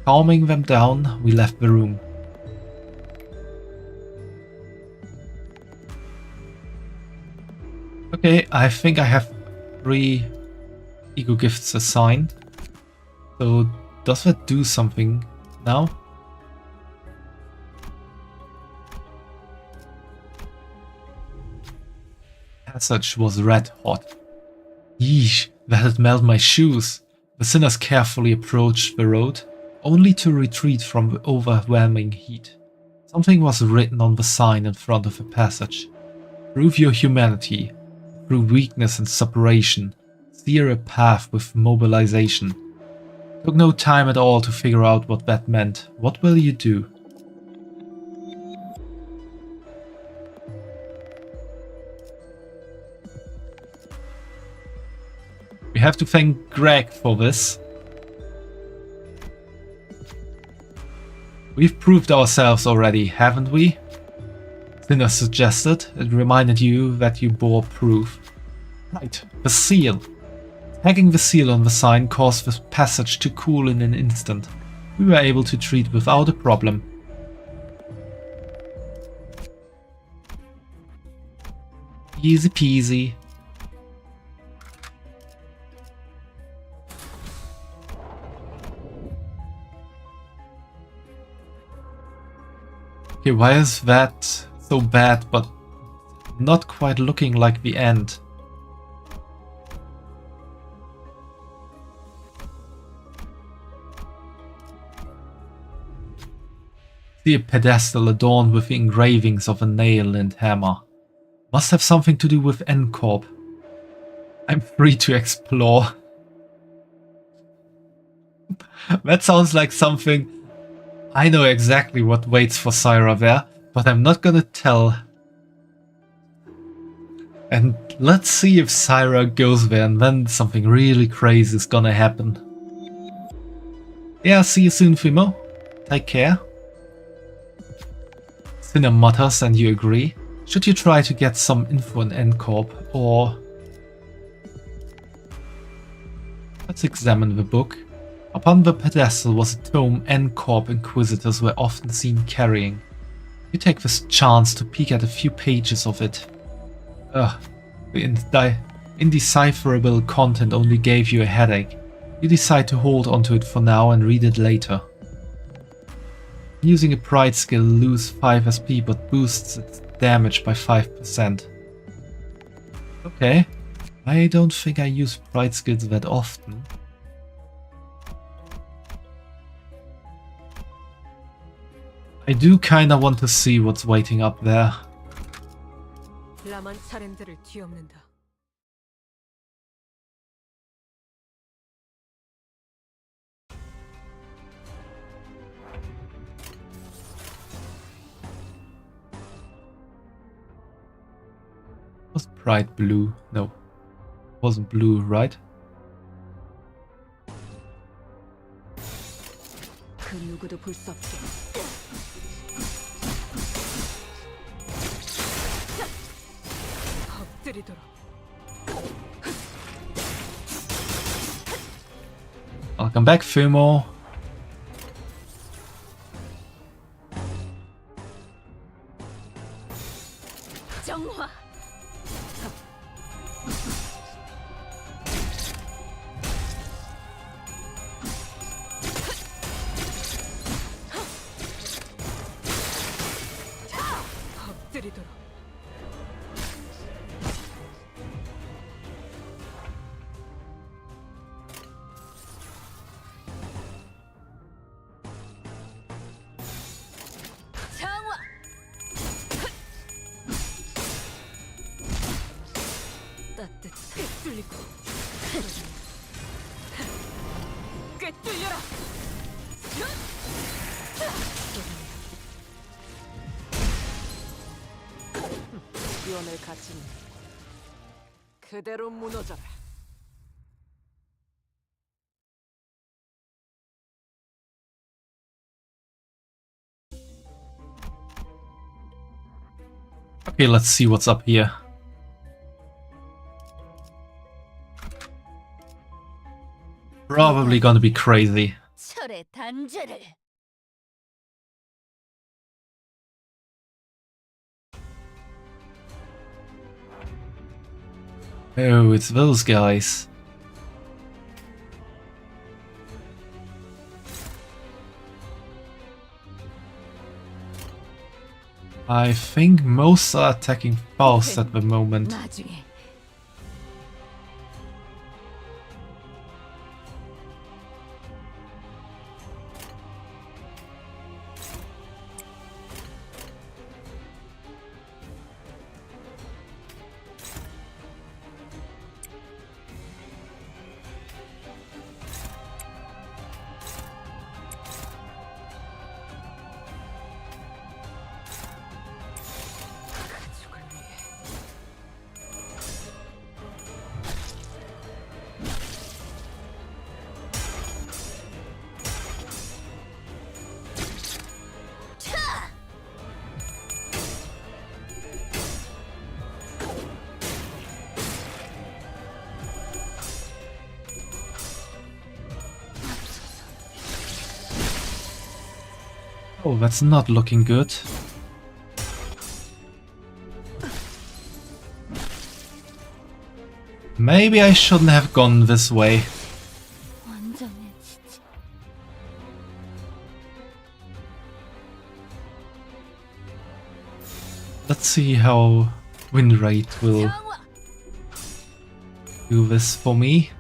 Calming them down, we left the room. Okay, I think I have 3 ego gifts assigned. So does that do something now? Passage was red hot. Yeesh, that had melted my shoes. The sinners carefully approached the road, only to retreat from the overwhelming heat. Something was written on the sign in front of the passage. Prove your humanity. Through weakness and separation, steer a path with mobilization. Took no time at all to figure out what that meant. What will you do? We have to thank Greg for this. We've proved ourselves already, haven't we? Sinner suggested. It reminded you that you bore proof. Right, the seal. Tagging the seal on the sign caused the passage to cool in an instant. We were able to treat without a problem. Easy peasy. Okay, why is that so bad, but not quite looking like the end? See a pedestal adorned with engravings of a nail and hammer. Must have something to do with N-Corp. I'm free to explore. That sounds like something... I know exactly what waits for Syra there, but I'm not gonna tell. And let's see if Syra goes there and then something really crazy is gonna happen. Yeah, see you soon, Fimo. Take care. Sinner mutters and you agree. Should you try to get some info on NCorp, or... Let's examine the book. Upon the pedestal was a tome NCorp Inquisitors were often seen carrying. You take this chance to peek at a few pages of it. Ugh, the indecipherable content only gave you a headache. You decide to hold onto it for now and read it later. Using a pride skill, lose 5 SP but boosts its damage by 5%. Okay. I don't think I use pride skills that often. I do kinda want to see what's waiting up there. 라만 차렌들을 뒤엎는다. Was pride blue? No. Wasn't blue, right? 그 누구도 볼 수 없게. 엎드리도록. Welcome back, Fumo. 정화. 엎드리도록. 정화. 따뜻해 뚫리고 꿰뚫려라. 유언을 갖진 그대로 무너져라. Okay, let's see what's up here. Probably gonna be crazy. 철의 단죄를. Oh, it's those guys. I think most are attacking fast at the moment. 나중에 Oh, that's not looking good. Maybe I shouldn't have gone this way. 완전해 진짜. Let's see how win rate will do this for me.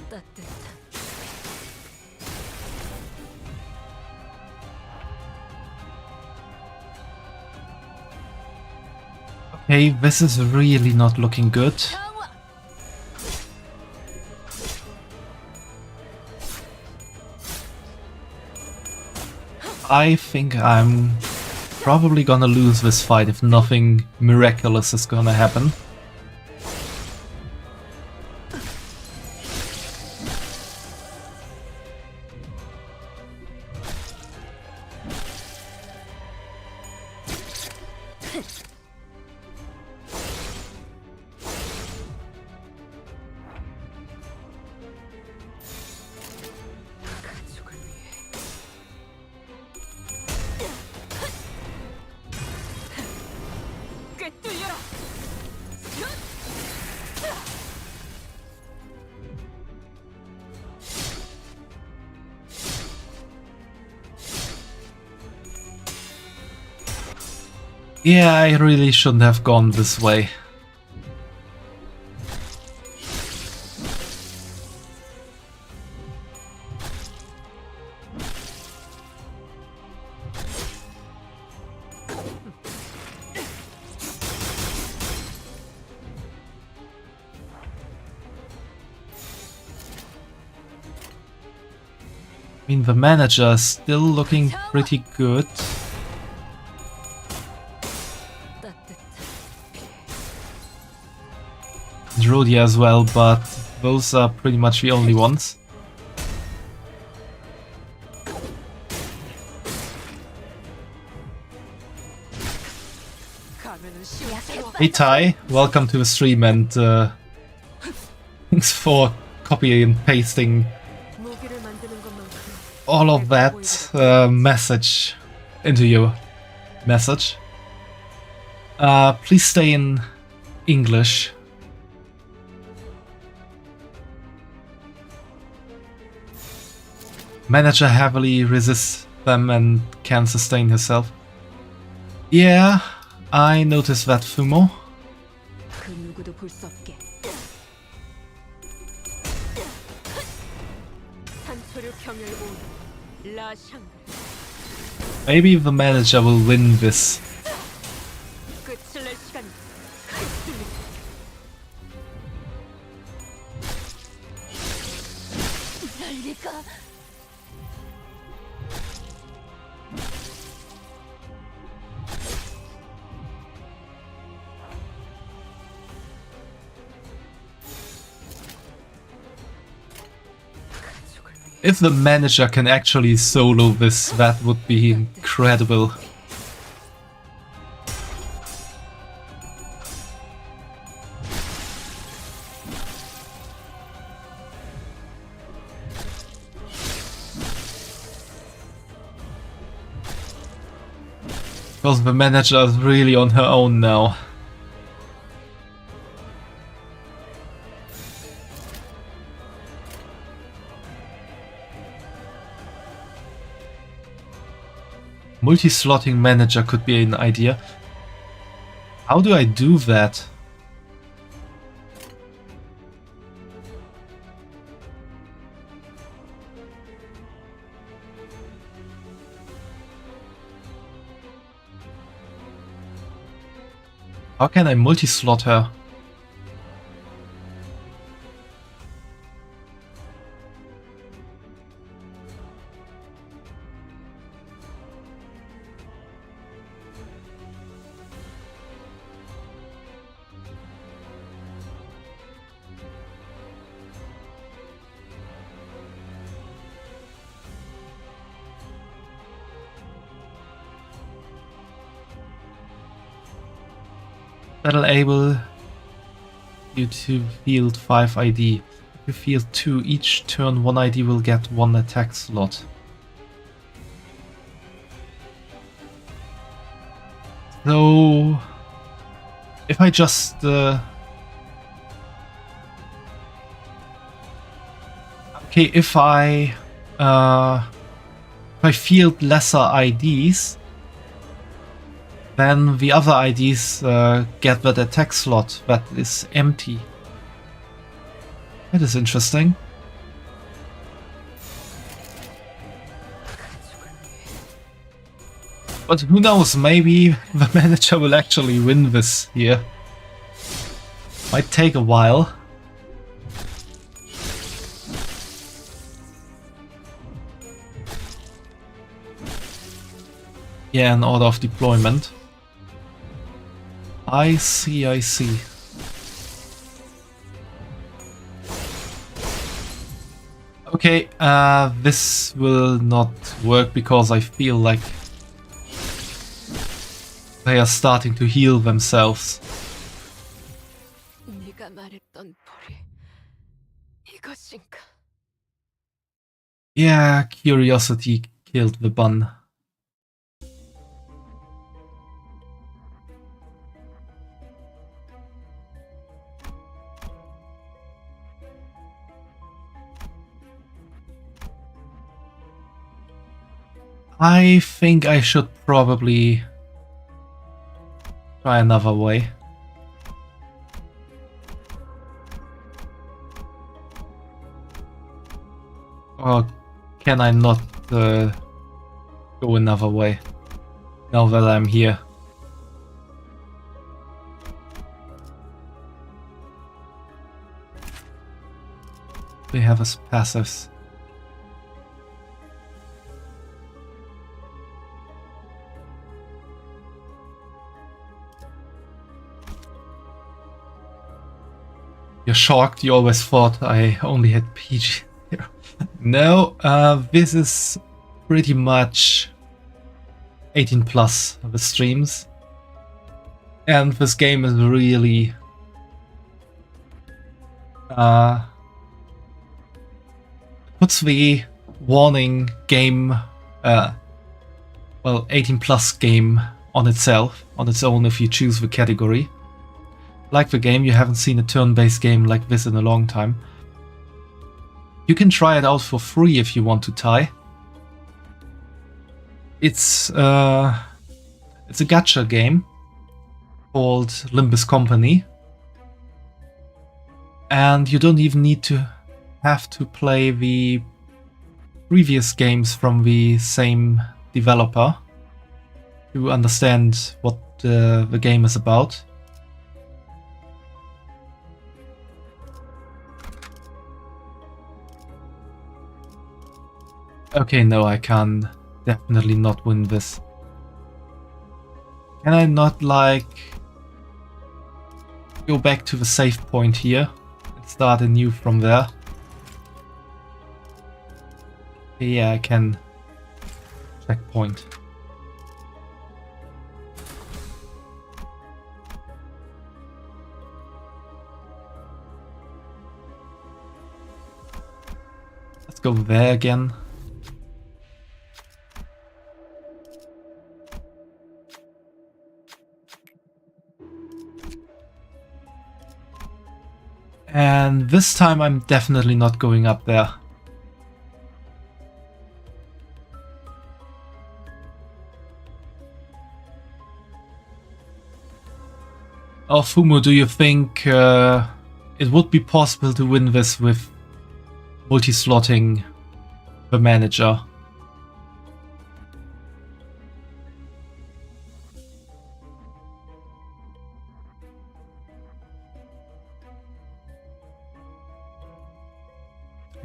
따뜻한 Okay, this is really not looking good. I think I'm probably gonna lose this fight if nothing miraculous is gonna happen. Yeah, I really shouldn't have gone this way. I mean, the manager is still looking pretty good. Drudia as well, but those are pretty much the only ones. Hey Tai, welcome to the stream, and thanks for copying and pasting all of that message into your message. Please stay in English. Manager heavily resists them and can sustain herself. Yeah, I noticed that, Fumo. Maybe the manager will win this. If the manager can actually solo this, that would be incredible. Because the manager is really on her own now. Multi-slotting manager could be an idea. How do I do that? How can I multi-slot her? That'll enable you to field 5 ID. If you field 2 each turn, 1 ID will get 1 attack slot. So if I just okay, if I field lesser IDs, then the other IDs get that attack slot that is empty. That is interesting. But who knows, maybe the manager will actually win this here. Might take a while. Yeah, an order of deployment. I see, I see. Okay, this will not work because I feel like they are starting to heal themselves. 네가 말했던 돌이 이것인가? Yeah, curiosity killed the bun. I think I should probably try another way. Or can I not go another way now that I'm here? We have as passives. You're shocked? You always thought I only had PG here. No, this is pretty much 18 plus of the streams. And this game is really puts the warning game, well, 18 plus game on itself, on its own if you choose the category. Like the game, you haven't seen a turn-based game like this in a long time. You can try it out for free if you want to, Ty. It's a gacha game called Limbus Company. And you don't even need to have to play the previous games from the same developer to understand what the game is about. Okay, no, I can definitely not win this. Can I not, like, go back to the save point here and start anew from there? Yeah, I can. Checkpoint. Let's go there again. And this time I'm definitely not going up there. Oh, Fumo, do you think it would be possible to win this with multi-slotting the manager?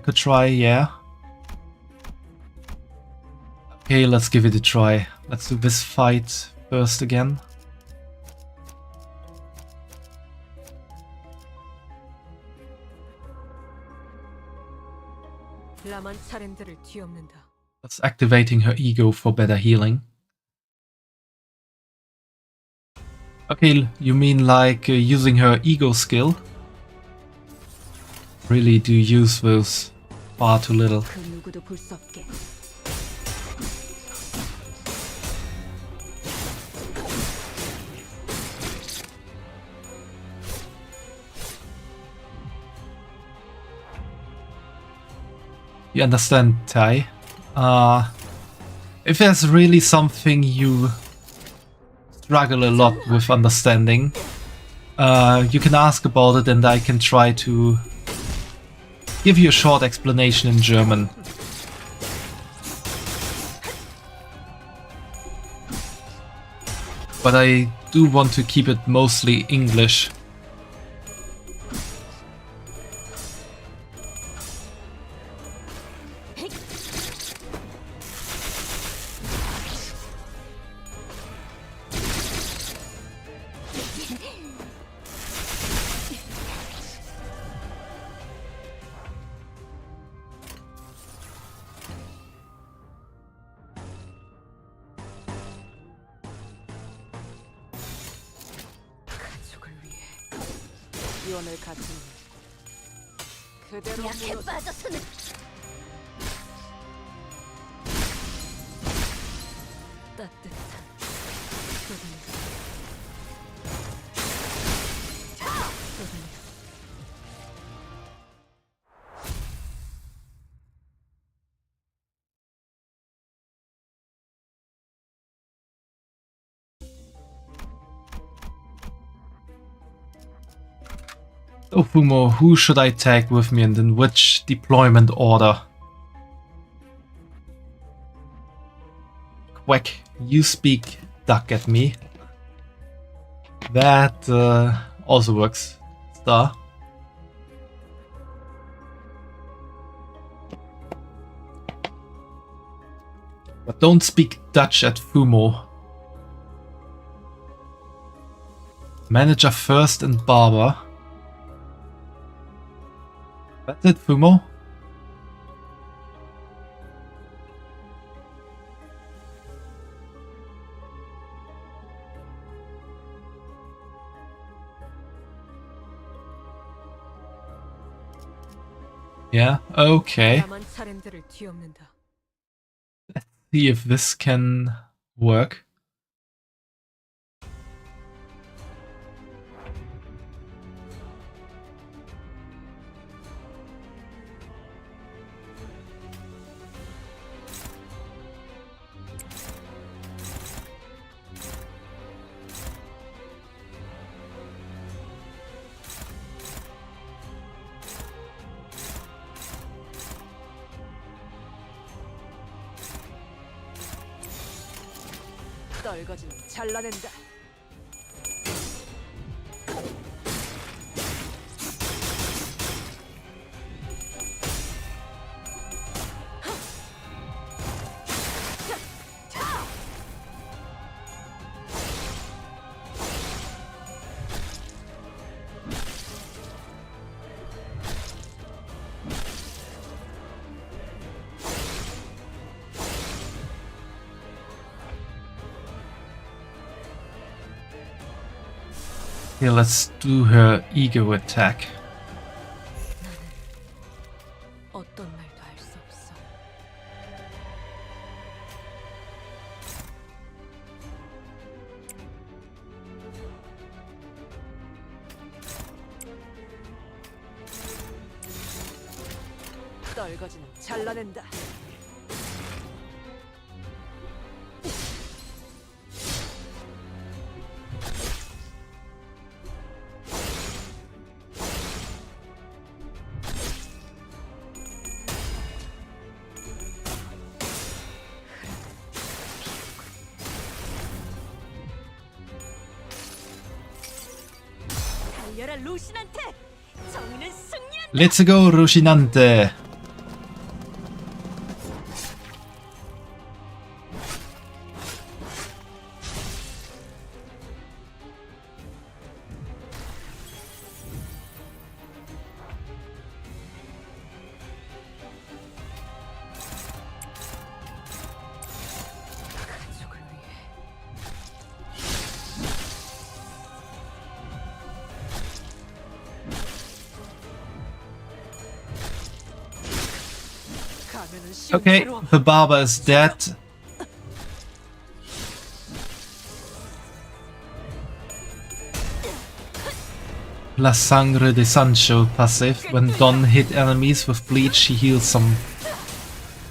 Could try, yeah. Okay, let's give it a try. Let's do this fight first again. That's activating her ego for better healing. Okay, you mean like using her ego skill? Really do use those far too little. You understand, Tai? If there's really something you struggle a lot with understanding, you can ask about it and I can try to give you a short explanation in German. but I do want to keep it mostly English. 이혼을 갖추는 그대로 약해 빠져서는 따뜻한 소리. So Fumo, who should I take with me and in which deployment order? Quack, you speak duck at me. That also works. Star. But don't speak Dutch at Fumo. Manager first and barber. That's it, Fumo. Yeah, okay. 남한 차량들을 뒤엎는다. See if this can work. 떨거지는 잘라낸다. Okay, let's do her ego attack. 어떤 말도 할 수 없어. 떨거지는 잘라낸다. 달려라 루신한테! 정의는 승리한다! Let's go, Rocinante! 가족을 위해 가면은 쉬운 Okay, 대로 the barber is dead. La Sangre de Sancho passive. When Don hit enemies with bleach, he heals some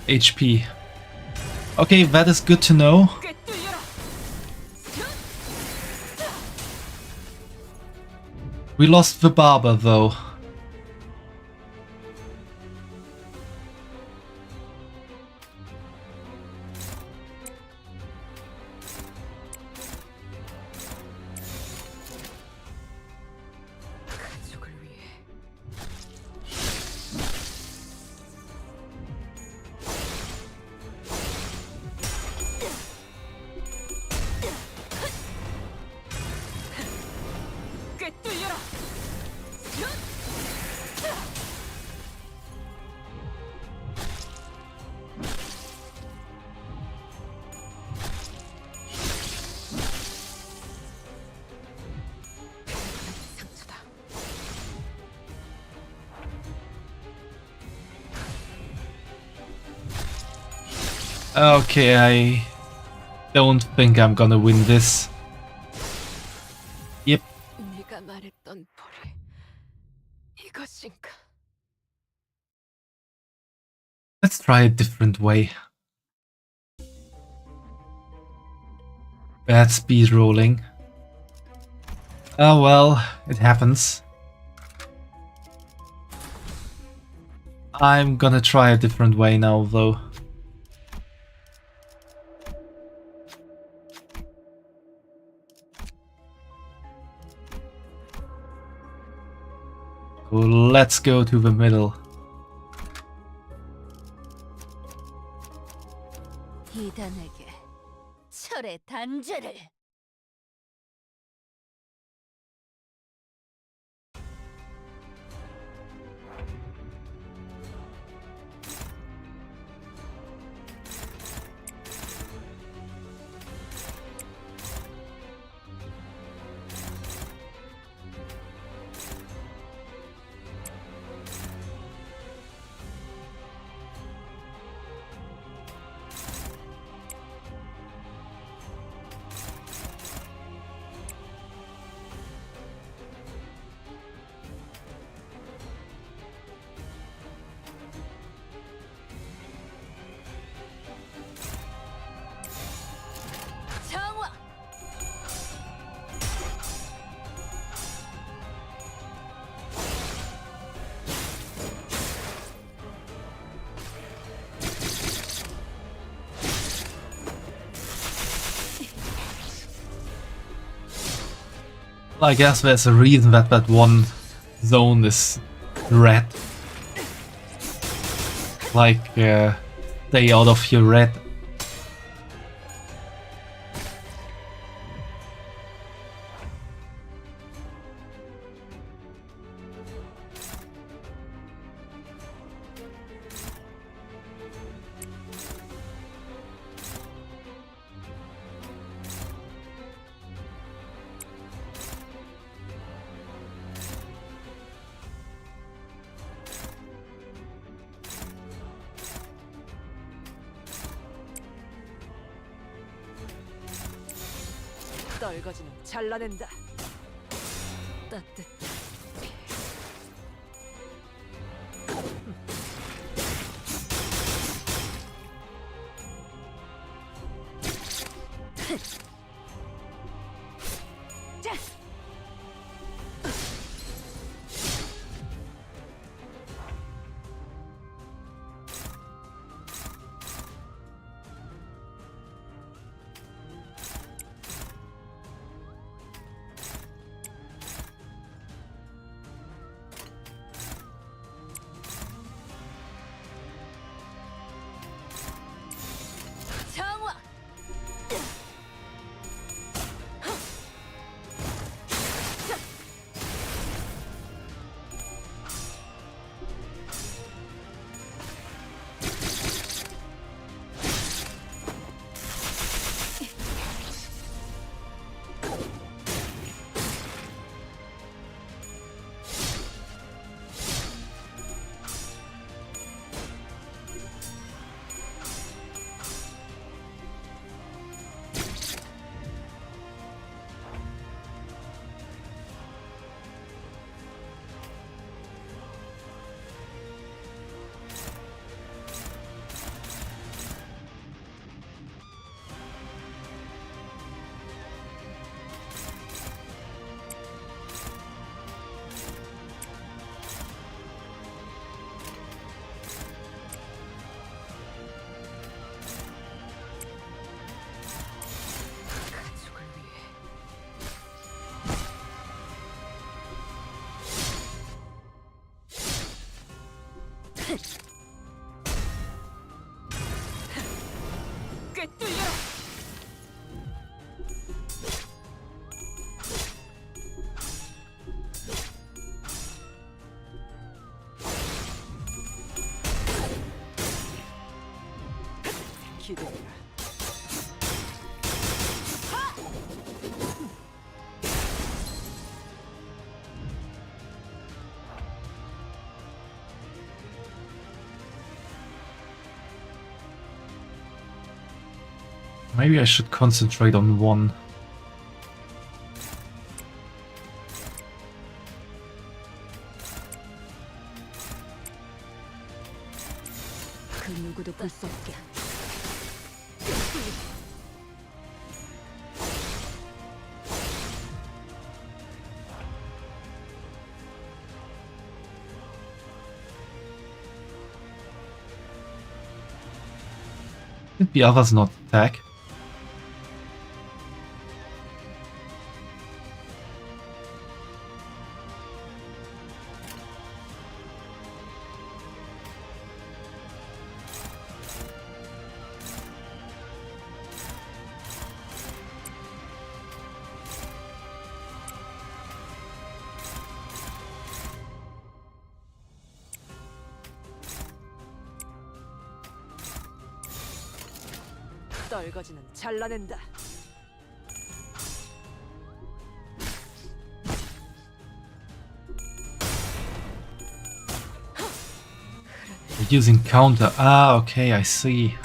HP. Okay, that is good to know. We lost the barber though. Okay, I don't think I'm gonna win this. Yep. 네가 말했던 벌이 이것인가? Let's try a different way. Bad speed rolling. Oh well, it happens. I'm gonna try a different way now, though. So let's go to the middle. 이단에게 철의 단죄를. 정화. I guess there's a reason that that one zone is red. Like, stay out of your red. 떨거지는 잘라낸다. 따뜻. 정화. 꿰뚫려라. 기대해라. Maybe I should concentrate on one. 그 누구도 볼 수 없게. Did the others not attack? 떨거지는 잘라낸다. Using counter. Ah, okay, I see.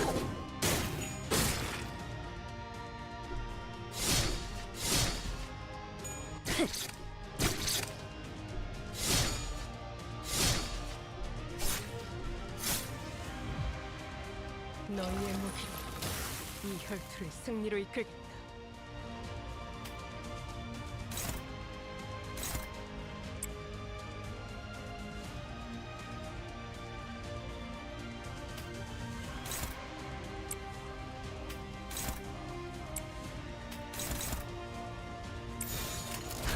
너희의 무기로 이 혈투를 승리로 이끌겠다.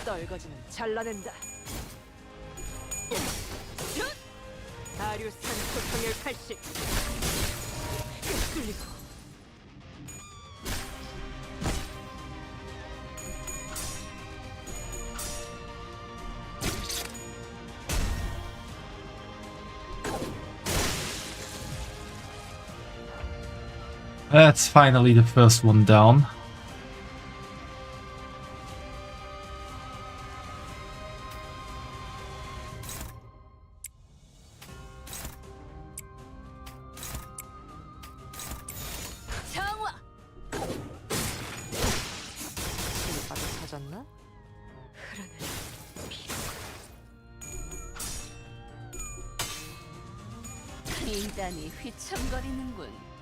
떨거지는 잘라낸다. 다류산 소통열 80. 뚫리고. That's finally the first one down. 정화. 신바도 터졌나? 인간이 휘청거리는군.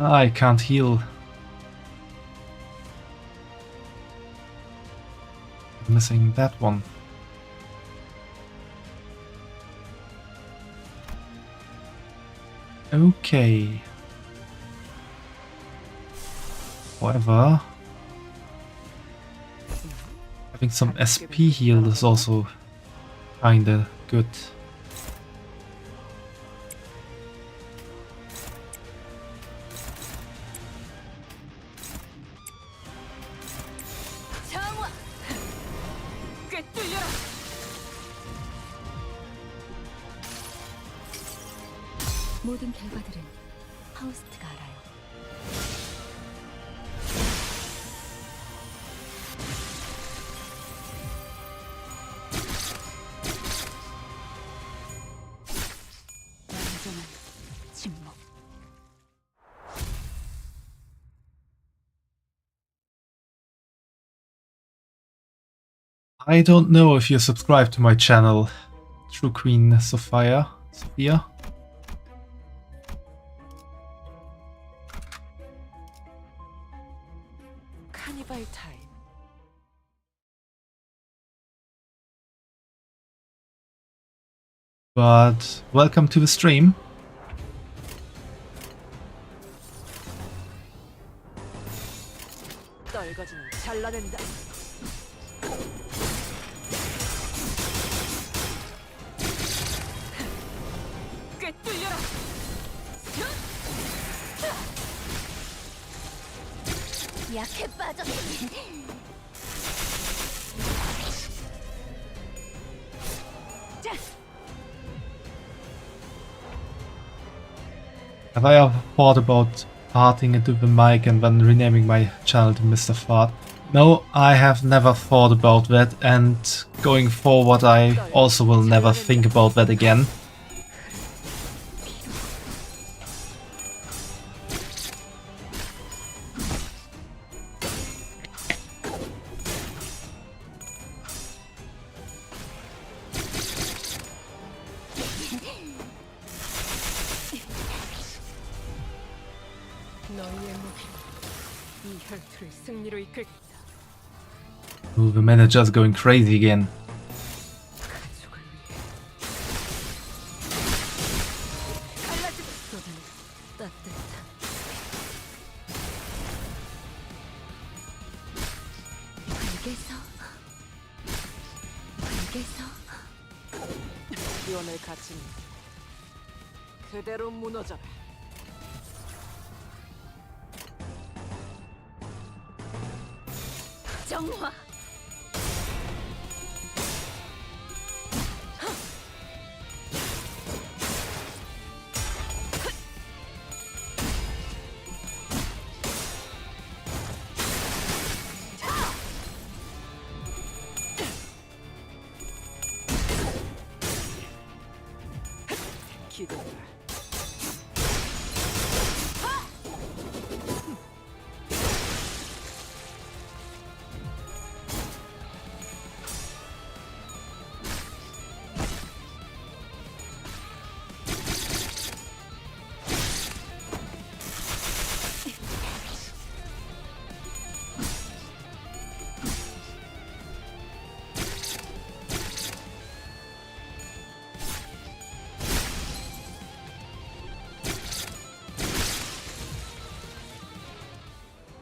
I can't heal. Missing that one. Okay. However, having some SP heal is also kinda good. 정화. 꿰뚫려라. 모든 결과들은 파우스트가 알아요. 완전한 침묵. I don't know if you're subscribed to my channel, True Queen Sophia. 카니발 타임. But welcome to the stream. 떨거지는 잘라낸다. 꿰뚫려라. 약해 빠졌네. 자, Have I ever thought about farting into the mic and then renaming my channel to Mr. Fart. No, I have never thought about that, and going forward I also will never think about that again. 너희의 무기로 이 혈투를 승리로 이끌겠다. Ooh, the manager's going crazy again. 가족을 위해 갈라지고 쏟아내 따뜻한 불개서 기원을 갖춘 그대로 무너져라. 정화. 기도라.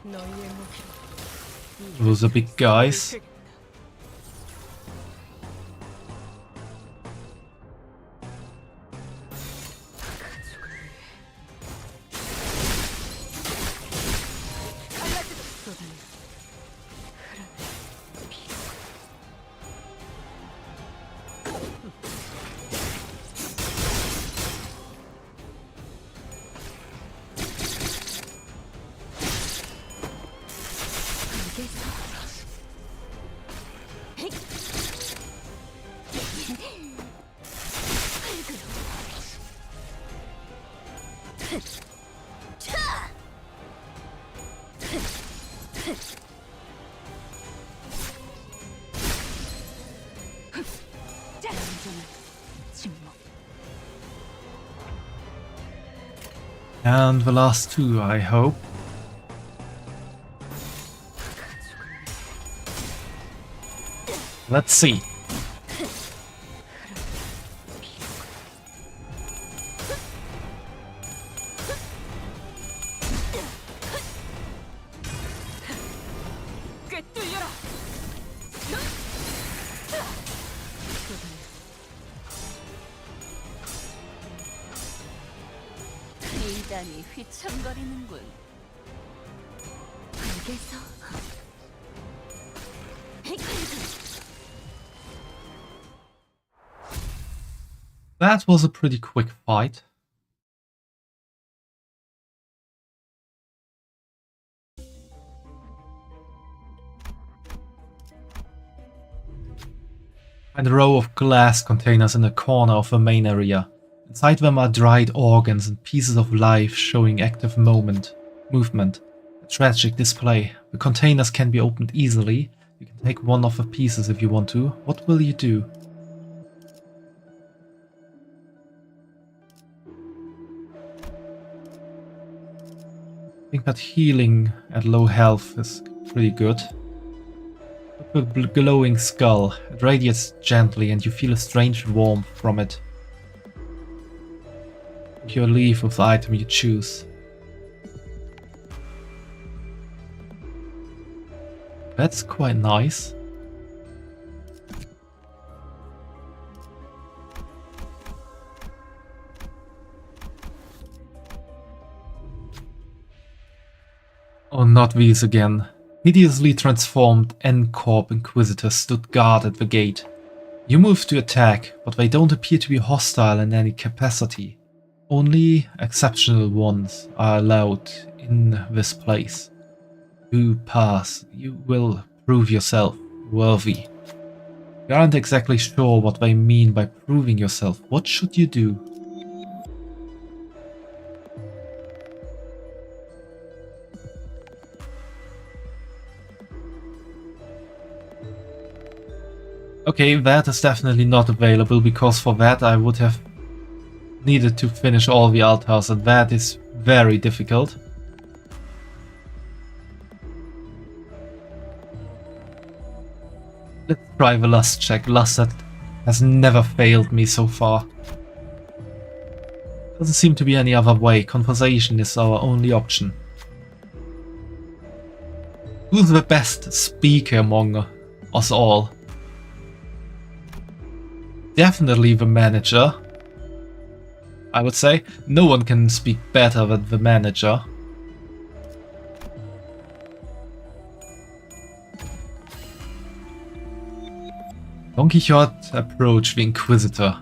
너희의 무기로 Those are big guys. 가족을 위해 갈라지고 쏟아내 흐르는 피. And the last two, I hope. Let's see. 비단이 휘청거리는군. 불개서. That was a pretty quick fight. Find a row of glass containers in the corner of the main area. Inside them are dried organs and pieces of life showing active movement. A tragic display. The containers can be opened easily. You can take one of the pieces if you want to. What will you do? I think that healing at low health is pretty good. Look at the glowing skull. It radiates gently and you feel a strange warmth from it. You leave with the item you choose. That's quite nice. Oh, not these again. Hideously transformed N-Corp Inquisitors stood guard at the gate. You move to attack, but they don't appear to be hostile in any capacity. Only exceptional ones are allowed in this place. You pass. You will prove yourself worthy. You aren't exactly sure what they mean by proving yourself. What should you do? Okay, that is definitely not available, because for that I would have needed to finish all the altars, and that is very difficult. Let's try the lust check. Lust that has never failed me so far. Doesn't seem to be any other way. Conversation is our only option. Who's the best speaker among us all? Definitely the manager, I would say. No one can speak better than the manager. Don Quixote approached the Inquisitor.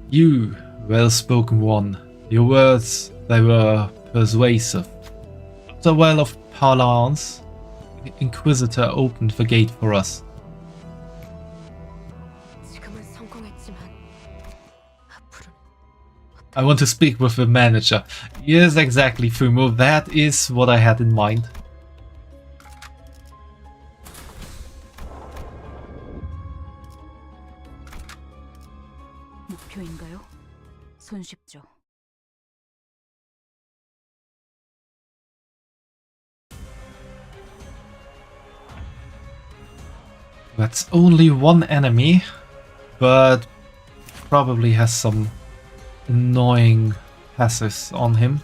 You, well-spoken one, your words, they were persuasive. After a while of parlance, the Inquisitor opened the gate for us. I want to speak with the manager. Yes, exactly, Fumo. That is what I had in mind. 목표인가요? 손쉽죠. That's only one enemy, but probably has some annoying passives on him.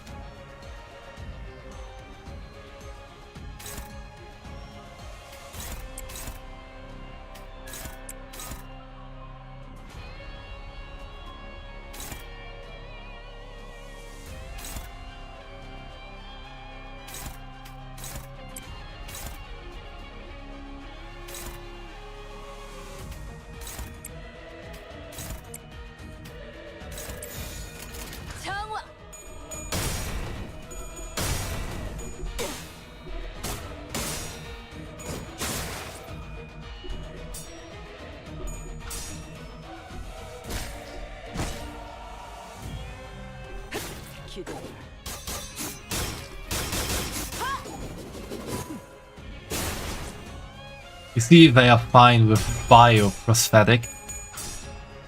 You see, they are fine with bioprosthetic.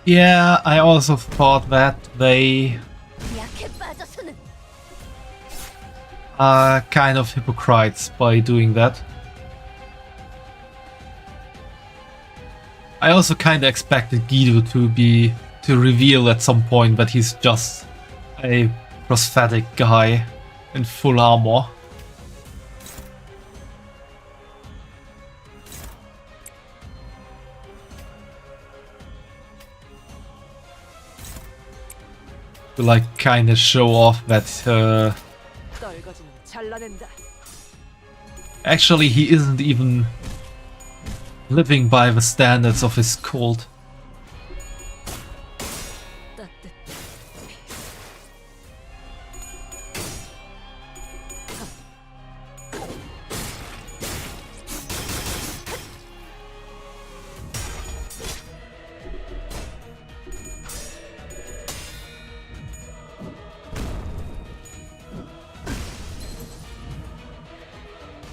Yeah, I also thought that they are kind of hypocrites by doing that. I also kinda expected Guido to reveal at some point that he's just a prosthetic guy in full armor. To like kinda show off that actually he isn't even living by the standards of his cult.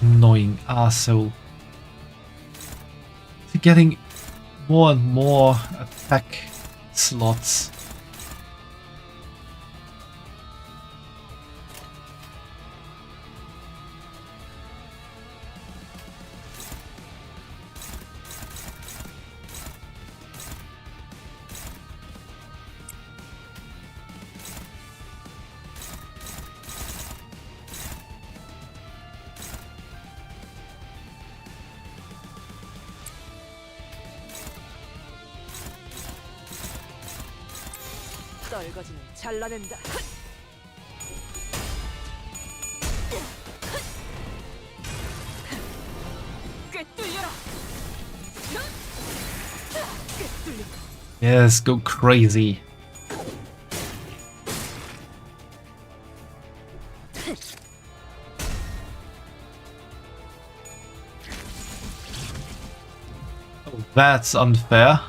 Annoying arsehole. Is he getting more and more attack slots? 떨거지는 잘라낸다. 꿰뚫려라. 꿰뚫려. Yes, go crazy. That's unfair.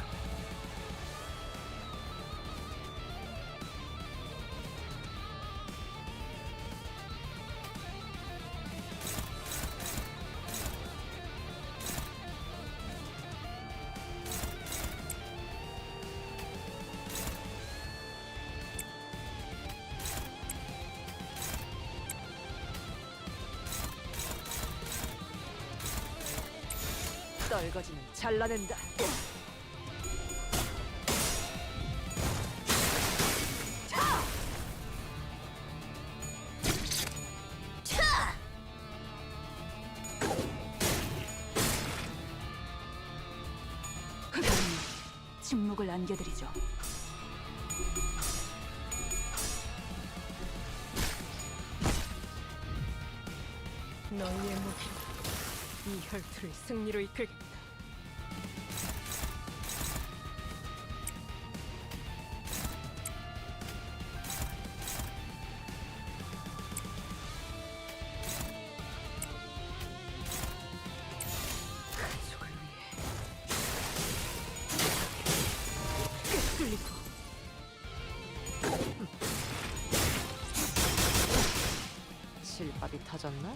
떨거지는 잘라낸다. 침묵을 안겨드리죠. 너희의 무기로 이 혈투를 승리로 이끌겠다. 가족을 위해 꿰뚫리고 실밥이 터졌나?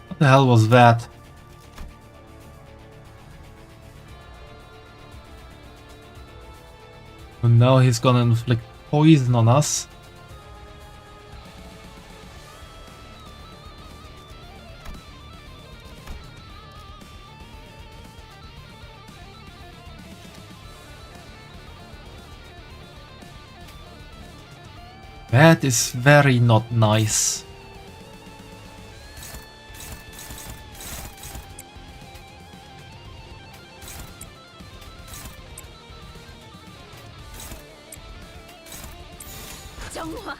What the hell was that? And now he's gonna inflict poison on us. That is very not nice. 정화.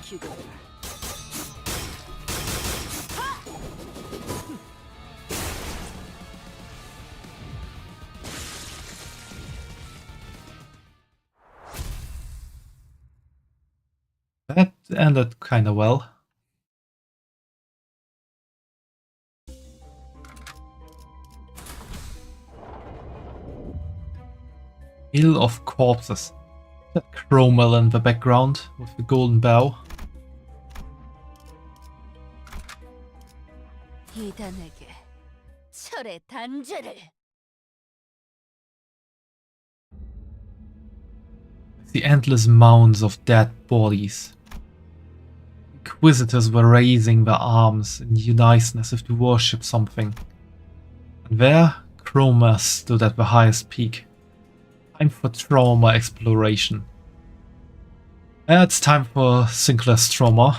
기도. That ended kinda well. Hill of Corpses. That Chromel in the background with the golden bow. 이단에게 철의 단죄를. The endless mounds of dead bodies. Inquisitors were raising their arms in unison as if to worship something. And there, Chroma stood at the highest peak. Time for trauma exploration. It's time for Sinclair's trauma.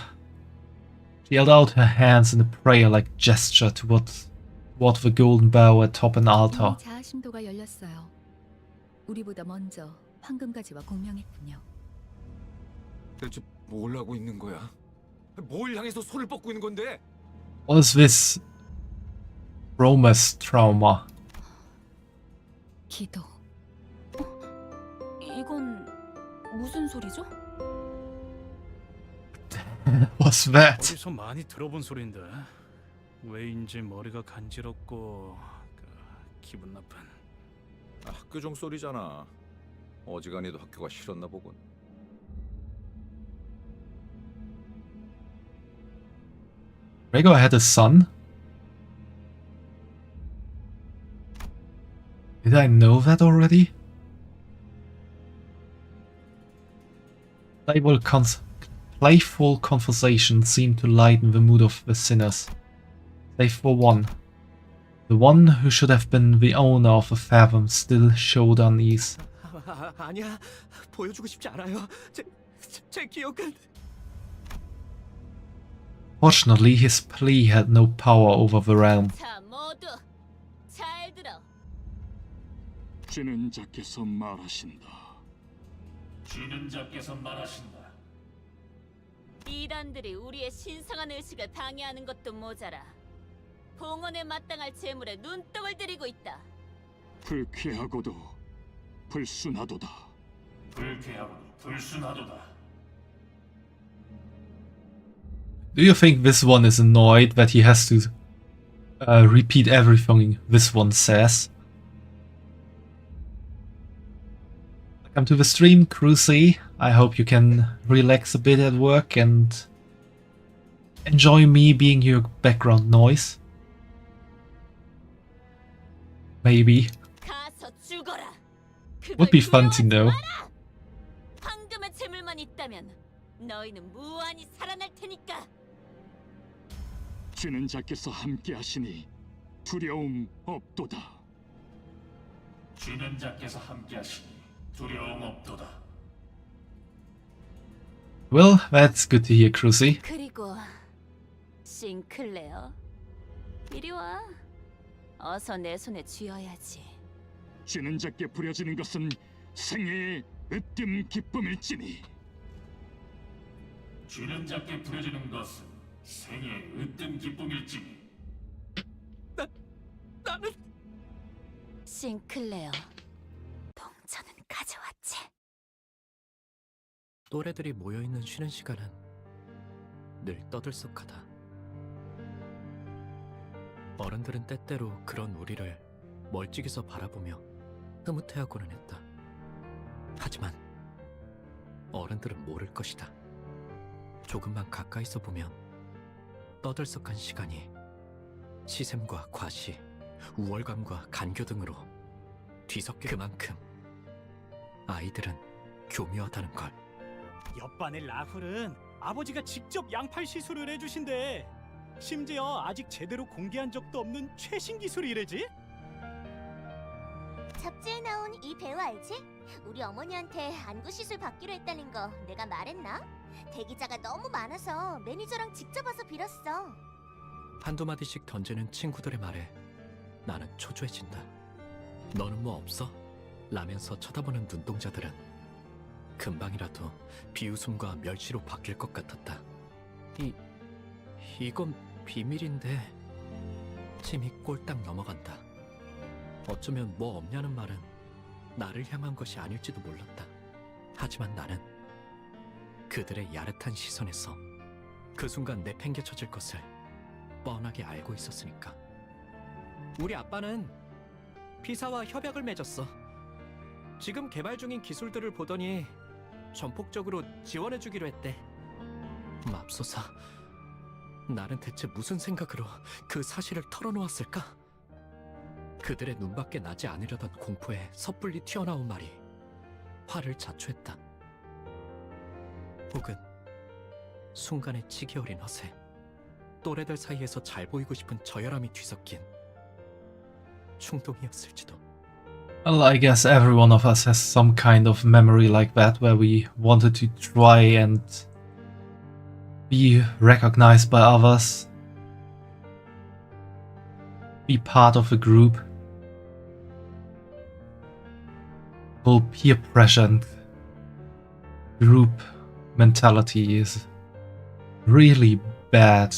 She held out her hands in a prayer-like gesture toward the golden bow atop an altar. 자아심도가 열렸어요. 우리보다 먼저 황금가지와 공명했군요. 대체 뭘 하고 있는 거야? 뭘 향해서 손을 뻗고 있는 건데? What is this? Chroma's trauma. 기도. 이건 무슨 소리죠? What's that? 어디서 많이 들어본 소리인데 왜인지 머리가 간지럽고 기분 나쁜. 학교 종 소리잖아. 어지간히도 학교가 싫었나 보군. Gregor had a son? Did I know that already? Playful conversation seemed to lighten the mood of the sinners. Save for one. The one who should have been the owner of the fathom still showed unease. 아니야. 보여주고 싶지 않아요. 제 기억은... Fortunately, his plea had no power over the realm. 자, 모두 잘 들어. 지는 자께서 말하신다. 주는 자께서 말하신다. 이단들이 우리의 신성한 의식을 방해하는 것도 모자라 봉헌에 마땅할 재물에 눈독을 들이고 있다. 불쾌하고도 불순하도다. 불쾌하고도 불순하도다. Do you think this one is annoyed that he has to repeat everything this one says? Welcome to the stream, Crucy. I hope you can relax a bit at work and enjoy me being your background noise. Maybe. 가서 죽어라. Would be fun to know. 황금의 재물만 있다면 너희는 무한히 살아날 테니까. 쥐는 자께서 함께하시니 두려움 없도다. 쥐는 자께서 함께하시니 두려움 없도다. Well, that's good to hear, Crucy. 그리고 싱클레어, 이리 와. 어서 내 손에 쥐어야지. 쥐는 자께 부려지는 것은 생애의 으뜸 기쁨일지니. 쥐는 자께 부려지는 것은 생의 으뜸 기쁨일지니. 나는 싱클레어, 동전은 가져왔지. 또래들이 모여있는 쉬는 시간은 늘 떠들썩하다. 어른들은 때때로 그런 우리를 멀찍이서 바라보며 흐뭇해하고는 했다. 하지만 어른들은 모를 것이다. 조금만 가까이서 보면 떠들썩한 시간이 시샘과 과시, 우월감과 간교 등으로 뒤섞여 그만큼 아이들은 교묘하다는 걸. 옆반의 라훌은 아버지가 직접 양팔 시술을 해주신대. 심지어 아직 제대로 공개한 적도 없는 최신 기술이래지? 잡지에 나온 이 배우 알지? 우리 어머니한테 안구 시술 받기로 했다는 거 내가 말했나? 대기자가 너무 많아서 매니저랑 직접 와서 빌었어. 한두 마디씩 던지는 친구들의 말에 나는 초조해진다. 너는 뭐 없어? 라면서 쳐다보는 눈동자들은 금방이라도 비웃음과 멸시로 바뀔 것 같았다. 이건 비밀인데. 침이 꼴딱 넘어간다. 어쩌면 뭐 없냐는 말은 나를 향한 것이 아닐지도 몰랐다. 하지만 나는 그들의 야릇한 시선에서 그 순간 내팽개쳐질 것을 뻔하게 알고 있었으니까. 우리 아빠는 피사와 협약을 맺었어. 지금 개발 중인 기술들을 보더니 전폭적으로 지원해주기로 했대. 맙소사, 나는 대체 무슨 생각으로 그 사실을 털어놓았을까? 그들의 눈밖에 나지 않으려던 공포에 섣불리 튀어나온 말이 화를 자초했다. 혹은 순간의 치기 어린 허세, 또래들 사이에서 잘 보이고 싶은 저열함이 뒤섞인 충동이었을지도. Well, I guess every one of us has some kind of memory like that where we wanted to try and be recognized by others, be part of a group. Whole peer pressure and group mentality is really bad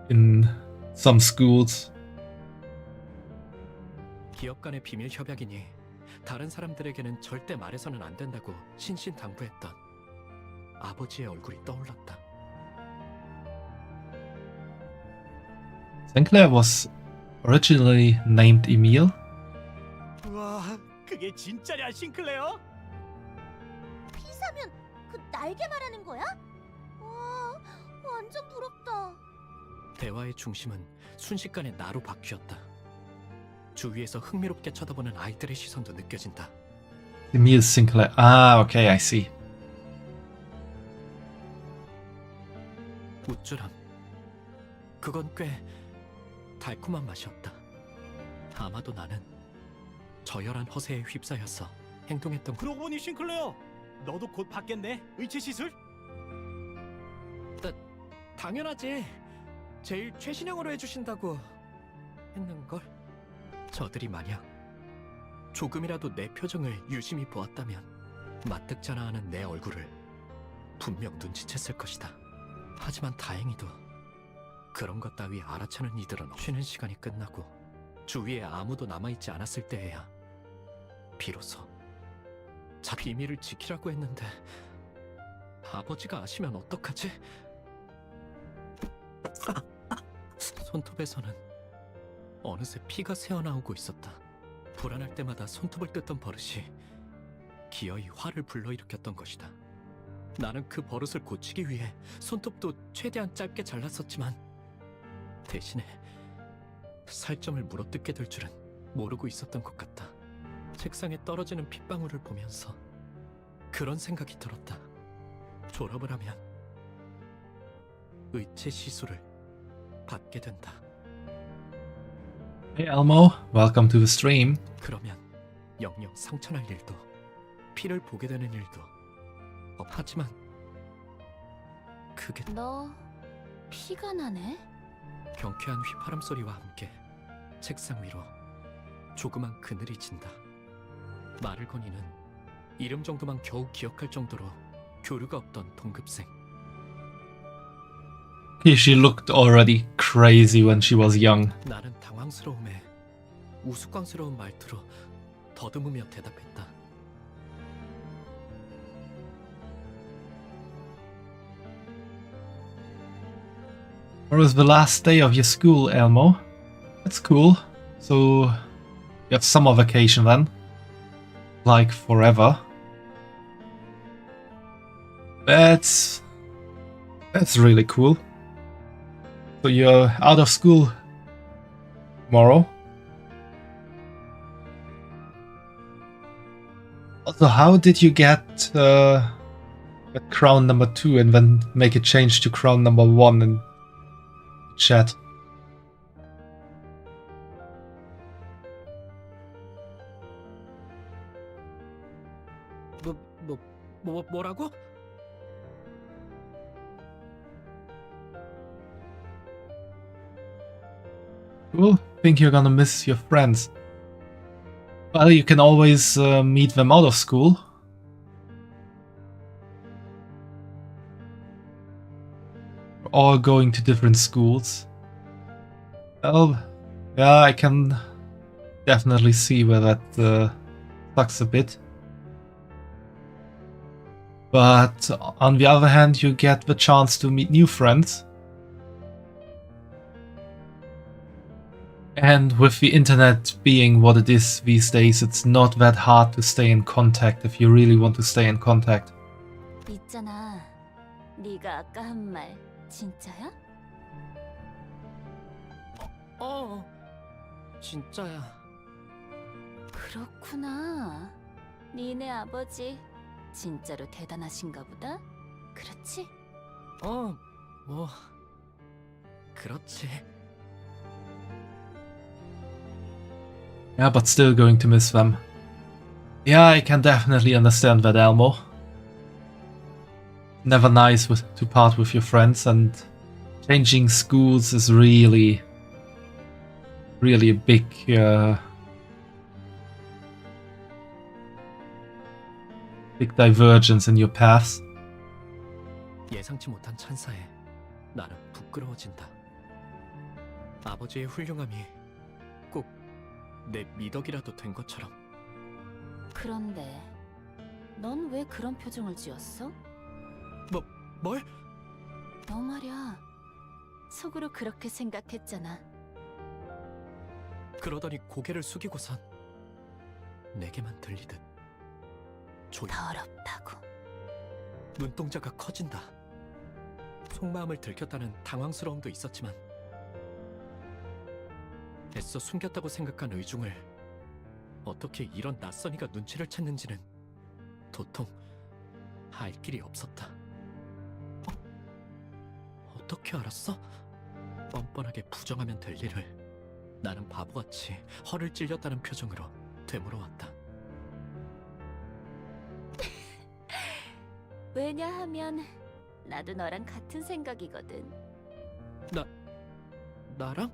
in some schools. 기업 간의 비밀 협약이니 다른 사람들에게는 절대 말해서는 안 된다고 신신당부했던 아버지의 얼굴이 떠올랐다. Sinclair was originally named Emil. 우와, 그게 진짜냐, 싱클레어? 피사면 그 날개 말하는 거야? 와, 완전 부럽다. 대화의 중심은 순식간에 나로 바뀌었다. 주위에서 흥미롭게 쳐다보는 아이들의 시선도 느껴진다. Emil Sinclair. Ah, okay, I see. 우쭐함. 그건 꽤 달콤한 맛이었다. 아마도 나는 저열한 허세에 휩싸여서 행동했던. 그러고 보니 싱클레어, 너도 곧 받겠네, 의체 시술? 당연하지. 제일 최신형으로 해주신다고 했는걸. 저들이 만약 조금이라도 내 표정을 유심히 보았다면 맞득잖아 하는 내 얼굴을 분명 눈치챘을 것이다. 하지만 다행히도 그런 것 따위 알아채는 이들은 쉬는 시간이 끝나고 주위에 아무도 남아있지 않았을 때에야 비로소 자 비밀을 지키라고 했는데 아버지가 아시면 어떡하지? 손톱에서는 어느새 피가 새어나오고 있었다. 불안할 때마다 손톱을 뜯던 버릇이 기어이 화를 불러일으켰던 것이다. 나는 그 버릇을 고치기 위해 손톱도 최대한 짧게 잘랐었지만 대신에 살점을 물어뜯게 될 줄은 모르고 있었던 것 같다. 책상에 떨어지는 핏방울을 보면서 그런 생각이 들었다. 졸업을 하면 의체 시술을 받게 된다. Hey Elmo, welcome to the stream. 그러면 영영 상처날 일도 피를 보게 되는 일도 하지만 그게 너 피가 나네? 경쾌한 휘파람 소리와 함께 책상 위로 조그만 그늘이 진다. 말을 거니는 이름 정도만 겨우 기억할 정도로 교류가 없던 동급생. She looked already crazy when she was young. 나는 당황스러움에 우스꽝스러운 말투로 더듬으며 대답했다. It was the last day of your school, Elmo. That's cool. So you have summer vacation then? Like forever. That's really cool. So you're out of school tomorrow. Also, how did you get crown number 2 and then make a change to crown number 1 in chat? 뭐라고? Cool. Think you're gonna miss your friends. Well, you can always meet them out of school. We're all going to different schools. Well, yeah, I can definitely see where that sucks a bit. But on the other hand, you get the chance to meet new friends. And with the internet being what it is these days, it's not that hard to stay in contact if you really want to stay in contact. 있잖아. 네가 아까 한 말 진짜야? 진짜야. 그렇구나. 니네 아버지 진짜로 대단하신가 보다. 그렇지? 뭐 그렇지. Yeah, but still going to miss them. Yeah, I can definitely understand that, Elmo. Never nice to part with your friends, and changing schools is really a big big divergence in your paths. 예상치 못한 찬사에 나는 부끄러워진다. 아버지의 훌륭함이 꼭 내 미덕이라도 된 것처럼. 그런데 넌 왜 그런 표정을 지었어? 뭘? 너 말야 속으로 그렇게 생각했잖아. 그러더니 고개를 숙이고선 내게만 들리듯 더럽다고. 눈동자가 커진다. 속마음을 들켰다는 당황스러움도 있었지만 애써 숨겼다고 생각한 의중을 어떻게 이런 낯선이가 눈치를 챘는지는 도통 알 길이 없었다. 어떻게 알았어? 뻔뻔하게 부정하면 될 일을 나는 바보같이 허를 찔렸다는 표정으로 되물어왔다. 왜냐하면 나도 너랑 같은 생각이거든. 나랑?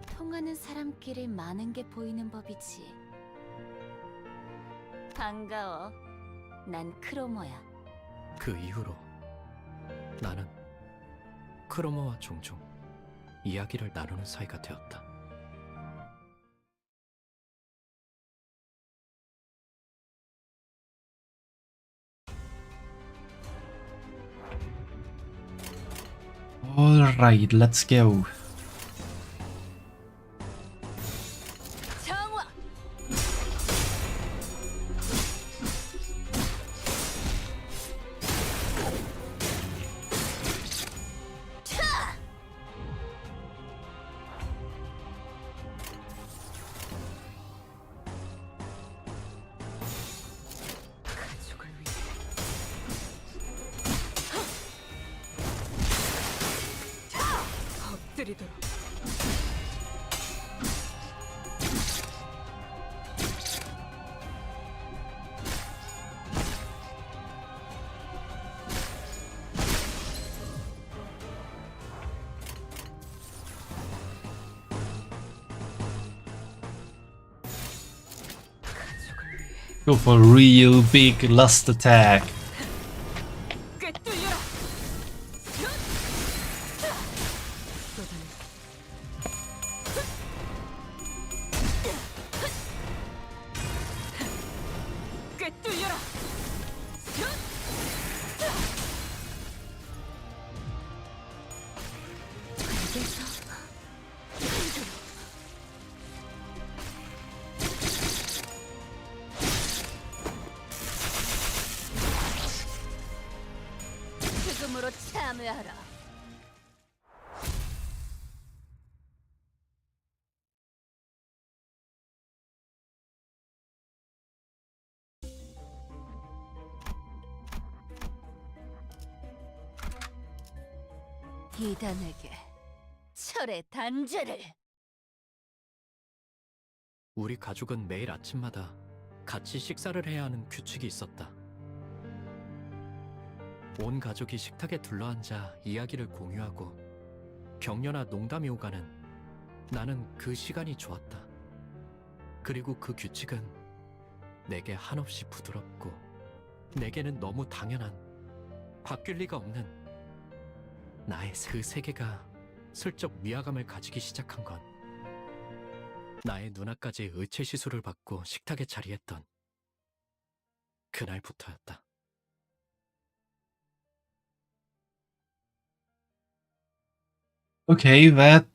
통하는 사람끼리 많은 게 보이는 법이지. 반가워. 난 크로모야. 그 이후로 나는 크로모와 종종 이야기를 나누는 사이가 되었다. Alright, let's go. 정화. 가족을 위해 엎드리도록. Go for real big lust attack. 꿰뚫려라. 쏟아내. 꿰뚫려라. 죽음으로 참여하라. 이단에게 철의 단죄를. 우리 가족은 매일 아침마다 같이 식사를 해야 하는 규칙이 있었다. 온 가족이 식탁에 둘러앉아 이야기를 공유하고 격려나 농담이 오가는 나는 그 시간이 좋았다. 그리고 그 규칙은 내게 한없이 부드럽고 내게는 너무 당연한, 바뀔 리가 없는 나의 그 세계가 슬쩍 위화감을 가지기 시작한 건 나의 누나까지 의체 시술을 받고 식탁에 자리했던 그날부터였다. Okay, that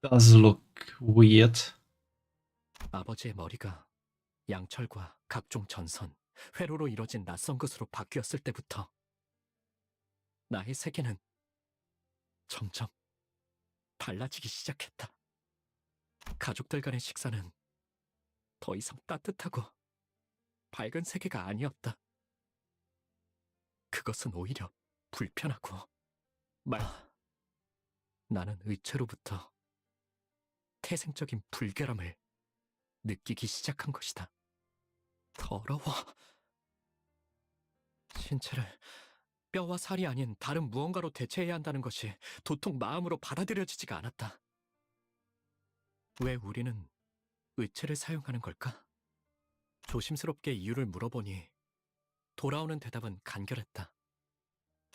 does look weird. 아버지의 머리가 양철과 각종 전선, 회로로 이뤄진 낯선 것으로 바뀌었을 때부터 나의 세계는 점점 달라지기 시작했다. 가족들 간의 식사는 더 이상 따뜻하고 밝은 세계가 아니었다. 그것은 오히려 불편하고 나는 의체로부터 태생적인 불결함을 느끼기 시작한 것이다. 더러워. 신체를 뼈와 살이 아닌 다른 무언가로 대체해야 한다는 것이 도통 마음으로 받아들여지지가 않았다. 왜 우리는 의체를 사용하는 걸까? 조심스럽게 이유를 물어보니 돌아오는 대답은 간결했다.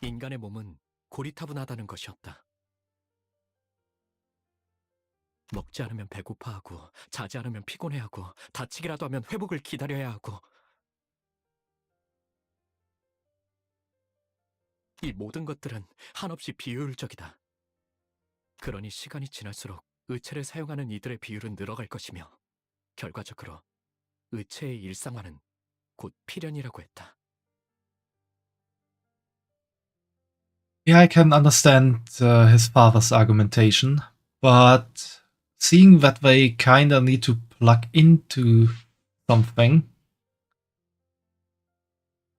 인간의 몸은 고리타분하다는 것이었다. 먹지 않으면 배고파하고, 자지 않으면 피곤해하고, 다치기라도 하면 회복을 기다려야 하고, 이 모든 것들은 한없이 비효율적이다. 그러니 시간이 지날수록 의체를 사용하는 이들의 비율은 늘어갈 것이며, 결과적으로 의체의 일상화는 곧 필연이라고 했다. Yeah, I can understand his father's argumentation, but seeing that they kinda need to plug into something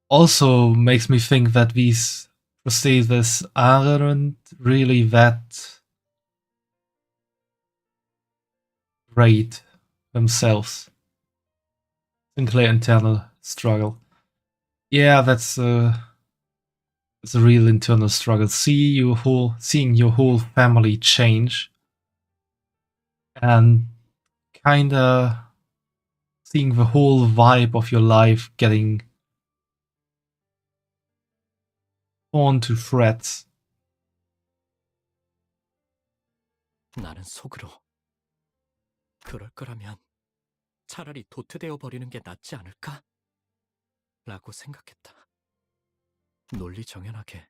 also makes me think that these prostheses aren't really that great themselves. Sinclair internal struggle. Yeah, that's a real internal struggle. Seeing your whole family change and kinda seeing the whole vibe of your life getting torn to shreds. 나는 속으로 그럴 거라면 차라리 도태되어 버리는 게 낫지 않을까? 라고 생각했다. 논리정연하게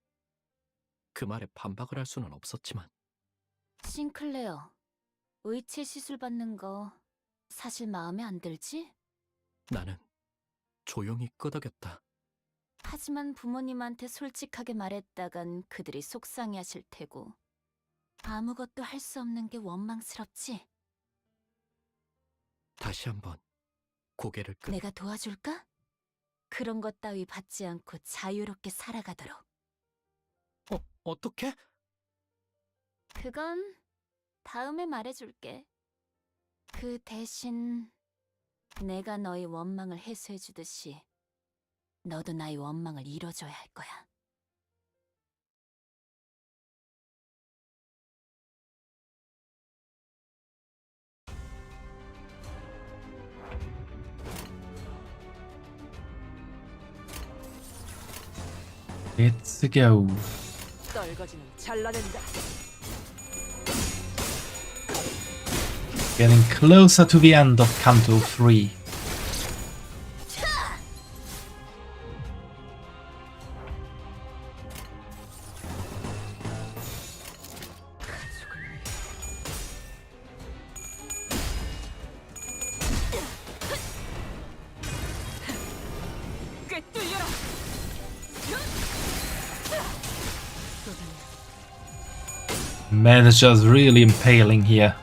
그 말에 반박을 할 수는 없었지만 싱클레어, 의체 시술 받는 거 사실 마음에 안 들지? 나는 조용히 끄덕였다. 하지만 부모님한테 솔직하게 말했다간 그들이 속상해하실 테고 아무것도 할 수 없는 게 원망스럽지? 다시 한번 고개를 내가 도와줄까? 그런 것 따위 받지 않고 자유롭게 살아가도록. 어떻게? 그건 다음에 말해줄게. 그 대신 내가 너의 원망을 해소해주듯이 너도 나의 원망을 이뤄줘야 할 거야. Let's go. 떨거지는 잘라낸다. Getting closer to the end of Canto 3. 꿰뚫려라. Man is just really impaling here.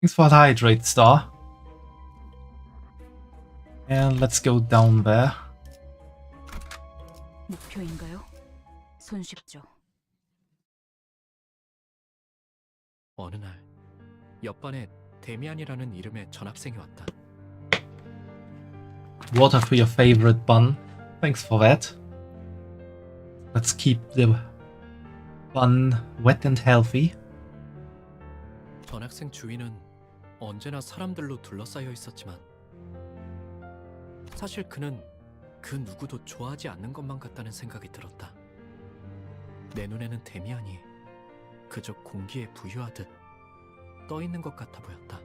Thanks for the hydrate, Star. And let's go down there. 목표인가요? 손쉽죠. 어느 날 옆반에 데미안이라는 이름의 전학생이 왔다. Water for your favorite bun. Thanks for that. Let's keep the bun wet and healthy. 전학생 주위는 언제나 사람들로 둘러싸여 있었지만 사실 그는 그 누구도 좋아하지 않는 것만 같다는 생각이 들었다. 내 눈에는 데미안이 그저 공기에 부유하듯 떠 있는 것 같아 보였다.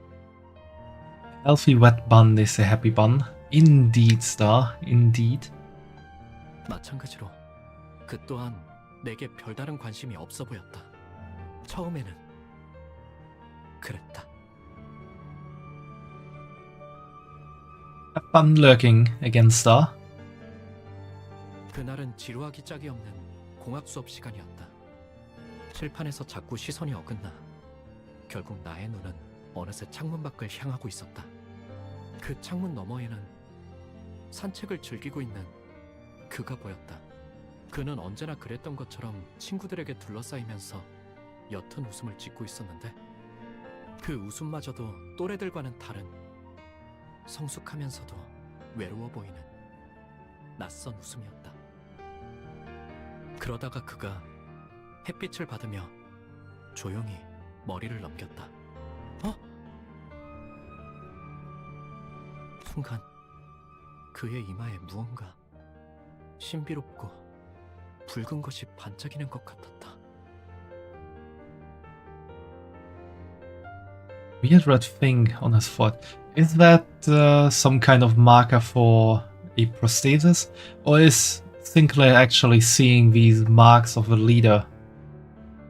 Healthy wet bun is a happy bun. Indeed, Star. Indeed. 마찬가지로 그 또한 내게 별다른 관심이 없어 보였다. 처음에는 그랬다. Have fun lurking again, Star. 그날은 지루하기 짝이 없는 공학 수업 시간이었다. 칠판에서 자꾸 시선이 어긋나 결국 나의 눈은 어느새 창문 밖을 향하고 있었다. 그 창문 너머에는 산책을 즐기고 있는 그가 보였다. 그는 언제나 그랬던 것처럼 친구들에게 둘러싸이면서 옅은 웃음을 짓고 있었는데 그 웃음마저도 또래들과는 다른 성숙하면서도 외로워 보이는 낯선 웃음이었다. 그러다가 그가 햇빛을 받으며 조용히 머리를 넘겼다. 순간 그의 이마에 무언가 신비롭고 붉은 것이 반짝이는 것 같았다. Weird red thing on his foot. Is that some kind of marker for a prosthesis? Or is Sinclair actually seeing these marks of a leader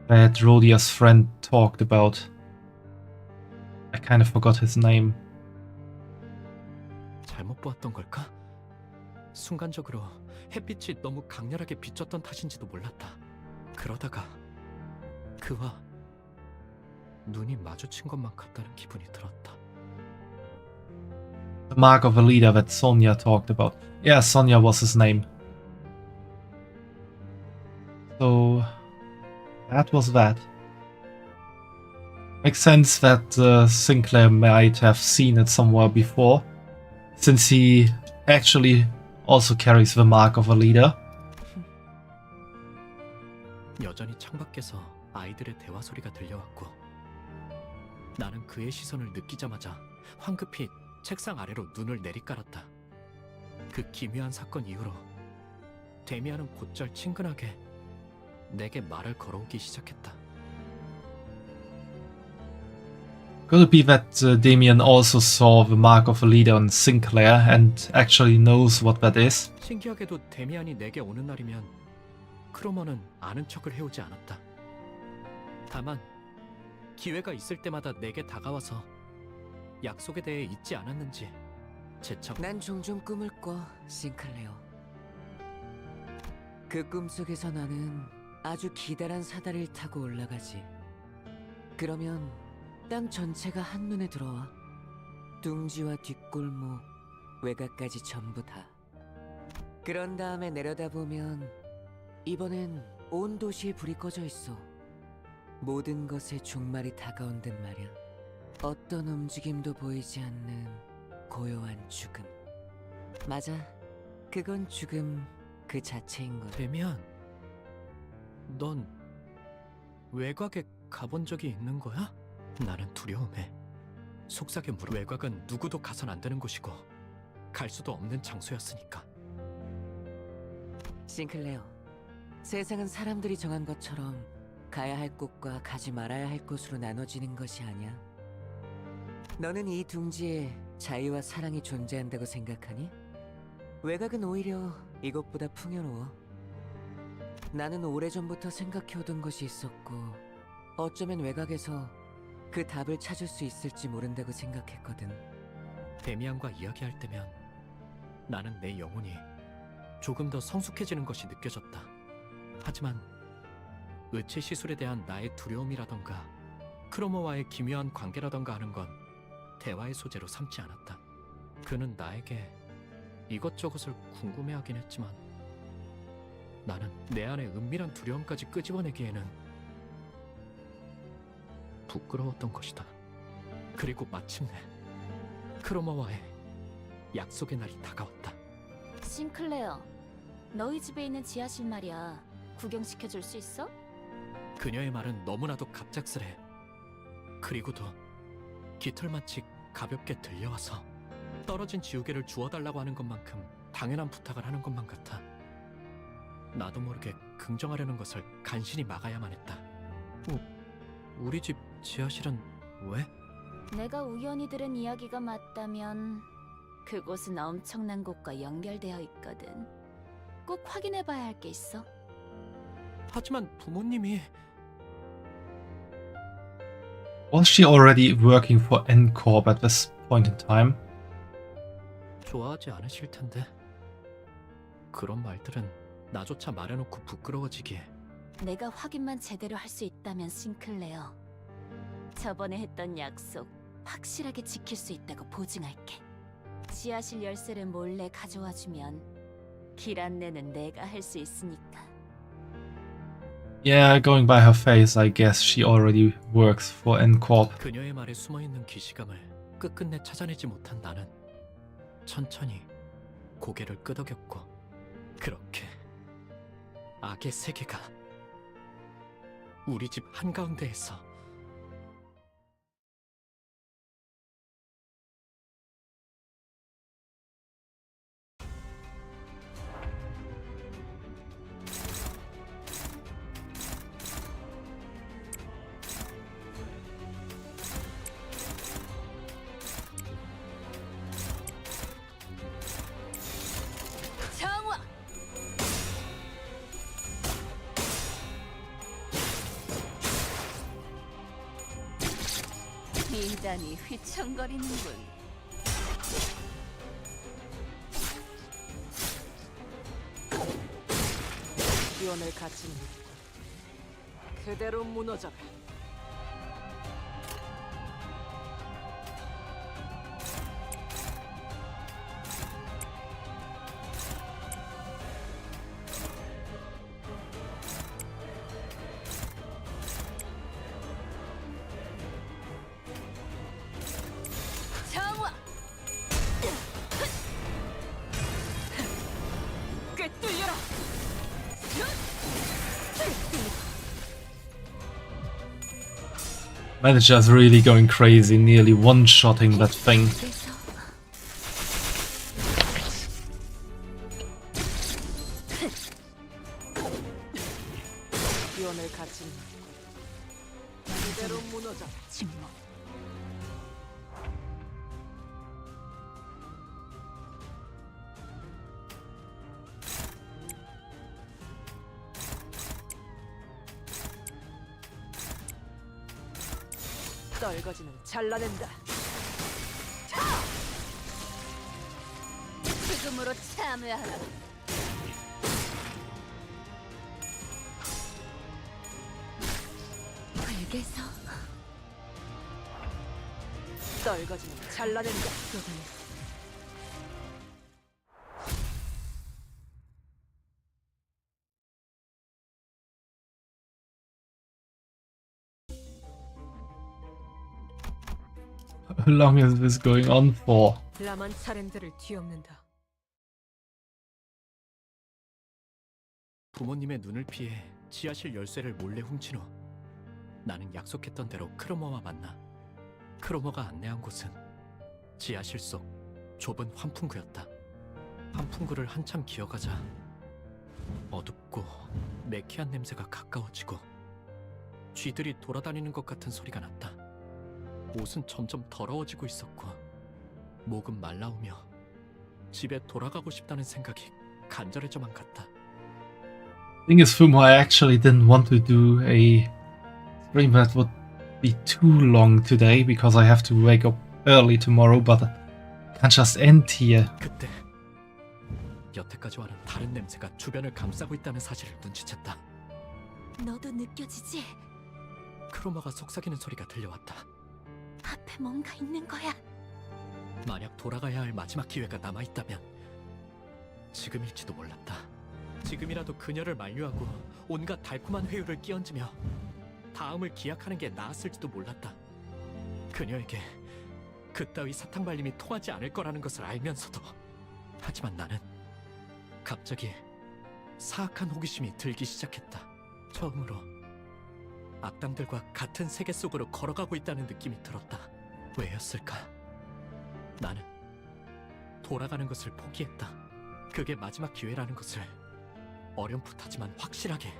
that Rhodia's friend talked about? I kind of forgot his name. 잘못 보았던 걸까? 순간적으로 햇빛이 너무 강렬하게 비쳤던 탓인지도 몰랐다. 그러다가 그와 눈이 마주친 것만 같다는 기분이 들었다. The mark of a leader that Sonia talked about. Yeah, Sonia was his name. So that was that. Makes sense that Sinclair might have seen it somewhere before, since he actually also carries the mark of a leader. 여전히 창밖에서 아이들의 대화 소리가 들려왔고 나는 그의 시선을 느끼자마자 황급히 책상 아래로 눈을 내리깔았다. 그 기묘한 사건 이후로 데미안은 곧잘 친근하게 내게 말을 걸어오기 시작했다. Could it be that Damien also saw the mark of a leader on Sinclair and actually knows what that is? 신기하게도 데미안이 내게 오는 날이면 크로머는 아는 척을 해오지 않았다. 다만 기회가 있을 때마다 내게 다가와서 약속에 대해 잊지 않았는지 재척. 난 종종 꿈을 꿔, 싱클레어. 그 꿈속에서 나는 아주 기다란 사다리를 타고 올라가지. 그러면 땅 전체가 한눈에 들어와. 둥지와 뒷골목, 외곽까지 전부 다. 그런 다음에 내려다보면 이번엔 온 도시에 불이 꺼져 있어. 모든 것에 종말이 다가온 듯 말이야. 어떤 움직임도 보이지 않는 고요한 죽음. 맞아, 그건 죽음 그 자체인 거야. 데미안, 넌 외곽에 가본 적이 있는 거야? 나는 두려움에 속삭여 물어. 외곽은 누구도 가선 안 되는 곳이고 갈 수도 없는 장소였으니까. 싱클레어, 세상은 사람들이 정한 것처럼 가야 할 곳과 가지 말아야 할 곳으로 나눠지는 것이 아니야. 너는 이 둥지에 자유와 사랑이 존재한다고 생각하니? 외곽은 오히려 이것보다 풍요로워. 나는 오래전부터 생각해오던 것이 있었고 어쩌면 외곽에서 그 답을 찾을 수 있을지 모른다고 생각했거든. 데미안과 이야기할 때면 나는 내 영혼이 조금 더 성숙해지는 것이 느껴졌다. 하지만 의체 시술에 대한 나의 두려움이라던가 크로모와의 기묘한 관계라던가 하는 건 대화의 소재로 삼지 않았다. 그는 나에게 이것저것을 궁금해하긴 했지만 나는 내 안의 은밀한 두려움까지 끄집어내기에는 부끄러웠던 것이다. 그리고 마침내 크로모와의 약속의 날이 다가왔다. 싱클레어, 너희 집에 있는 지하실 말이야. 구경시켜줄 수 있어? 그녀의 말은 너무나도 갑작스레. 그리고도 깃털마치 가볍게 들려와서 떨어진 지우개를 주워달라고 하는 것만큼 당연한 부탁을 하는 것만 같아. 나도 모르게 긍정하려는 것을 간신히 막아야만 했다. 우리 집 지하실은 왜? 내가 우연히 들은 이야기가 맞다면 그곳은 엄청난 곳과 연결되어 있거든. 꼭 확인해봐야 할 게 있어. 하지만 부모님이... Was she already working for N-Corp at this point in time? 좋아하지 않으실 텐데. 그런 말들은 나조차 말해놓고 부끄러워지기에. 내가 확인만 제대로 할 수 있다면 싱클레어, 저번에 했던 약속 확실하게 지킬 수 있다고 보증할게. 지하실 열쇠를 몰래 가져와주면 길 안내는 내가 할 수 있으니까. Yeah, going by her face, I guess she already works for N-Corp. 그녀의 말에 숨어있는 기시감을 끝끝내 찾아내지 못한 나는 천천히 고개를 끄덕였고, 그렇게 악의 세계가 우리 집 한가운데에서 정화! 인간이 휘청거리는군. 기원을 갖지는 그대로 무너져라. 정화! Manager's really going crazy, nearly one-shotting that thing. 떨거지는 잘라낸다. 지금으로 참여하라. 흙에서 떨거지는 잘라낸다. How long is this going on for? 라만 차렌들을 뒤엎는다. 부모님의 눈을 피해 지하실 열쇠를 몰래 훔친 후 나는 약속했던 대로 크로머와 만나 크로머가 안내한 곳은 지하실 속 좁은 환풍구였다. 환풍구를 한참 기어가자 어둡고 매캐한 냄새가 가까워지고 쥐들이 돌아다니는 것 같은 소리가 났다. 옷은 점점 더러워지고 있었고 목은 말라오며 집에 돌아가고 싶다는 생각이 간절해져만 갔다. Thing is, Fumo, I actually didn't want to do a stream that would be too long today because I have to wake up early tomorrow, but I can't just end here. 그때 여태까지와는 다른 냄새가 주변을 감싸고 있다는 사실을 눈치챘다. 너도 느껴지지? 크로머가 속삭이는 소리가 들려왔다. 앞에 뭔가 있는 거야. 만약 돌아가야 할 마지막 기회가 남아있다면 지금일지도 몰랐다. 지금이라도 그녀를 만류하고 온갖 달콤한 회유를 끼얹으며 다음을 기약하는 게 나았을지도 몰랐다. 그녀에게 그따위 사탕발림이 통하지 않을 거라는 것을 알면서도. 하지만 나는 갑자기 사악한 호기심이 들기 시작했다. 처음으로 악당들과 같은 세계 속으로 걸어가고 있다는 느낌이 들었다. 왜였을까? 나는 돌아가는 것을 포기했다. 그게 마지막 기회라는 것을 어렴풋하지만 확실하게.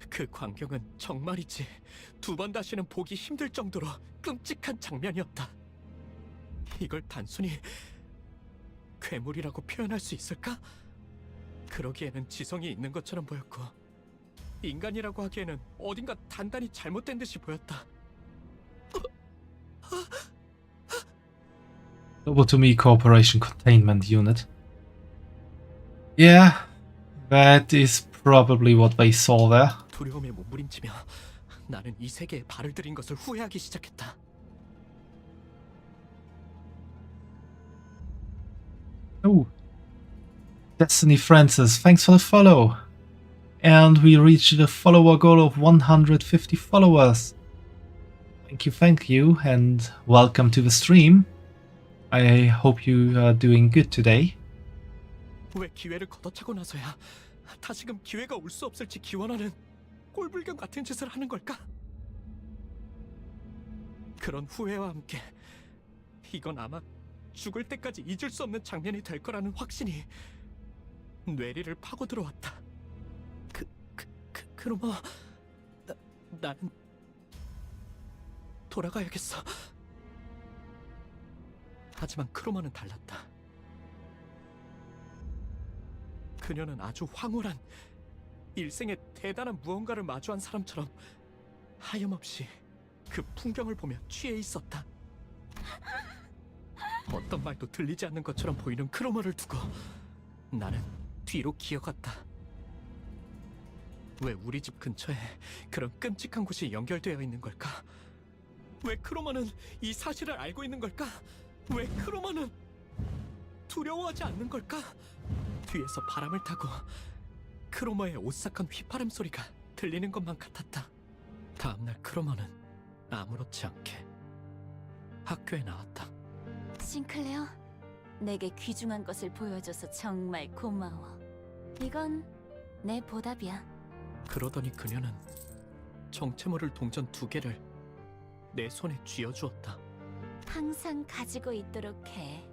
그 광경은 정말이지 두 번 다시는 보기 힘들 정도로 끔찍한 장면이었다. 이걸 단순히 괴물이라고 표현할 수 있을까? 그러기에는 지성이 있는 것처럼 보였고 인간이라고 하기에는 어딘가 단단히 잘못된 듯이 보였다. Lobotomy Corporation Containment Unit. Yeah, that is probably what they saw there. 두려움에 몸부림치며 나는 이 세계에 발을 들인 것을 후회하기 시작했다. Oh, Destiny Francis, thanks for the follow. And we reached the follower goal of 150 followers. Thank you, and welcome to the stream. I hope you are doing good today. 왜 기회를 걷어차고 나서야 다시금 기회가 올 수 없을지 기원하는 꼴불견 같은 짓을 하는 걸까? 그런 후회와 함께 이건 아마 죽을 때까지 잊을 수 없는 장면이 될 거라는 확신이 뇌리를 파고 들어왔다. 크로머, 나는 돌아가야겠어. 하지만 크로머는 달랐다. 그녀는 아주 황홀한 일생에 대단한 무언가를 마주한 사람처럼 하염없이 그 풍경을 보며 취해 있었다. 어떤 말도 들리지 않는 것처럼 보이는 크로머를 두고 나는 뒤로 기어갔다. 왜 우리 집 근처에 그런 끔찍한 곳이 연결되어 있는 걸까? 왜 크로머는 이 사실을 알고 있는 걸까? 왜 크로머는 두려워하지 않는 걸까? 뒤에서 바람을 타고 크로머의 오싹한 휘파람 소리가 들리는 것만 같았다. 다음날 크로머는 아무렇지 않게 학교에 나왔다. 싱클레어, 내게 귀중한 것을 보여줘서 정말 고마워. 이건 내 보답이야. 그러더니 그녀는 정체모를 동전 2개를 내 손에 쥐어주었다. 항상 가지고 있도록 해.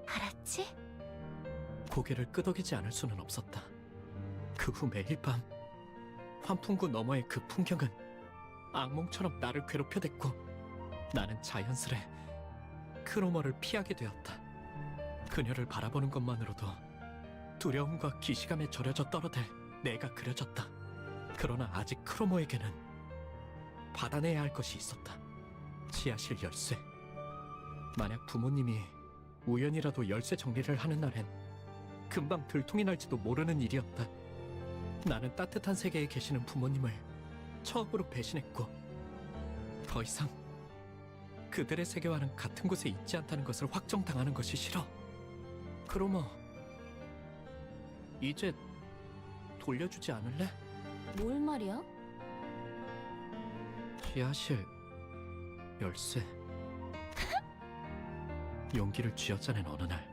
알았지? 고개를 끄덕이지 않을 수는 없었다. 그 후 매일 밤 환풍구 너머의 그 풍경은 악몽처럼 나를 괴롭혀댔고 나는 자연스레 크로머를 피하게 되었다. 그녀를 바라보는 것만으로도 두려움과 기시감에 절여져 떨어들 내가 그려졌다. 그러나 아직 크로머에게는 받아내야 할 것이 있었다. 지하실 열쇠. 만약 부모님이 우연이라도 열쇠 정리를 하는 날엔 금방 들통이 날지도 모르는 일이었다. 나는 따뜻한 세계에 계시는 부모님을 처음으로 배신했고 더 이상 그들의 세계와는 같은 곳에 있지 않다는 것을 확정당하는 것이 싫어. 크로머, 이제 돌려주지 않을래? 뭘 말이야? 지하실 열쇠. 용기를 쥐어짜낸 어느 날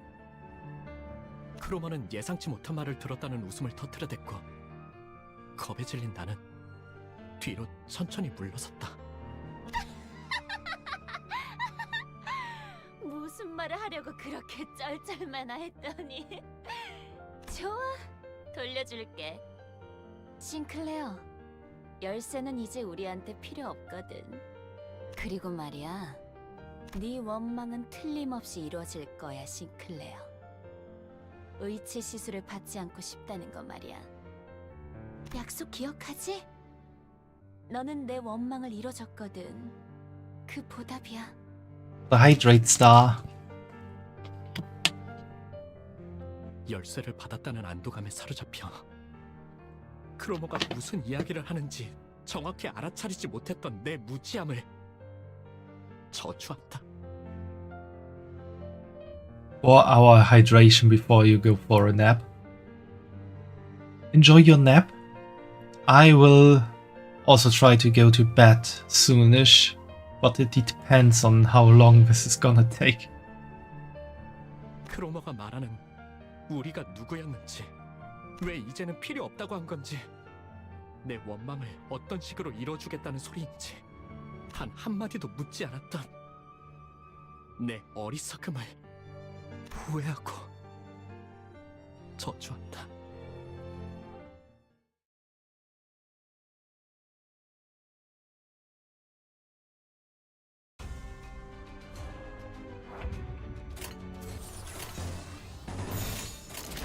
크로머는 예상치 못한 말을 들었다는 웃음을 터뜨려댔고 겁에 질린 나는 뒤로 천천히 물러섰다. 무슨 말을 하려고 그렇게 쩔쩔매나 했더니 좋아, 돌려줄게. 싱클레어, 열쇠는 이제 우리한테 필요 없거든. 그리고 말이야, 네 원망은 틀림없이 이루어질 거야, 싱클레어. 의치 시술을 받지 않고 싶다는 거 말이야. 약속 기억하지? 너는 내 원망을 이뤄줬거든. 그 보답이야. The Hydrate Star. 열쇠를 받았다는 안도감에 사로잡혀 크로머가 무슨 이야기를 하는지 정확히 알아차리지 못했던 내 무지함을 저주한다. 4-hour hydration before you go for a nap. Enjoy your nap. I will also try to go to bed soonish, but it depends on how long this is gonna take. 크로머가 말하는 우리가 누구였는지, 왜 이제는 필요 없다고 한 건지, 내 원망을 어떤 식으로 이뤄주겠다는 소리인지 단 한마디도 묻지 않았던 내 어리석음을 후회하고 저주한다.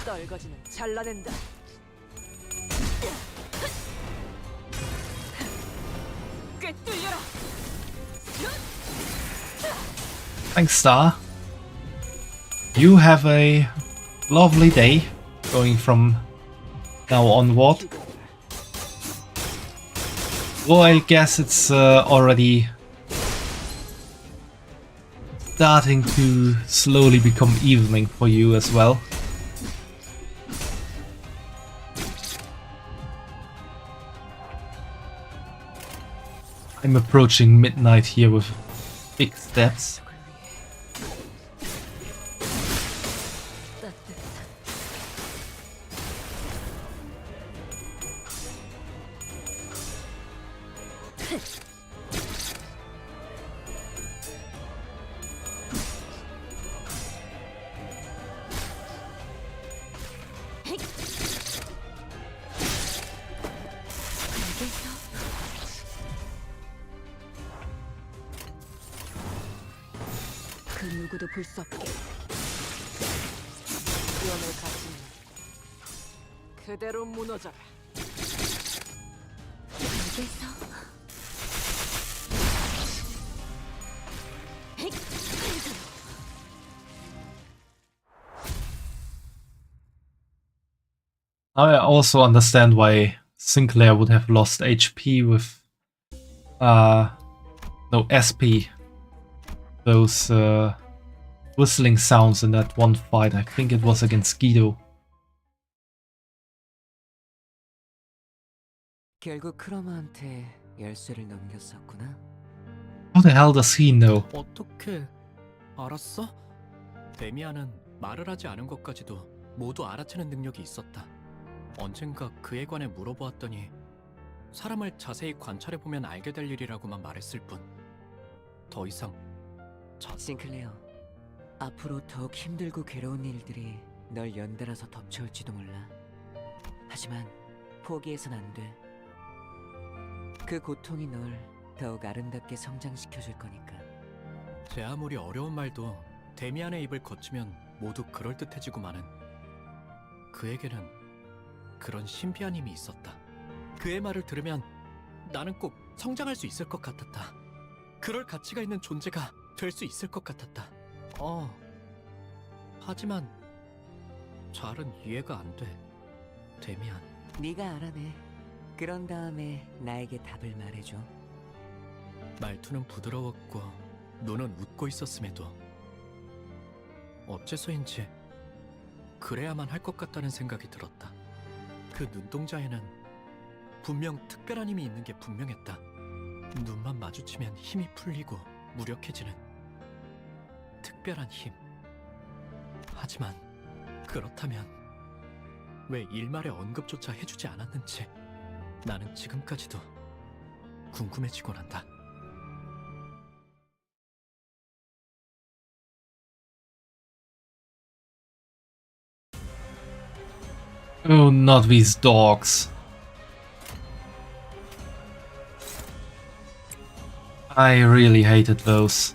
떨거지는 잘라낸다. 꿰뚫려라. Thanks, Star. You have a lovely day going from now onward. Well, I guess it's already starting to slowly become evening for you as well. I'm approaching midnight here with big steps. 그 누구도 볼 수 없게 위험을 가지면 그대로 무너져라. 알겠어. I also understand why Sinclair would have lost HP with no SP. Those whistling sounds in that one fight. I think it was against Guido. 결국 크로머한테 열쇠를 넘겼었구나. How the hell does he know? 어떻게 알았어? 데미안은 말을 하지 않은 것까지도 모두 알아채는 능력이 있었다. 언젠가 그에 관해 물어보았더니 사람을 자세히 관찰해보면 알게 될 일이라고만 말했을 뿐 더 이상 싱클레어, 앞으로 더욱 힘들고 괴로운 일들이 널 연달아서 덮쳐올지도 몰라. 하지만 포기해선 안 돼. 그 고통이 널 더욱 아름답게 성장시켜줄 거니까. 제 아무리 어려운 말도 데미안의 입을 거치면 모두 그럴듯해지고 마는 그에게는 그런 신비한 힘이 있었다. 그의 말을 들으면 나는 꼭 성장할 수 있을 것 같았다. 그럴 가치가 있는 존재가 될 수 있을 것 같았다. 하지만 잘은 이해가 안 돼. 데미안. 네가 알아내. 그런 다음에 나에게 답을 말해줘. 말투는 부드러웠고 눈은 웃고 있었음에도 어째서인지 그래야만 할 것 같다는 생각이 들었다. 그 눈동자에는 분명 특별한 힘이 있는 게 분명했다. 눈만 마주치면 힘이 풀리고 무력해지는 특별한 힘. 하지만 그렇다면 왜 일말의 언급조차 해주지 않았는지 나는 지금까지도 궁금해지곤 한다. Oh, not these dogs. I really hated those.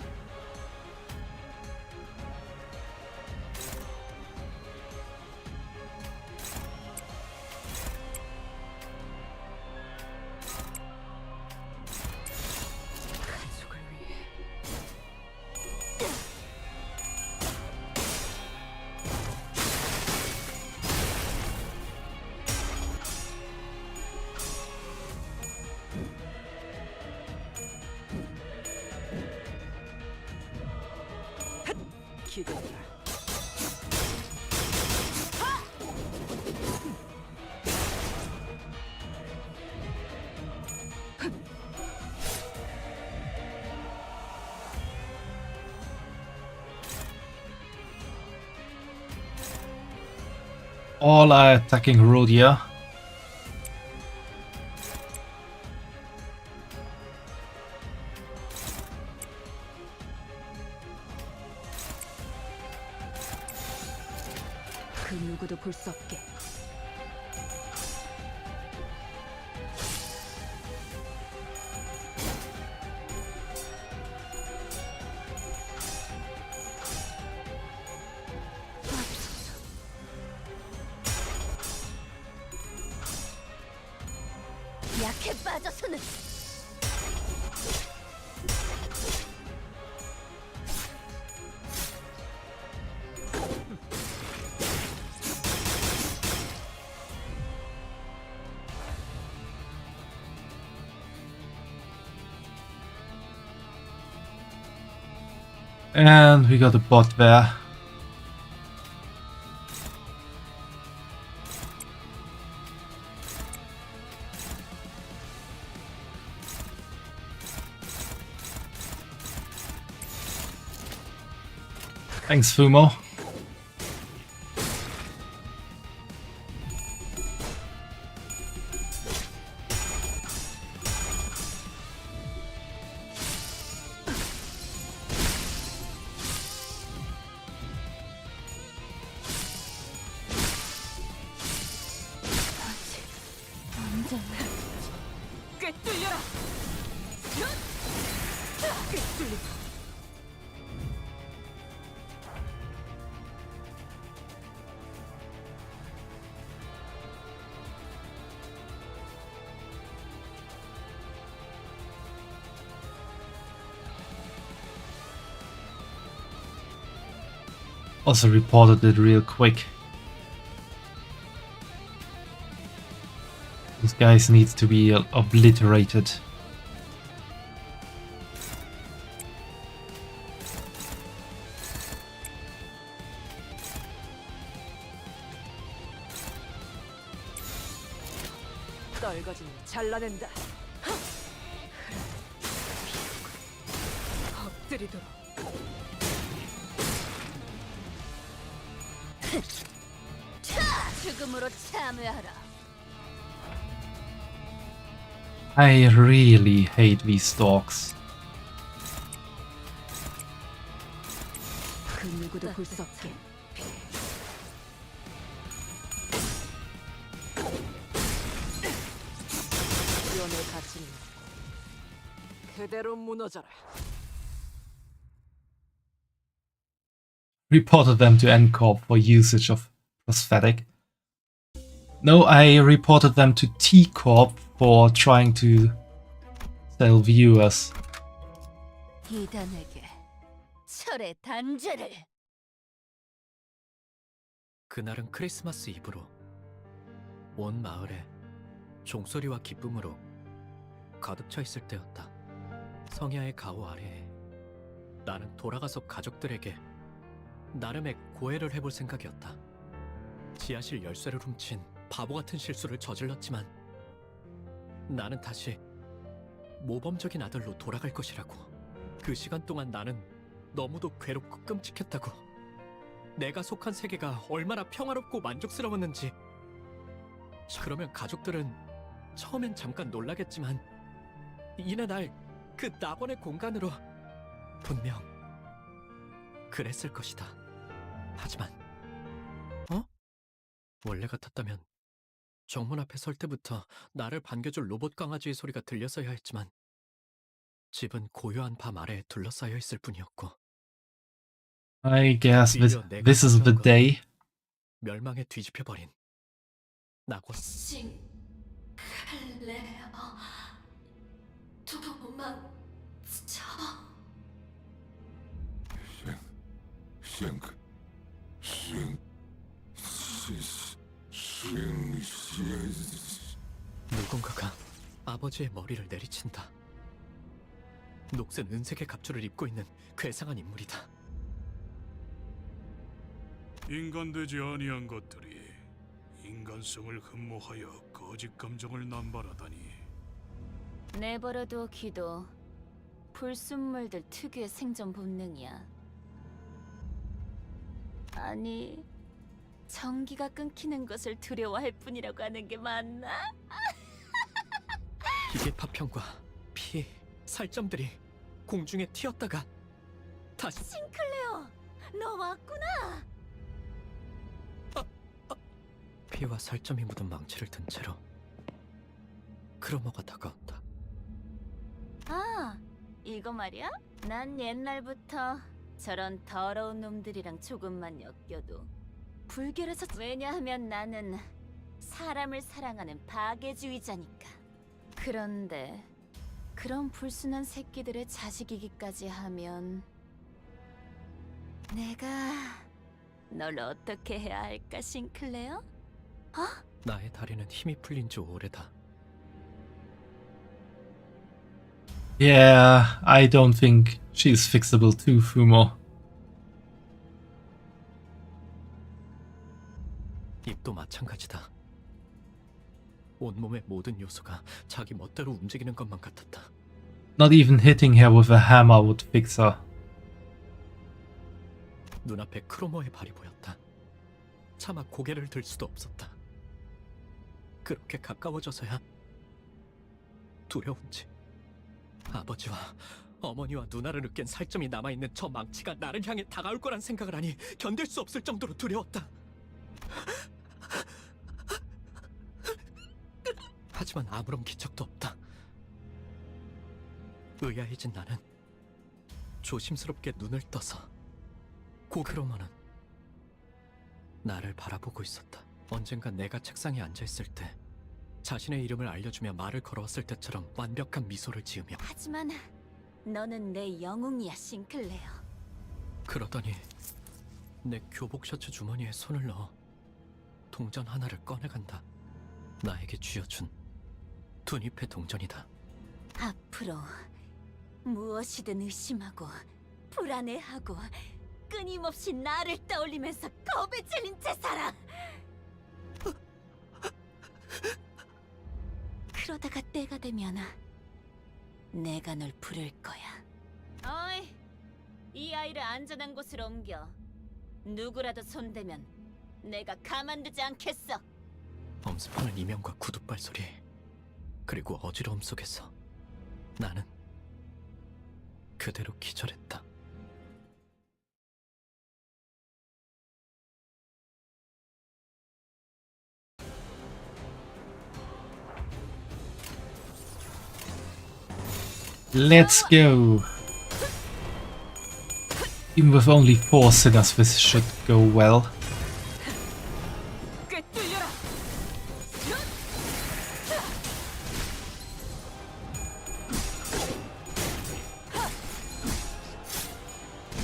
All are attacking Rhodia. 그 누구도 볼 수 없게. 약해 빠져서는. And we got a bot there. Thanks, Fumo. 꿰뚫려라. 꿰뚫리. Also reported it real quick. These guys need to be obliterated. 떨거지는 잘라낸다. 엎드리도록. 죽음으로 참여하라. I really hate these dogs. 그 누구도 볼 수 없게. 위험의 가치는 그대로 무너져라. Reported them to N-Corp for usage of prosthetic. No, I reported them to T-Corp for trying to sell viewers. 이단에게 철의 단죄를. 그날은 크리스마스 이브로 온 마을에 종소리와 기쁨으로 가득 차 있을 때였다. 성야의 가호 아래에 나는 돌아가서 가족들에게 나름의 고해를 해볼 생각이었다. 지하실 열쇠를 훔친 바보 같은 실수를 저질렀지만 나는 다시 모범적인 아들로 돌아갈 것이라고. 그 시간 동안 나는 너무도 괴롭고 끔찍했다고. 내가 속한 세계가 얼마나 평화롭고 만족스러웠는지. 그러면 가족들은 처음엔 잠깐 놀라겠지만 이내 날 그 낙원의 공간으로 분명 그랬을 것이다. 하지만 원래 같았다면 정문 앞에 설 때부터 나를 반겨줄 로봇 강아지의 소리가 들렸어야 했지만 집은 고요한 밤 아래에 둘러싸여 있을 뿐이었고. I guess this is the day. 멸망에 뒤집혀버린 낙원. 싱클레어 도망쳐. 누군가가 아버지의 머리를 내리친다. 녹슨 은색의 갑주를 입고 있는 괴상한 인물이다. 인간되지 아니한 것들이 인간성을 흠모하여 거짓 감정을 남발하다니. 내버려둬 기도. 불순물들 특유의 생존 본능이야. 아니, 전기가 끊기는 것을 두려워할 뿐이라고 하는 게 맞나? 기계 파편과 피, 살점들이 공중에 튀었다가 다시. 싱클레어, 너 왔구나. 피와 살점이 묻은 망치를 든 채로 크로머가 다가온다. 아, 이거 말이야? 난 옛날부터 저런 더러운 놈들이랑 조금만 엮여도 불결해서. 왜냐하면 나는 사람을 사랑하는 파괴주의자니까. 그런데 그런 불순한 새끼들의 자식이기까지 하면 내가 널 어떻게 해야 할까, 싱클레어? 나의 다리는 힘이 풀린 지 오래다. Yeah, I don't think she's fixable too, Fumo. 입도 마찬가지다. 온몸의 모든 요소가 자기 멋대로 움직이는 것만 같았다. Not even hitting her with a hammer would fix her. 눈앞에 크로머의 발이 보였다. 차마 고개를 들 수도 없었다. 그렇게 가까워져서야 두려운지 아버지와 어머니와 누나를 으깬 살점이 남아있는 저 망치가 나를 향해 다가올 거란 생각을 하니 견딜 수 없을 정도로 두려웠다. 하지만 아무런 기척도 없다. 의아해진 나는 조심스럽게 눈을 떠서 크로머는 나를 바라보고 있었다. 언젠가 내가 책상에 앉아있을 때 자신의 이름을 알려주며 말을 걸어왔을 때처럼 완벽한 미소를 지으며. 하지만 너는 내 영웅이야, 싱클레어. 그러더니 내 교복 셔츠 주머니에 손을 넣어 동전 하나를 꺼내간다. 나에게 쥐어준 둔잎의 동전이다. 앞으로 무엇이든 의심하고 불안해하고 끊임없이 나를 떠올리면서 겁에 질린 채 살아. 그러다가 때가 되면 내가 널 부를 거야. 어이, 이 아이를 안전한 곳으로 옮겨. 누구라도 손대면 내가 가만두지 않겠어. 엄습하는 이명과 구둣발 소리. 그리고 어지러움 속에서 나는 그대로 기절했다. Let's go. Even with only 4 sinners, this should go well.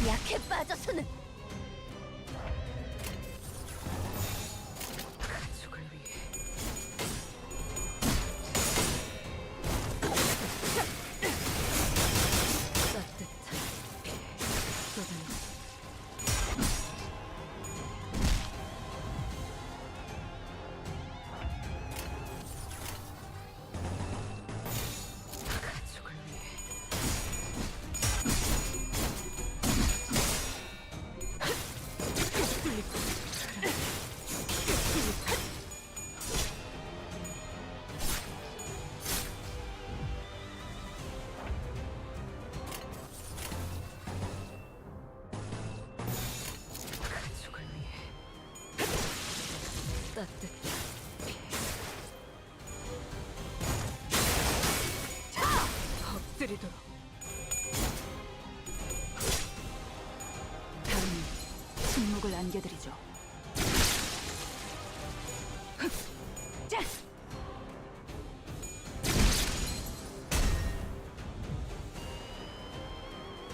약해 빠져서는 가족을 위해 따뜻한 피 쏟아내. 가족을 위해 가족을 위해 따뜻한 피 엎드리도록. 다음은 침묵을 안겨드리죠.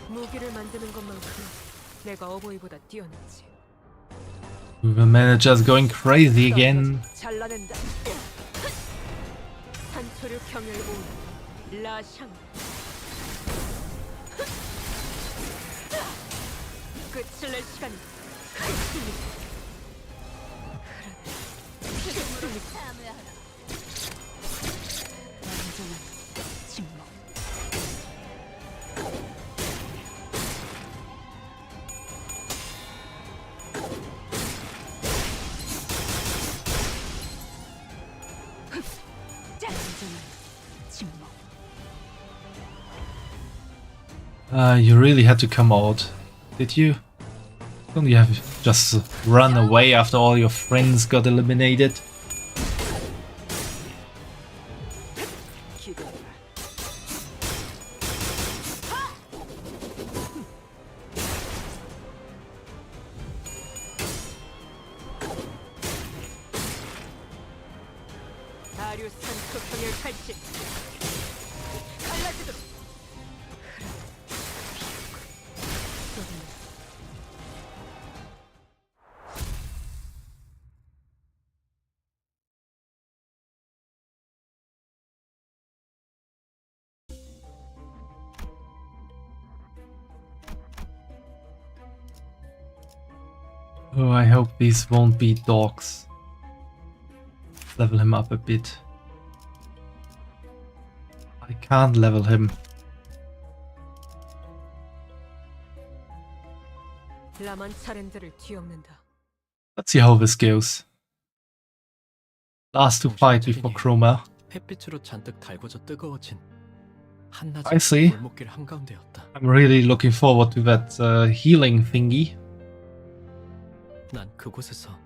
무기를 만드는 것만큼 내가 어버이보다 뛰어났지. The manager's going crazy again. 잘라낸다. 산초류 경혈 온 라샹. 끝을 낼 시간이 참여하라. 완전한 침묵. 완전한 침묵. You really had to come out, did you? Don't you have just run away after all your friends got eliminated? 다류 산초 경혈 칼집. 갈라지도록. Oh, I hope these won't be dogs. Level him up a bit. I can't level him. 라만 차렌드를 뒤엎는다. Let's see how this goes. Last to fight before Chroma. 햇빛으로 잔뜩 달궈져 뜨거워진 I 한낮의 see. 골목길 한가운데였다. I'm really looking forward to that healing thingy. 난 그곳에서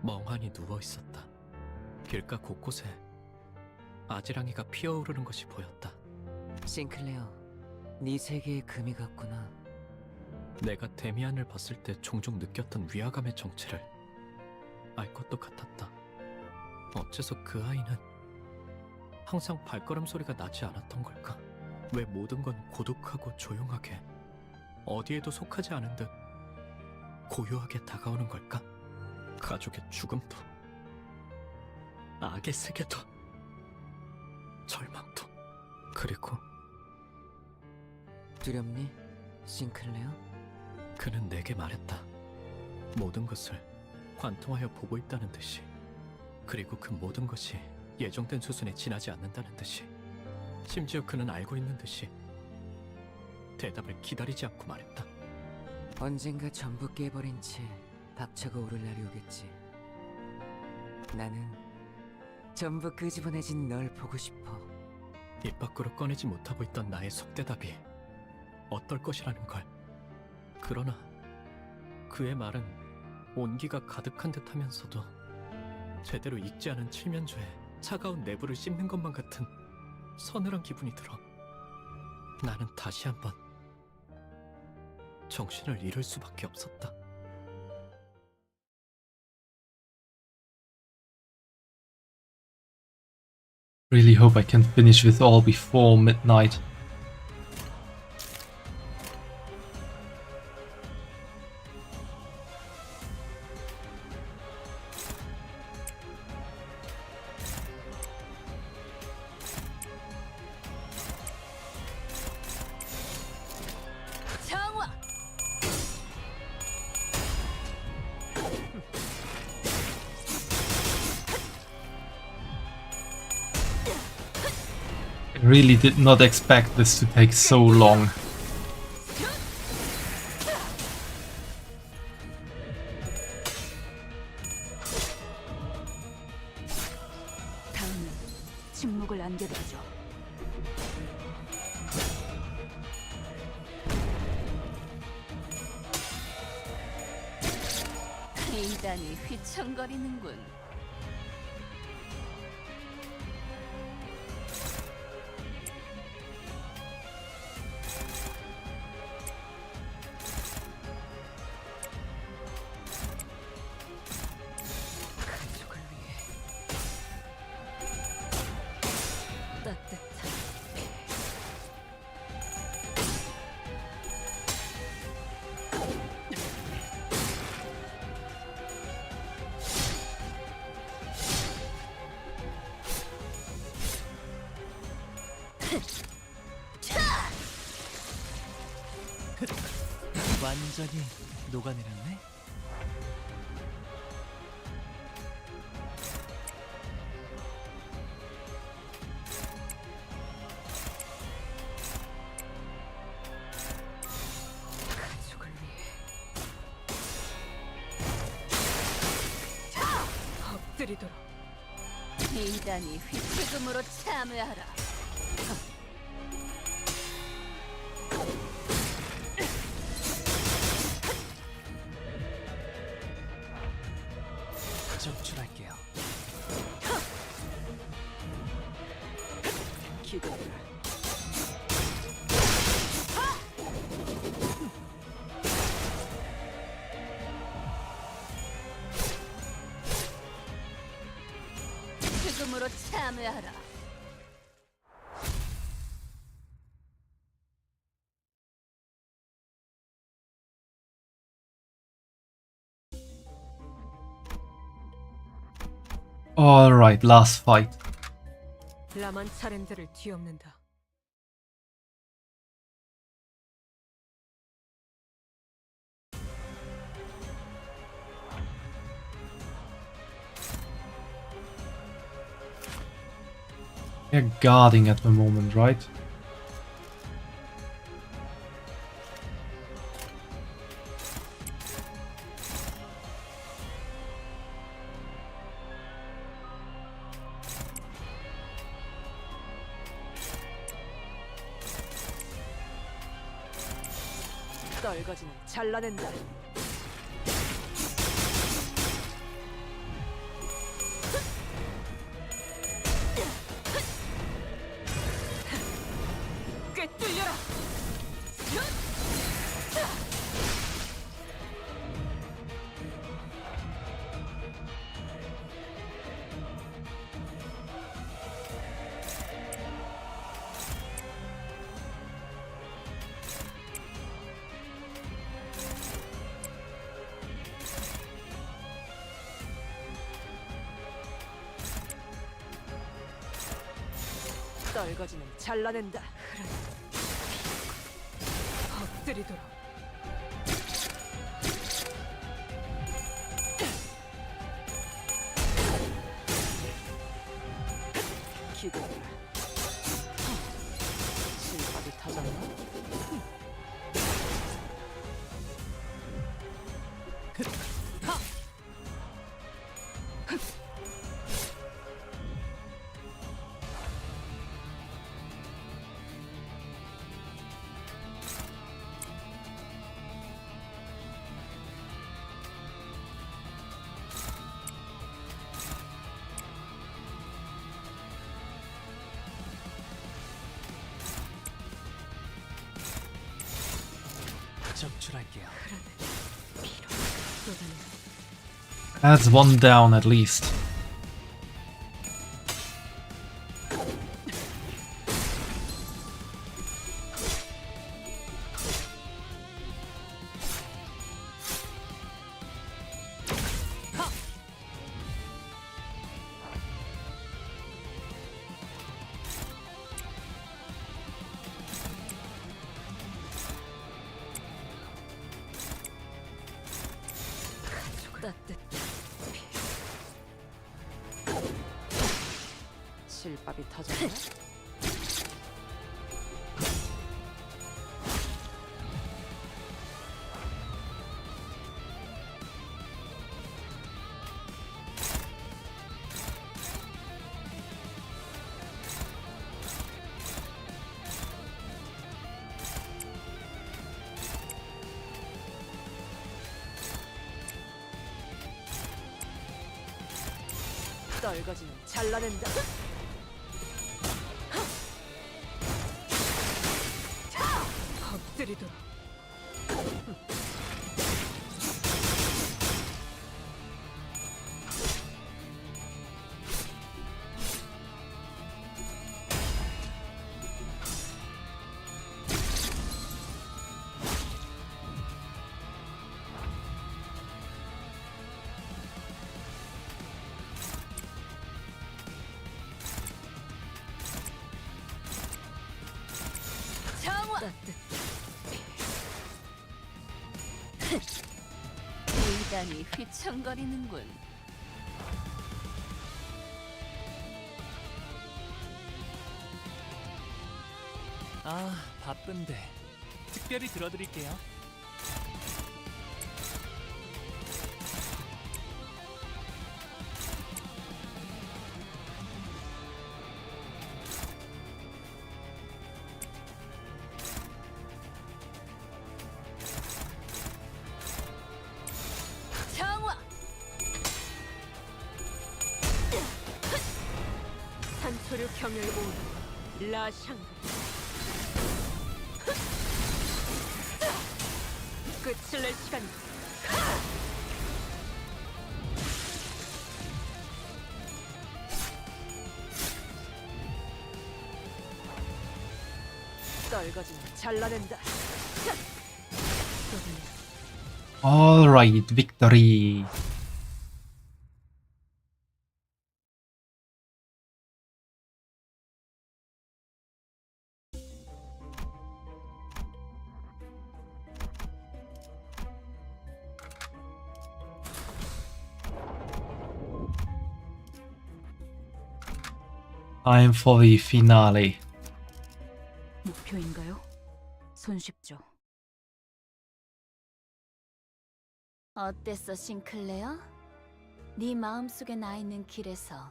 멍하니 누워 있었다. 길가 곳곳에 아지랑이가 피어오르는 것이 보였다. 싱클레어, 네 세계에 금이 갔구나. 내가 데미안을 봤을 때 종종 느꼈던 위화감의 정체를 알 것도 같았다. 어째서 그 아이는 항상 발걸음 소리가 나지 않았던 걸까? 왜 모든 건 고독하고 조용하게 어디에도 속하지 않은 듯 고요하게 다가오는 걸까? 가족의 죽음도 악의 세계도 절망도 그리고 두렵니, 싱클레어? 그는 내게 말했다. 모든 것을 관통하여 보고 있다는 듯이, 그리고 그 모든 것이 예정된 수순에 지나지 않는다는 듯이, 심지어 그는 알고 있는 듯이 대답을 기다리지 않고 말했다. 언젠가 전부 깨버린 채 박차가 오를 날이 오겠지. 나는 전부 끄집어내진 널 보고 싶어. 입 밖으로 꺼내지 못하고 있던 나의 속대답이 어떨 것이라는 걸. 그러나 그의 말은 온기가 가득한 듯하면서도 제대로 익지 않은 칠면조에 차가운 내부를 씹는 것만 같은 서늘한 기분이 들어. 나는 다시 한번 정신을 잃을 수밖에 없었다. Really hope I can finish this all before midnight. 정화. I really did not expect this to take so long. 다음은 침묵을 안겨드리죠. 이단이 휘청거리는군. 가족을 위해 따뜻한 완전히 녹아내렸네. 가족을 위해 엎드리도록. 이단이 휘책음으로 참여하라. 적출할게요. 기도를. 휘책음으로 참여하라. Alright, last fight. 라만 차렌드를 뒤엎는다. They're guarding at the moment, right? 떨거지는 잘라낸다. 꿰뚫려라. 떨거지는 잘라낸다. 엎드리도록. 기도를. 실밥이 터졌나? 적출할게요. That's one down at least. 실밥이 터졌네. 떨거지는 잘라낸다. 엎드리도록. 인간이 휘청거리는군. 아, 바쁜데 특별히 들어드릴게요. 정화. 산초류 경혈 온 라샹. 끝을 낼 시간. 떨거지는 잘라낸다. Alright, victory. Time for the finale. 목표인가요? 손쉽죠. 어땠어, 싱클레어? 네 마음속에 나 있는 길에서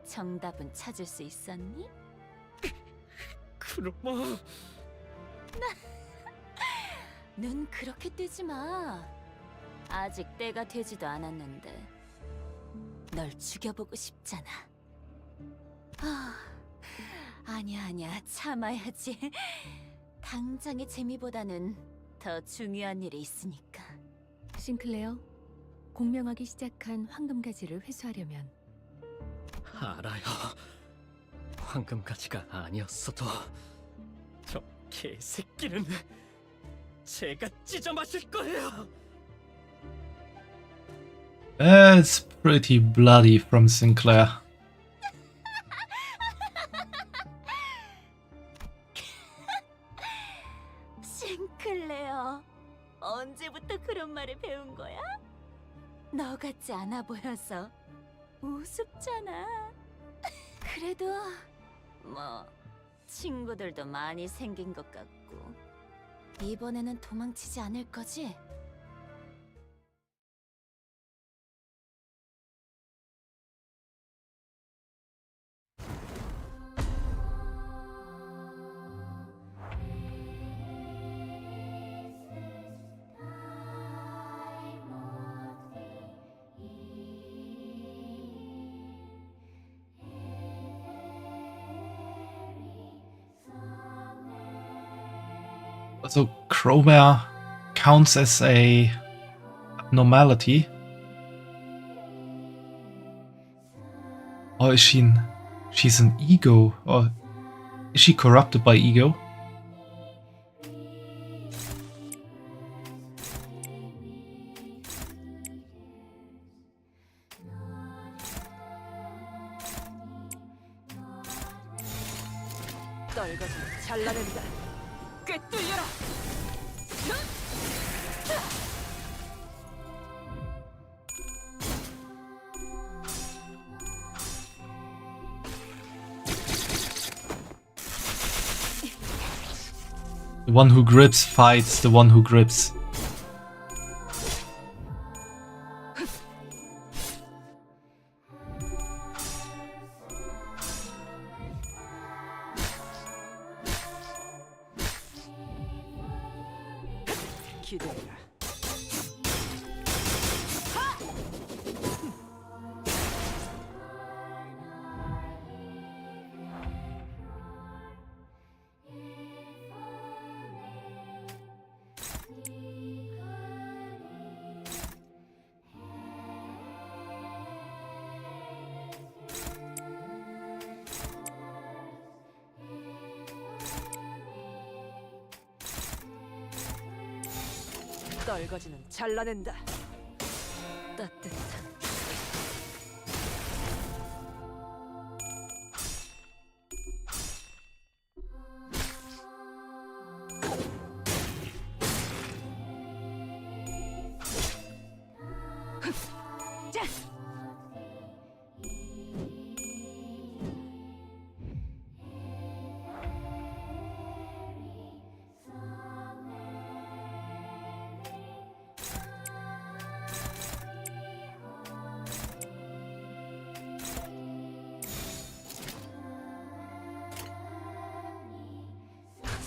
정답은 찾을 수 있었니? 그놈아. 눈 그렇게 뜨지 마. 아직 때가 되지도 않았는데 널 죽여보고 싶잖아. 아니야, 참아야지. 당장의 재미보다는 더 중요한 일이 있으니까. 싱클레어, 공명하기 시작한 황금가지를 회수하려면 알아요. 황금가지가 아니었어도 저 개새끼는 제가 찢어 마실 거예요. It's pretty bloody from Sinclair. 싱클레어, 언제부터 그런 말을 배운 거야? 너 같지 않아 보여서 우습잖아. 그래도 뭐 친구들도 많이 생긴 것 같고 이번에는 도망치지 않을 거지? Also, Crowmare counts as a abnormality. Or is she's an ego? Or is she corrupted by ego? 떨거지는 잘라낸다. 꿰뚫려라. The one who grips fights the one who grips. 기대해라. 떨거지는 잘라낸다. 따뜻한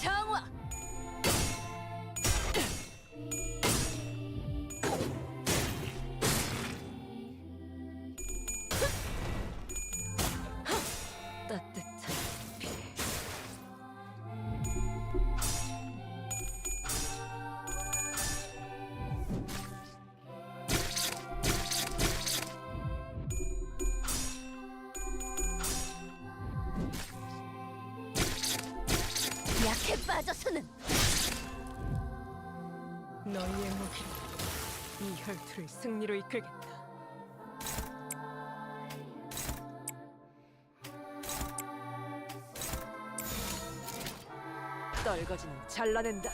정화. 따뜻한 피. 약해 빠져서는 너희의 무기로 이 혈투를 승리로 이끌겠다. 떨거지는 잘라낸다.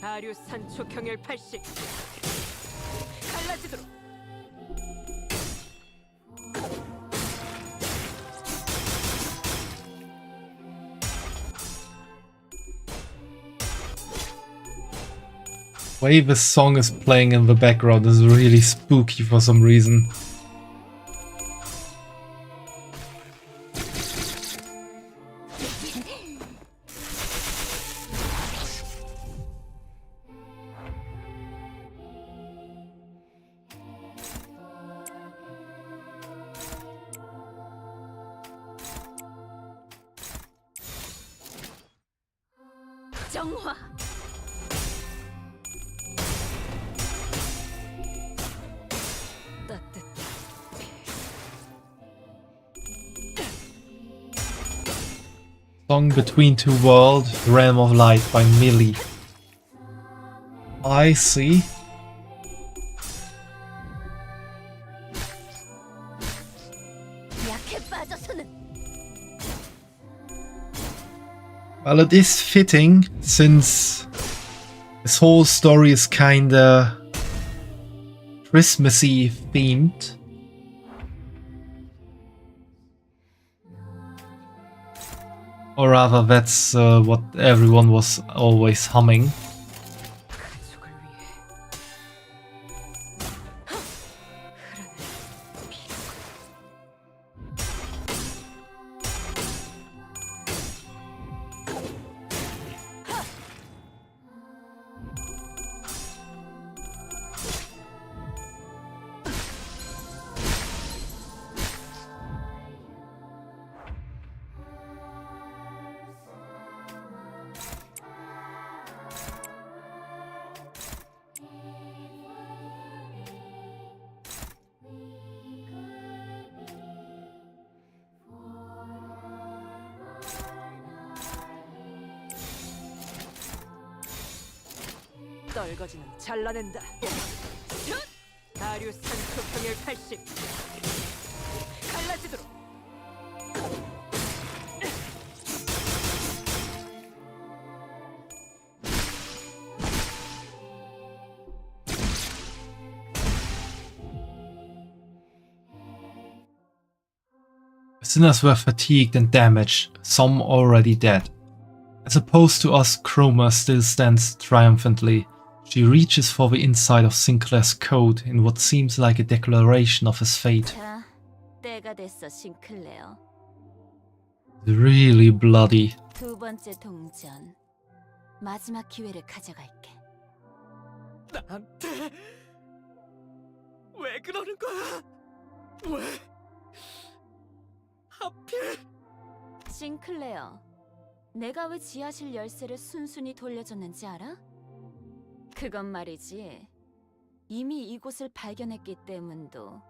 아류 산초 경혈 80. 갈라지도록. The way this song is playing in the background is really spooky for some reason. 정화. Song Between Two Worlds, Realm of Light by Millie. I see. 약해 빠져서는 Well, it is fitting, since this whole story is kinda Christmassy themed. Or rather, that's what everyone was always humming. 떨거지는 잘라낸다. 다리우스 산초평열 80. 갈라지도록. Sinners were fatigued and damaged, some already dead. As opposed to us, Chroma still stands triumphantly. She reaches for the inside of Sinclair's coat in what seems like a declaration of his fate. 자, 때가 됐어, 싱클레어. Really bloody. 두 번째 동전. 마지막 기회를 가져갈게. 나한테 왜 그러는 거야? 왜? 하필? 싱클레어, 내가 왜 지하실 열쇠를 순순히 돌려줬는지 알아? 그건 말이지. 이미 이곳을 발견했기 때문도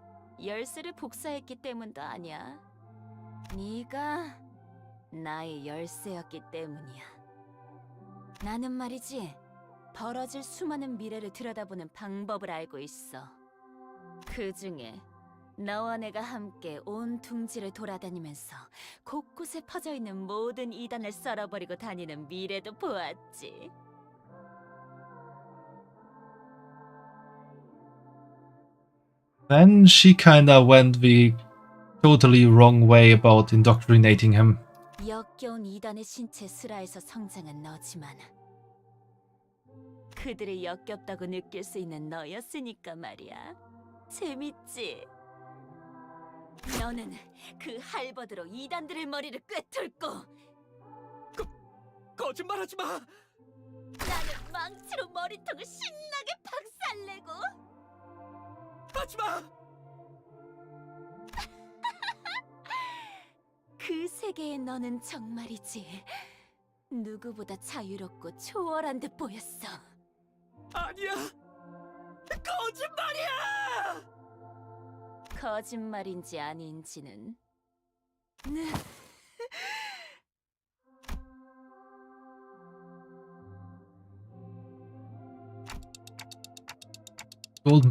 열쇠를 복사했기 때문도 아니야. 네가 나의 열쇠였기 때문이야. 나는 말이지, 벌어질 수많은 미래를 들여다보는 방법을 알고 있어. 그 중에 너와 내가 함께 온 둥지를 돌아다니면서 곳곳에 퍼져있는 모든 이단을 썰어버리고 다니는 미래도 보았지. Then she kinda went the totally wrong way about indoctrinating him. 역겨운 이단의 신체 슬하에서 성장한 너지만 그들이 역겹다고 느낄 수 있는 너였으니까 말이야. 재밌지? 너는 그 할버드로 이단들의 머리를 꿰뚫고 거짓말하지 마! 나는 망치로 머리통을 신나게 박살내고 하지 마! 그 세계의 너는 정말이지 누구보다 자유롭고 초월한 듯 보였어. 아니야! 거짓말이야! 거짓말인지 아닌지는 Golden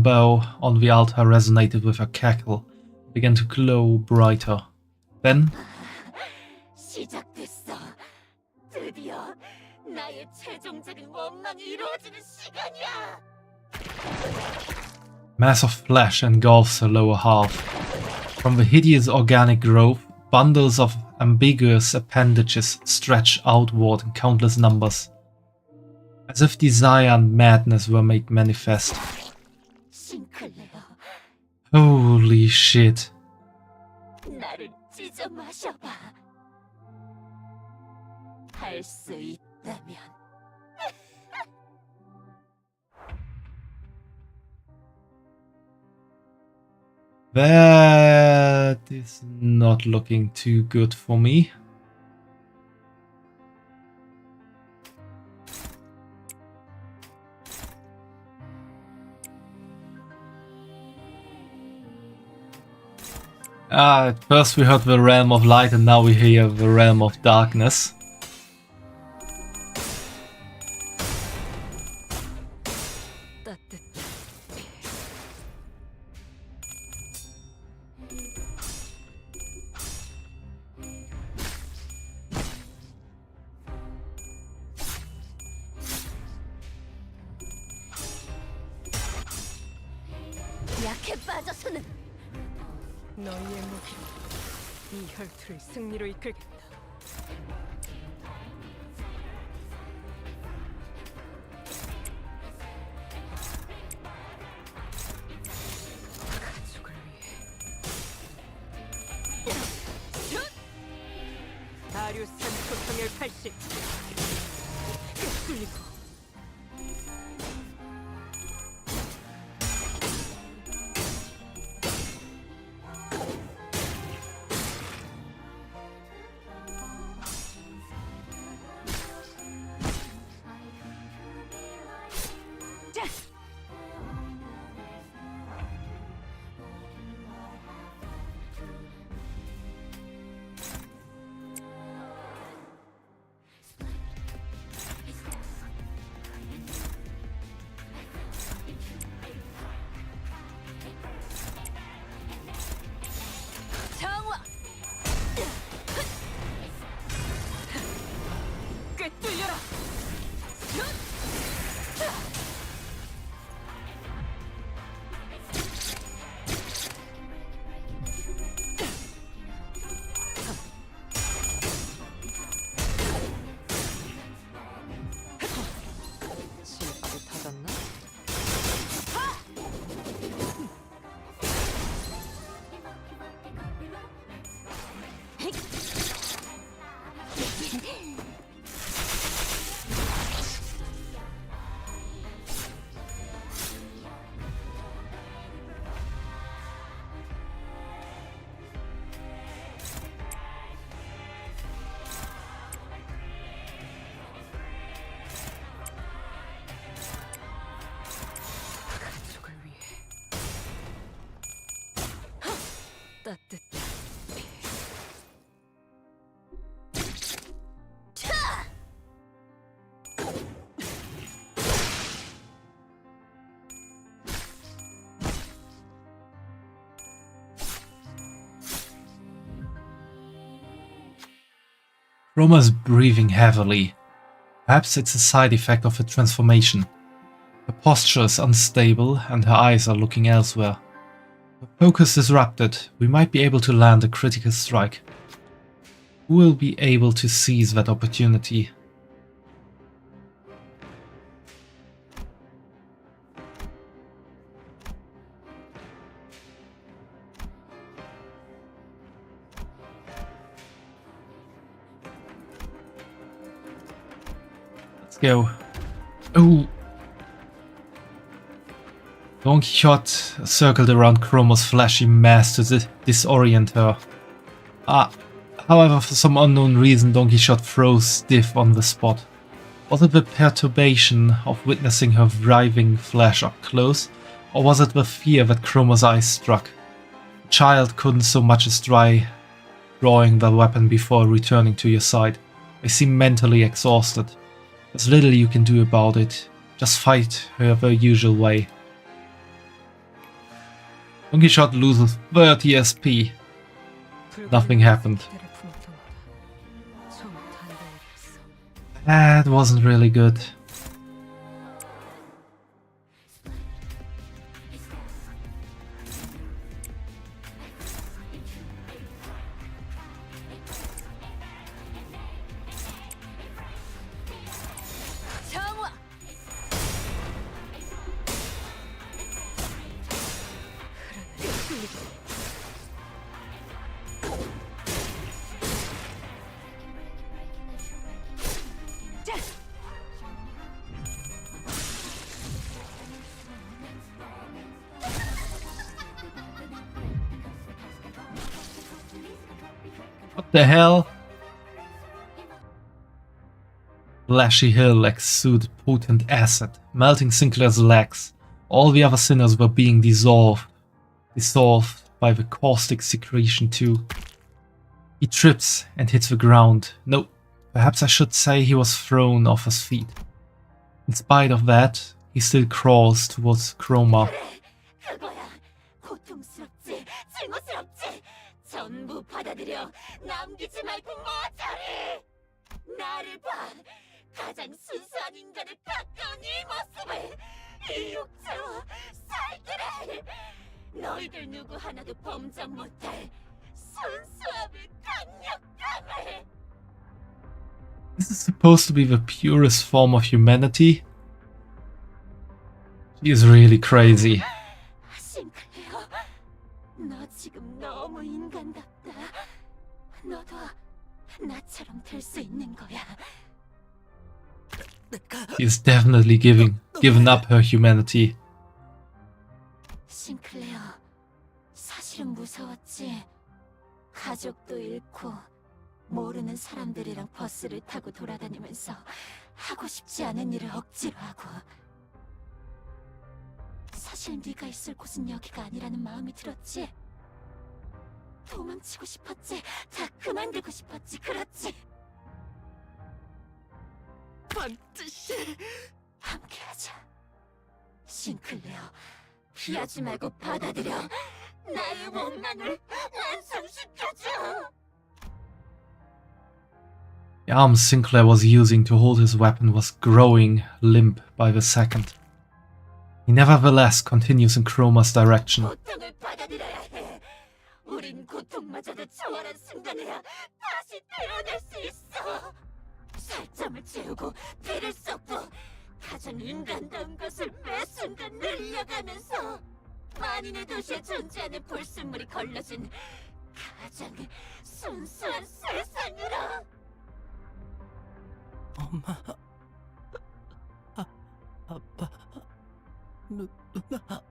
bow on the altar resonated with her cackle, began to glow brighter. Then 시작됐어. 드디어 나의 최종적인 원망이 이루어지는 시간이야. mass of flesh engulfs her lower half. From the hideous organic growth, bundles of ambiguous appendages stretch outward in countless numbers, as if desire and madness were made manifest. 싱클레어, Holy shit. 나를 찢어 마셔봐. 할 수 있다면. That is not looking too good for me. At first we heard the realm of light and now we hear the realm of darkness. 약해 빠져서는 너희의 무기로 이 혈투를 승리로 이끌겠다. 가족을 위해. 다리우스 산초평열 80. 꿰뚫리고. 따뜻. Roma's breathing heavily. Perhaps it's a side effect of her transformation. Her posture is unstable and her eyes are looking elsewhere. Her focus disrupted, we might be able to land a critical strike. Who will be able to seize that opportunity? Let's go. Oh! Don Quixote circled around Chroma's fleshy mass to disorient her. However, for some unknown reason, Don Quixote froze stiff on the spot. Was it the perturbation of witnessing her writhing flesh up close, or was it the fear that Chroma's eyes struck? The child couldn't so much as try drawing the weapon before returning to your side. They seem mentally exhausted. There's little you can do about it. Just fight her the usual way. Don Quixote loses 30 SP. Nothing happened. That wasn't really good. What the hell? Flashy Hill exuded potent acid, melting Sinclair's legs. All the other sinners were being dissolved by the caustic secretion too. He trips and hits the ground. No, perhaps I should say he was thrown off his feet. In spite of that, he still crawls towards Chroma. 전부 받아들여 남기지 말고 모조리 나를 봐 가장 순수한 인간에 가까운 이 모습을 이 육체와 살기를 너희들 누구 하나도 범접 못할 순수함을 강력함을 This is supposed to be the purest form of humanity? She is really crazy. 너 지금 너무 인간답다. 너도 나처럼 될 수 있는 거야. She is definitely given up her humanity. 싱클레어, 사실은 무서웠지. 가족도 잃고 모르는 사람들이랑 버스를 타고 돌아다니면서 하고 싶지 않은 일을 억지로 하고. 사실 네가 있을 곳은 여기가 아니라는 마음이 들었지. 도망치고 싶었지. 다 그만두고 싶었지. 그렇지. 반드시 함께하자. 싱클레어, 피하지 말고 받아들여. 나의 원망을 완성시켜줘. The arm Sinclair was using to hold his weapon was growing limp by the second. He nevertheless continues in Chroma's direction. 고통을 받아들여야 해. 우린 고통마저도 초월한 순간에야 다시 태어날 수 있어. 살점을 채우고 피를 쏟고 가장 인간다운 것을 매 순간 늘려가면서 만인의 도시에 존재하는 불순물이 걸러진 가장 순수한 세상으로. 엄마, 아빠, 누나.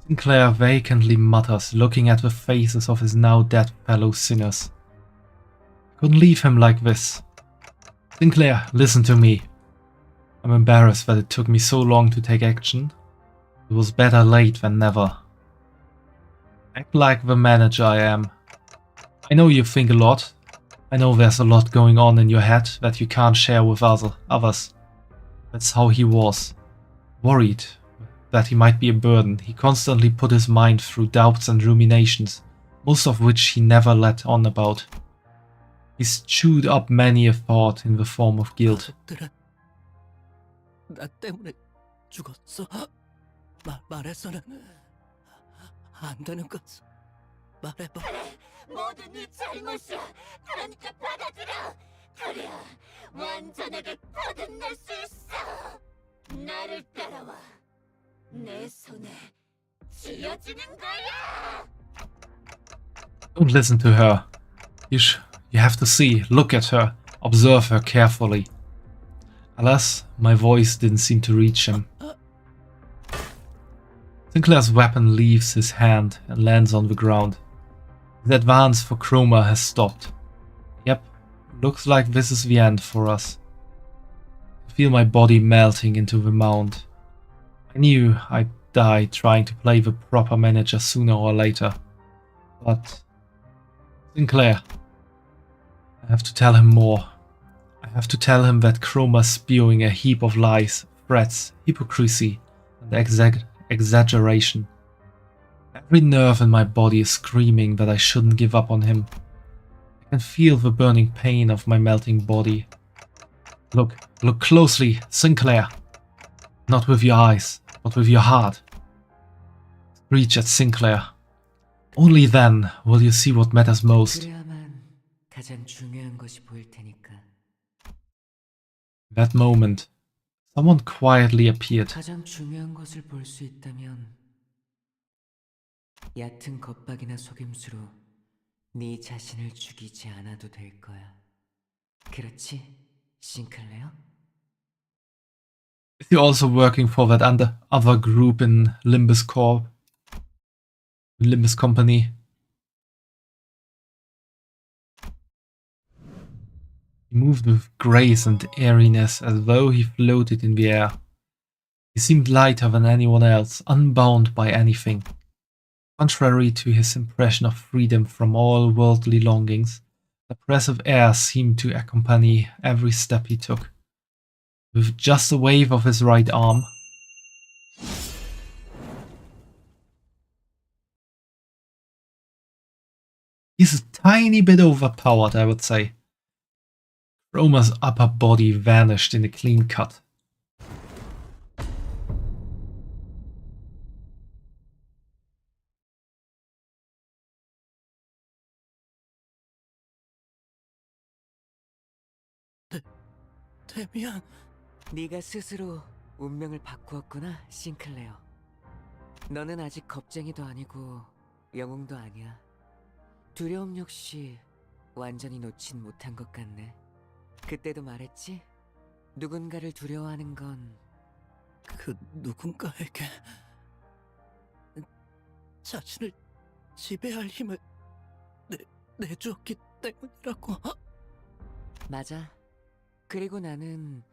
Sinclair vacantly mutters, looking at the faces of his now dead fellow sinners. I couldn't leave him like this. Sinclair, listen to me. I'm embarrassed that it took me so long to take action. It was better late than never. Act like the manager I am. I know you think a lot. I know there's a lot going on in your head that you can't share with others. That's how he was. Worried that he might be a burden, he constantly put his mind through doubts and ruminations, most of which he never let on about. He's chewed up many a thought in the form of guilt. 나 때문에 죽었어. 말해서는 안 되는 것. 말해봐. 모두 네 잘못이야. 그러니까 받아들여. 그래야 완전하게 거듭날 수 있어. 나를 따라와. 내 손에 쥐어주는 거야. Don't listen to her. You have to see, look at her, observe her carefully. Alas, my voice didn't seem to reach him. Sinclair's weapon leaves his hand and lands on the ground. His advance for Chroma has stopped. Yep, looks like this is the end for us. I feel my body melting into the mound. I knew I'd die trying to play the proper manager sooner or later. But... Sinclair. I have to tell him more. I have to tell him that Chroma's spewing a heap of lies, threats, hypocrisy, and exaggeration. Every nerve in my body is screaming that I shouldn't give up on him. I can feel the burning pain of my melting body. Look closely, Sinclair. Not with your eyes, but with your heart. Reach at Sinclair. Only then will you see what matters most. 가장 중요한 것이 보일 테니까. That moment, someone quietly appeared. 가장 중요한 것을 볼 수 있다면 얕은 겁박이나 속임수로 네 자신을 죽이지 않아도 될 거야. 그렇지, 싱클레어? Is he also working for that other group in Limbus Corp? Limbus Company? He moved with grace and airiness as though he floated in the air. He seemed lighter than anyone else, unbound by anything. Contrary to his impression of freedom from all worldly longings, the oppressive air seemed to accompany every step he took. With just a wave of his right arm, he's a tiny bit overpowered, I would say. Chroma's upper body vanished in a clean cut. 데미안, 네가 스스로 운명을 바꾸었구나, 싱클레어. 너는 아직 겁쟁이도 아니고 영웅도 아니야. 두려움 역시 완전히 놓진 못한 것 같네. 그때도 말했지? 누군가를 두려워하는 건 그 누군가에게 자신을 지배할 힘을 내주었기 때문이라고. 맞아. 그리고 나는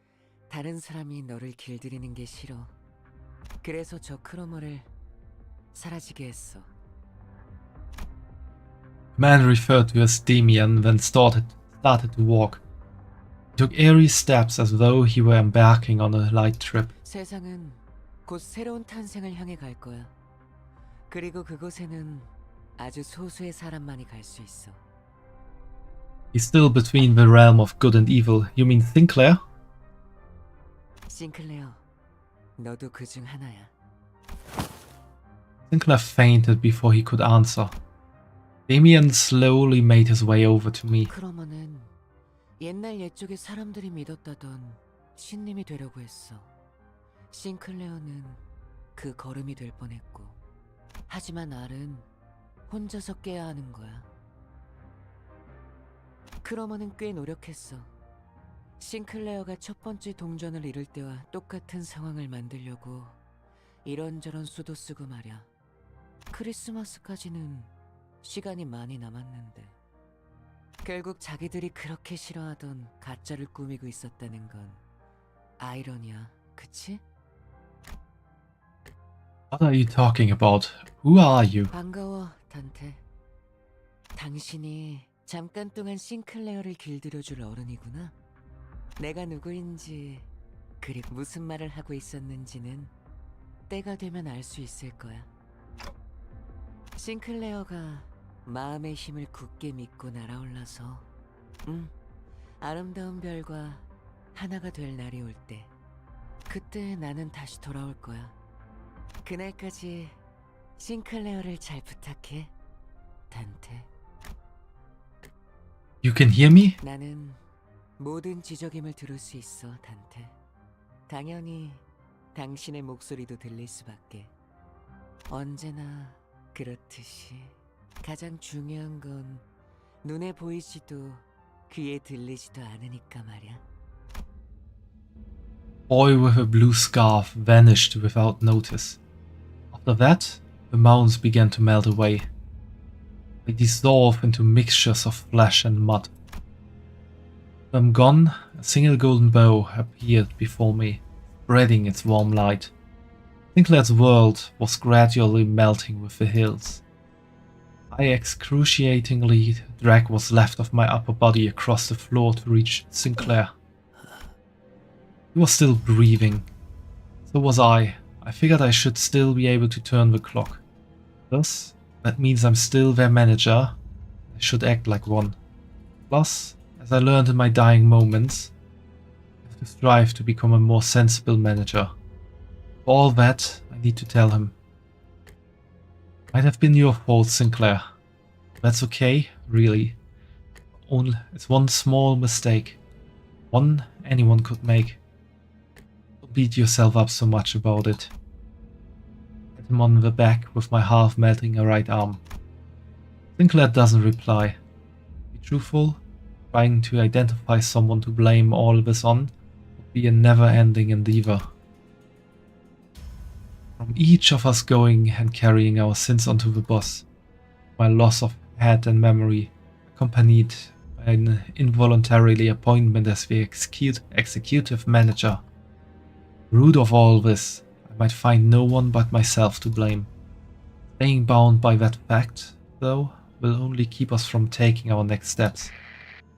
다른 사람이 너를 길들이는 게 싫어. 그래서 저 크로머를 사라지게 했어. The man referred to as Damian then started to walk. He took airy steps as though he were embarking on a light trip. 세상은 곧 새로운 탄생을 향해 갈 거야. 그리고 그곳에는 아주 소수의 사람만이 갈 수 있어. He's still between the realm of good and evil. You mean Sinclair? 싱클레어, 너도 그중 하나야. Sinclair fainted before he could answer. Damian slowly made his way over to me. 크로머는 옛날 옛적에 사람들이 믿었다던 신님이 되려고 했어. 싱클레어는 그 걸음이 될 뻔했고. 하지만 알은 혼자서 깨야 하는 거야. 크로머는 꽤 노력했어. 싱클레어가 첫 번째 동전을 잃을 때와 똑같은 상황을 만들려고 이런저런 수도 쓰고 말야. 크리스마스까지는 시간이 많이 남았는데 결국 자기들이 그렇게 싫어하던 가짜를 꾸미고 있었다는 건 아이러니야, 그치? What are you talking about? Who are you? 반가워, 단테. 당신이 잠깐 동안 싱클레어를 길들여줄 어른이구나. 내가 누구인지 그리고 무슨 말을 하고 있었는지는 때가 되면 알 수 있을 거야. 싱클레어가 마음의 힘을 굳게 믿고 날아올라서 아름다운 별과 하나가 될 날이 올 때, 그때 나는 다시 돌아올 거야. 그날까지 싱클레어를 잘 부탁해, 단테. You can hear me? 나는 모든 지적임을 들을 수 있어, 단테. 당연히 당신의 목소리도 들릴 수밖에. 언제나 그렇듯이 가장 중요한 건 눈에 보이지도 귀에 들리지도 않으니까 말이야. Boy with a blue scarf vanished without notice. After that, the mounds began to melt away. They dissolve into mixtures of flesh and mud. When I'm gone, a single golden bow appeared before me, spreading its warm light. Sinclair's world was gradually melting with the hills. I excruciatingly dragged what's left of my upper body across the floor to reach Sinclair. He was still breathing. So was I. I figured I should still be able to turn the clock. Thus, that means I'm still their manager. I should act like one. Plus, as I learned in my dying moments, I have to strive to become a more sensible manager. For all that, I need to tell him. Might have been your fault, Sinclair. That's okay, really. It's one small mistake. One anyone could make. Don't beat yourself up so much about it. Pat him on the back with my half-melting right arm. Sinclair doesn't reply. To be truthful, trying to identify someone to blame all this on would be a never-ending endeavor. From each of us going and carrying our sins onto the boss, my loss of head and memory, accompanied by an involuntarily appointment as the executive manager. Root of all this, I might find no one but myself to blame. Staying bound by that fact, though, will only keep us from taking our next steps.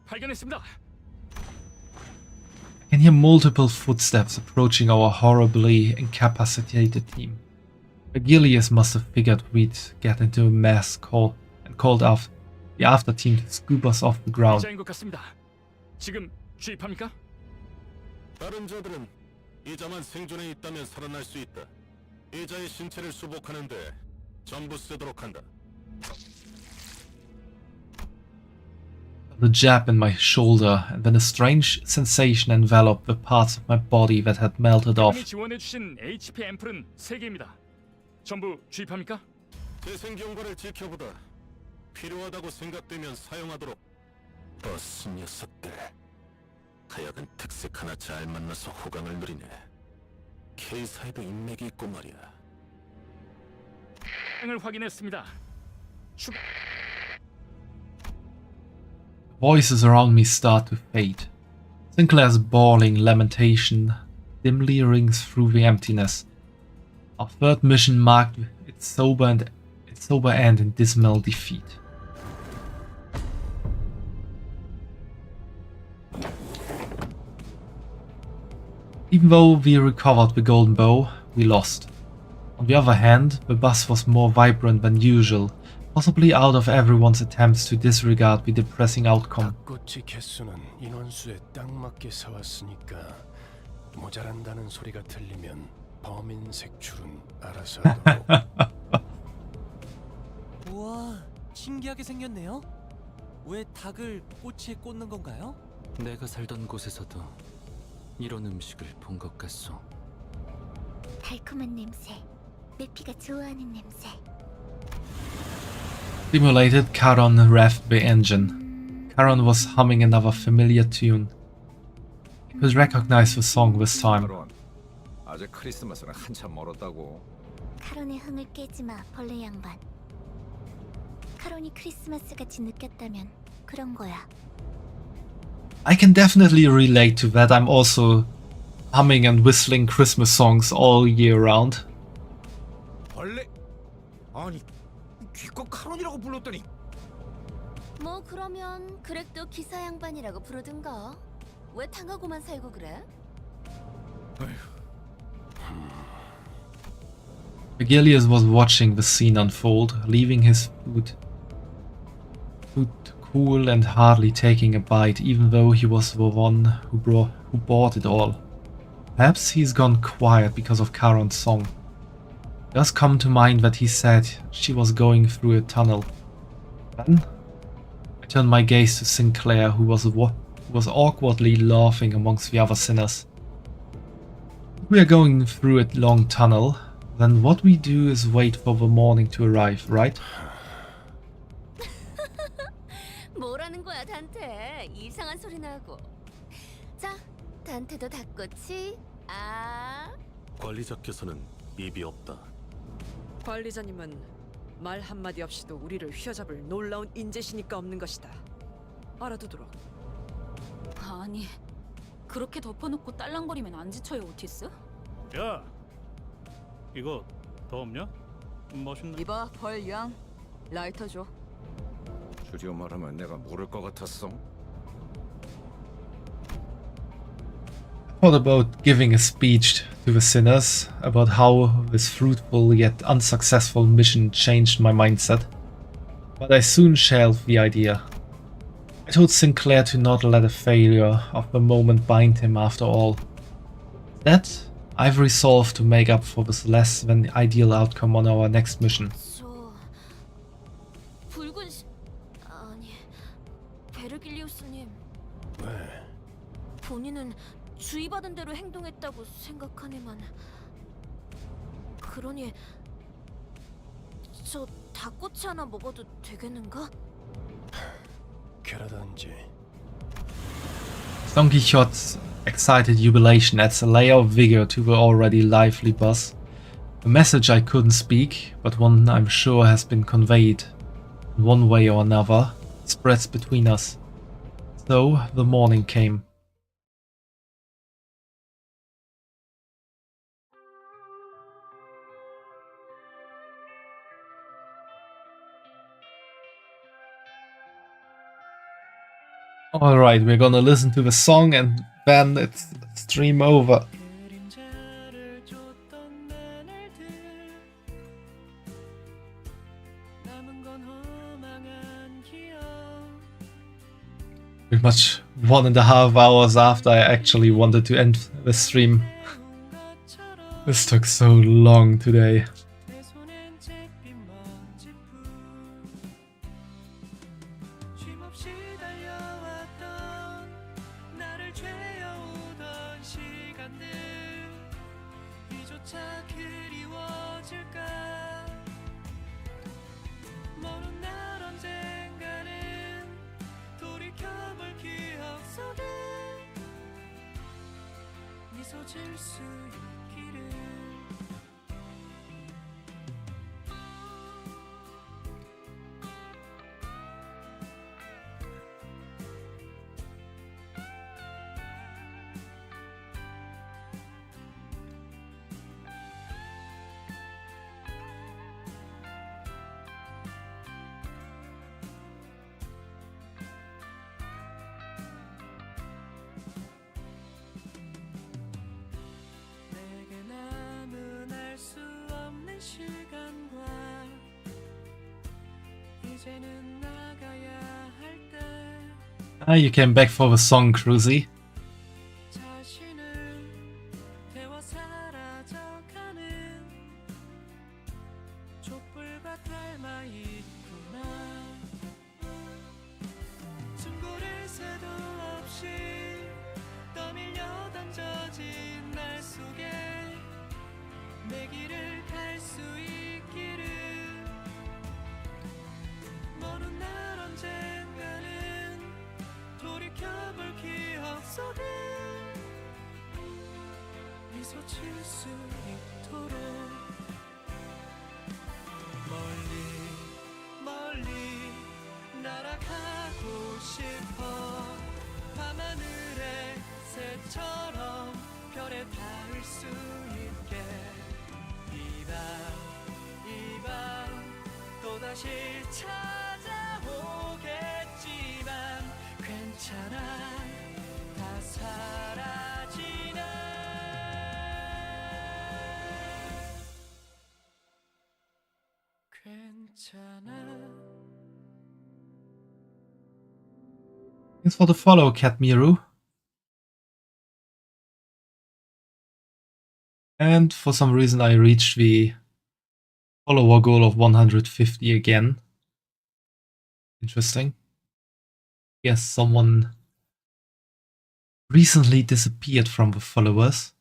발견했습니다. I can hear multiple footsteps approaching our horribly incapacitated team. Agilius must have figured we'd get into a mess and called off the after team to scoop us off the ground. 기자인 것 같습니다. 지금 주입합니까? 다른 자들은 이자만 생존해 있다면 살아날 수 있다. 이자의 신체를 수복하는데 전부 쓰도록 한다. The jab in my shoulder, and then a strange sensation enveloped the parts of my body that had melted off. 지원해 주신 HP 앰플은 3개입니다. 전부 주입합니까? 재생 경과를 지켜보다 필요하다고 생각되면 사용하도록. 버스 녀석들. 하여간 특색 하나 잘 만나서 호강을 누리네. K사에도 인맥이 있고 말이야. 을 확인했습니다. Voices around me start to fade. Sinclair's bawling lamentation dimly rings through the emptiness. Our third mission marked its sober end in dismal defeat. Even though we recovered the golden bow, we lost. On the other hand, the bus was more vibrant than usual, possibly out of everyone's attempts to disregard the depressing outcome. 닭꼬치 개수는 인원수에 딱 맞게 사왔으니까 모자란다는 소리가 들리면 범인 색출은 알아서 하도록. 우와, 신기하게 생겼네요. 왜 닭을 꼬치에 꽂는 건가요? 내가 살던 곳에서도 이런 음식을 본 것 같소. 달콤한 냄새, 내 피가 좋아하는 냄새. Stimulated, Charon revved the engine. Charon was humming another familiar tune. He could recognize the song this time. 아직 크리스마스는 한참 멀었다고. 카론의 흥을 깨지 마, 벌레 양반. 카론이 크리스마스 같이 느꼈다면 그런 거야. I can definitely relate to that. I'm also humming and whistling Christmas songs all year round. 벌레? 아니, 귀껏 카론이라고 그레라고 불렀더니. 뭐 그러면 그렉도 기사 양반이라고 부르든가. 왜 당하고만 살고 그래? Vigilius was watching the scene unfold, leaving his food cool and hardly taking a bite, even though he was the one who bought it all. Perhaps he's gone quiet because of Charon's song. It does come to mind that he said she was going through a tunnel. Then I turned my gaze to Sinclair, who was awkwardly laughing amongst the other sinners. If we are going through a long tunnel, then what we do is wait for the morning to arrive, right? 뭐라는 거야, 단테? 이상한 소리나 하고. 자, 단테도 닭꼬치. 아. 관리자께서는 입이 없다. 관리자님은 말 한마디 없이도 우리를 휘어잡을 놀라운 인재시니까 없는 것이다. 알아두도록. 아니, 그렇게 덮어놓고 딸랑거리면 안 지쳐요, 오티스? 야, 이거 더 없냐? 멋있네. 이봐, 벌 양. 라이터 줘. 줄여 말하면 내가 모를 것 같았어. I thought about giving a speech to the sinners about how this fruitful yet unsuccessful mission changed my mindset, but I soon shelved the idea. I told Sinclair to not let a failure of the moment bind him after all. Instead, I've resolved to make up for this less than ideal outcome on our next mission. 아니, 베르길리우스님. 왜? 본인은 주의받은 대로 행동했다고 생각하니만. 그러니 저 닭꼬치 하나 먹어도 되겠는가? 그러던지. Don Quixote's excited jubilation adds a layer of vigor to the already lively buzz. A message I couldn't speak, but one I'm sure has been conveyed in one way or another, spreads between us. So the morning came. Alright, we're gonna listen to the song and then it's stream over. Pretty much 1.5 hours after I actually wanted to end the stream. This took so long today. Ah, you came back for the song, Cruzy. 다시 찾아오겠지만 괜찮아 다 사라지네 괜찮아 Thanks for the follow, Cat Miru. And for some reason I reached the follower goal of 150 again. Interesting. Yes, someone recently disappeared from the followers.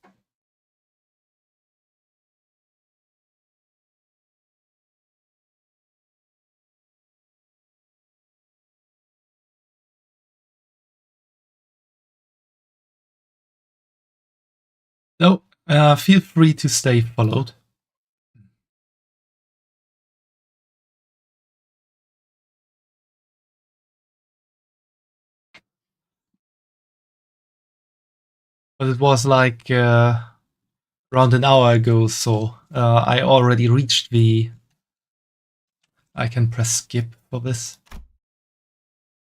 No, feel free to stay followed. But it was like around an hour ago, so I already reached the... I can press skip for this.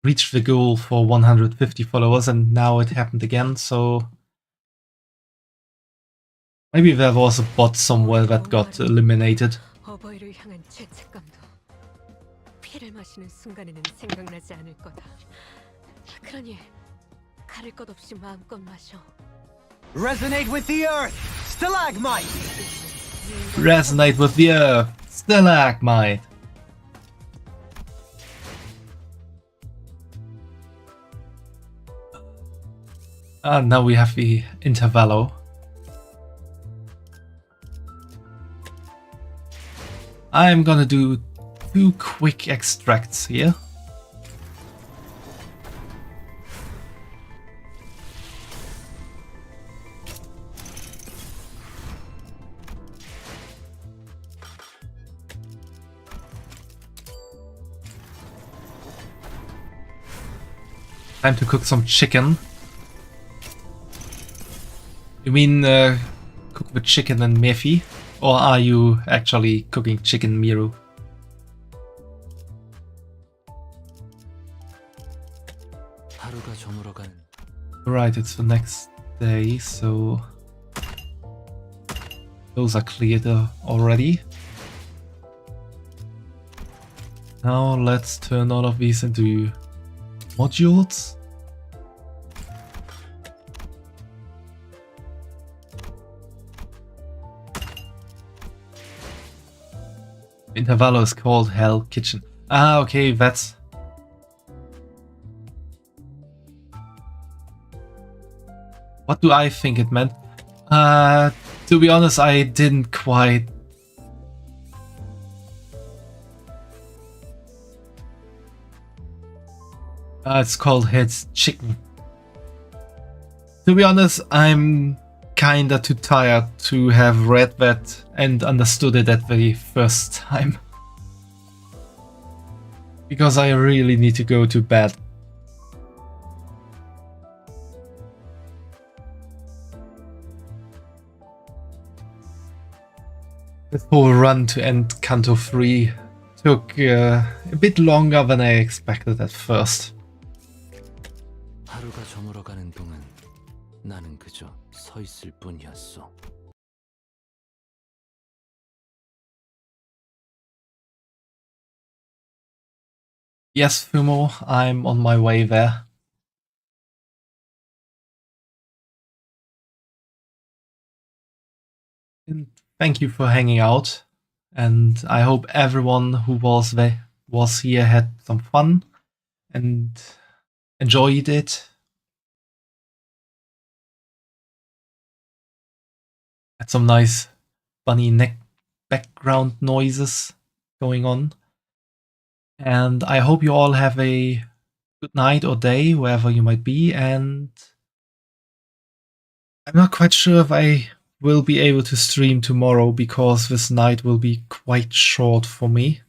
Reached the goal for 150 followers, and now it happened again, so... Maybe there was a bot somewhere that got eliminated. 어버이를 향한 죄책감도 피를 마시는 순간에는 생각나지 않을 거다. 그러니 가릴 것 없이 마음껏 마셔. Resonate with the earth, stalagmite. Resonate with the earth, stalagmite. Now we have the intervallo. I'm gonna do 2 quick extracts here. Time to cook some chicken. You mean cook the chicken and Mefi? Or are you actually cooking chicken, Miru? Right, it's the next day, so those are cleared already. Now let's turn all of these into modules. Intervallo is called Hell Kitchen. Ah, okay, that's... What do I think it meant? To be honest, I didn't quite... it's called Head's Chicken. To be honest, I'm kinda too tired to have read that and understood it at the first time. Because I really need to go to bed. This whole run to end Canto 3 took a bit longer than I expected at first. 하루가 저물어가는 동안 나는 그저 서 있을 뿐이었어. Yes, Fumo, I'm on my way there. And thank you for hanging out, and I hope everyone who was here had some fun and enjoyed it. Had some nice bunny neck background noises going on. And I hope you all have a good night or day, wherever you might be, and I'm not quite sure if I will be able to stream tomorrow, because this night will be quite short for me.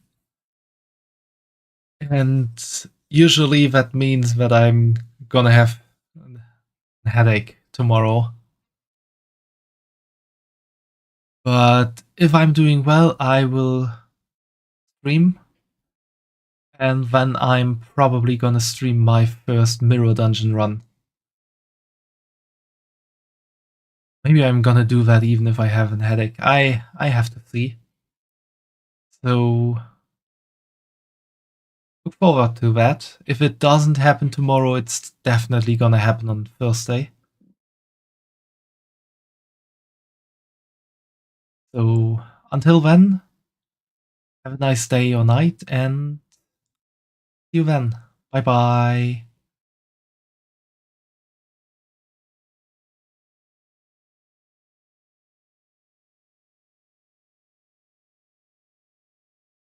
And usually that means that I'm gonna have a headache tomorrow. But if I'm doing well, I will stream. And then I'm probably gonna stream my first mirror dungeon run. Maybe I'm gonna do that even if I have a headache. I have to see. So look forward to that. If it doesn't happen tomorrow, it's definitely gonna happen on Thursday. So until then, have a nice day or night, and see you then. Bye bye.